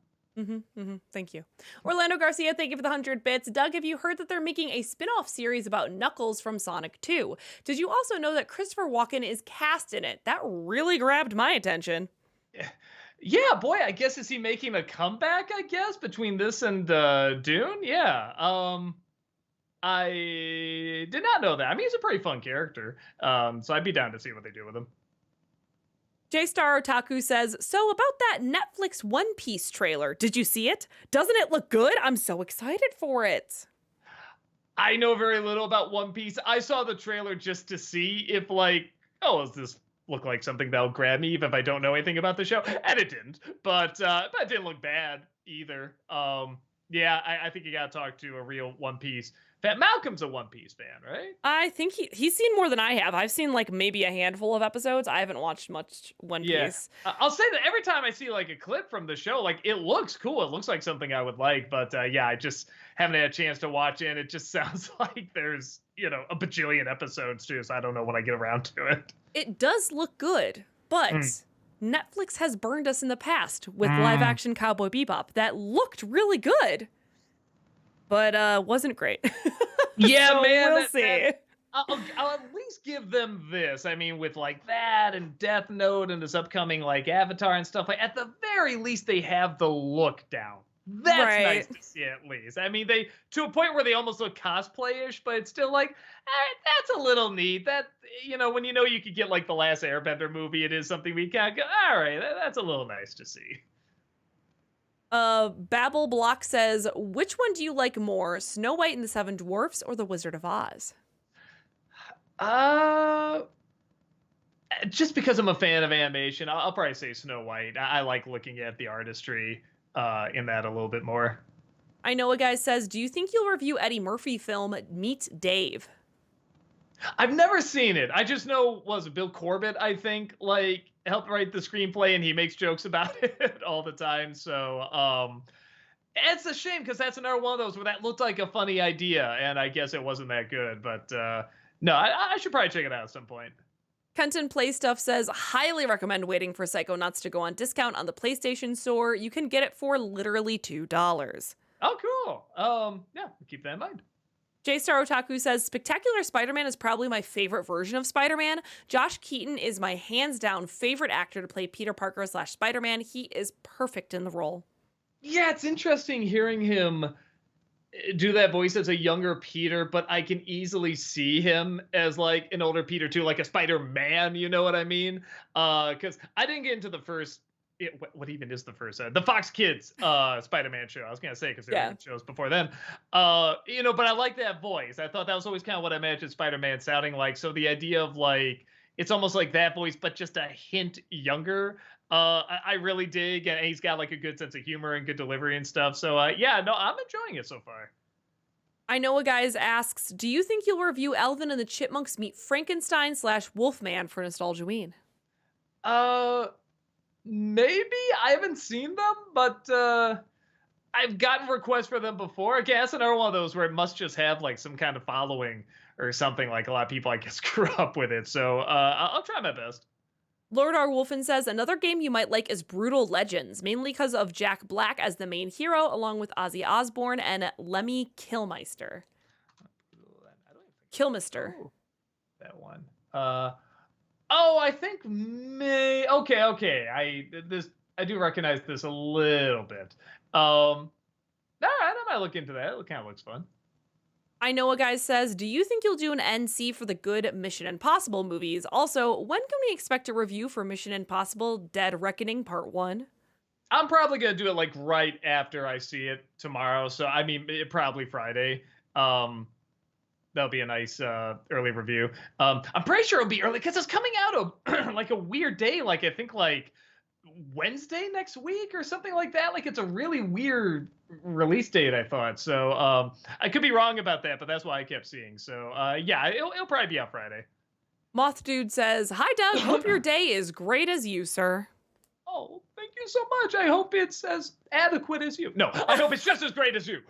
Thank you. Orlando Garcia, thank you for the 100 bits. Doug, have you heard that they're making a spin-off series about Knuckles from Sonic 2? Did you also know that Christopher Walken is cast in it? That really grabbed my attention. Yeah, boy, I guess is he making a comeback, I guess, between this and Dune? Yeah. I did not know that. I mean, he's a pretty fun character. So I'd be down to see what they do with him. J-Star Otaku says, so about that Netflix One Piece trailer, did you see it? Doesn't it look good? I'm so excited for it. I know very little about One Piece. I saw the trailer just to see if like, oh, does this look like something that'll grab me even if I don't know anything about the show? And it didn't. But it didn't look bad either. Yeah, I think you gotta talk to a real One Piece fan. Malcolm's a One Piece fan, right? I think he's seen more than I have. I've seen like maybe a handful of episodes. I haven't watched much One Piece. I'll say that every time I see like a clip from the show, like it looks cool. It looks like something I would like, but yeah, I just haven't had a chance to watch it. It just sounds like there's, you know, a bajillion episodes too, so I don't know when I get around to it. It does look good, but Netflix has burned us in the past with live action Cowboy Bebop that looked really good, but wasn't great. Yeah, So man. we'll see. I'll at least give them this. I mean, with like that and Death Note and this upcoming like Avatar and stuff, like at the very least they have the look down. That's nice to see at least. I mean, they to a point where they almost look cosplay-ish, but it's still like, that's a little neat. That, you know, when you know you could get like the last Airbender movie, it is something we can't go, all right, that's a little nice to see. Babel Block says, which one do you like more, Snow White and the Seven Dwarfs or The Wizard of Oz? Just because I'm a fan of animation, I'll probably say Snow White. I like looking at the artistry in that a little bit more. I know a guy says, do you think you'll review Eddie Murphy film Meet Dave? I've never seen it. I just know, was it Bill Corbett, I think, like, helped write the screenplay, and he makes jokes about it all the time. So, it's a shame, because that's another one of those where that looked like a funny idea, and I guess it wasn't that good. But, no, I should probably check it out at some point. Kenton Play Stuff says, highly recommend waiting for Psychonauts to go on discount on the PlayStation Store. You can get it for literally $2. Oh, cool. Yeah, keep that in mind. J-Star Otaku says, Spectacular Spider-Man is probably my favorite version of Spider-Man. Josh Keaton is my hands-down favorite actor to play Peter Parker / Spider-Man. He is perfect in the role. Yeah, it's interesting hearing him do that voice as a younger Peter, but I can easily see him as like an older Peter too, like a Spider-Man, you know what I mean? Because I didn't get into the first, what even is the first? The Fox Kids Spider-Man show. I was gonna say because there were shows before then. But I like that voice. I thought that was always kind of what I imagined Spider-Man sounding like. So the idea of like it's almost like that voice, but just a hint younger. I really dig, and he's got like a good sense of humor and good delivery and stuff. So yeah, no, I'm enjoying it so far. I know a guys asks, do you think you'll review Alvin and the Chipmunks Meet Frankenstein / Wolfman for Nostalgiaween? Maybe. I haven't seen them, but I've gotten requests for them before. I guess another one of those where it must just have like some kind of following or something. Like a lot of people, I guess, grew up with it. So I'll try my best. Lord R. Wolfen says, another game you might like is Brutal Legends, mainly because of Jack Black as the main hero, along with Ozzy Osbourne and Lemmy Kilmister. Kilmister. Oh, that one. I think okay. I do recognize this a little bit. All right, I might look into that. It kind of looks fun. I know a guy says, do you think you'll do an NC for the good Mission Impossible movies? Also, when can we expect a review for Mission Impossible Dead Reckoning Part 1? I'm probably going to do it like right after I see it tomorrow. So, I mean, probably Friday. That'll be a nice early review. I'm pretty sure it'll be early because it's coming out like a weird day. Like, I think like Wednesday next week or something like that. Like, it's a really weird release date, I thought. So I could be wrong about that, but that's what I kept seeing. So yeah, it'll probably be out Friday. Moth Dude says, hi Doug, hope your day is great as you, sir. Oh, thank you so much. I hope it's as adequate as you. No, I hope it's just as great as you.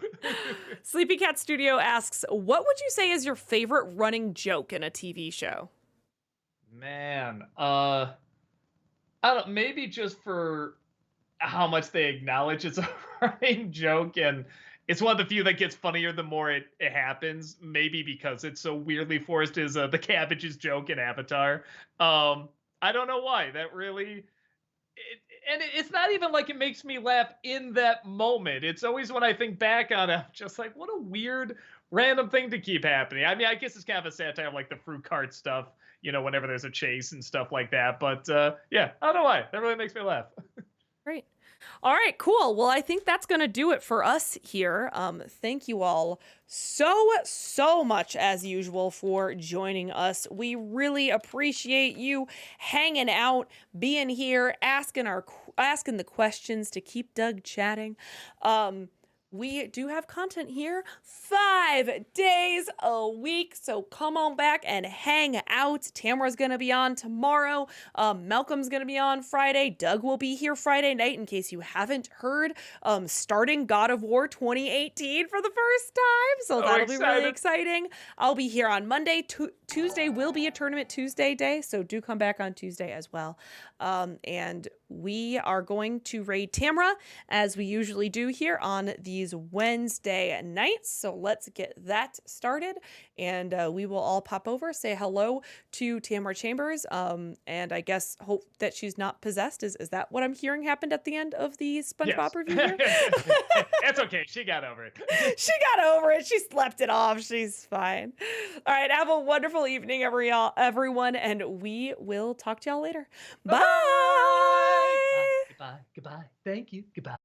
Sleepy Cat Studio asks, what would you say is your favorite running joke in a TV show? Man, I don't, maybe just for how much they acknowledge it's a running joke, and it's one of the few that gets funnier the more it happens. Maybe because it's so weirdly forced is the cabbages joke in Avatar. I don't know why that really. It's not even like it makes me laugh in that moment. It's always when I think back on it, I'm just like, what a weird random thing to keep happening. I mean, I guess it's kind of a satire of like the fruit cart stuff, whenever there's a chase and stuff like that. But yeah, I don't know why. That really makes me laugh. Great. All right, cool. Well, I think that's going to do it for us here. Thank you all so much, as usual, for joining us. We really appreciate you hanging out, being here, asking the questions to keep Doug chatting. We do have content here 5 days a week, so come on back and hang out. Tamara's going to be on tomorrow. Malcolm's going to be on Friday. Doug will be here Friday night, in case you haven't heard, starting God of War 2018 for the first time, so that'll be really exciting. I'll be here on Monday. Tuesday will be a Tournament Tuesday day, so do come back on Tuesday as well. And we are going to raid Tamara, as we usually do here on these Wednesday nights. So let's get that started, and we will all pop over, say hello to Tamara Chambers, and I guess hope that she's not possessed. Is that what I'm hearing happened at the end of the SpongeBob review here? It's okay. She got over it. She got over it. She slept it off. She's fine. All right. Have a wonderful evening, everyone, and we will talk to y'all later. Bye. Goodbye. Thank you. Goodbye.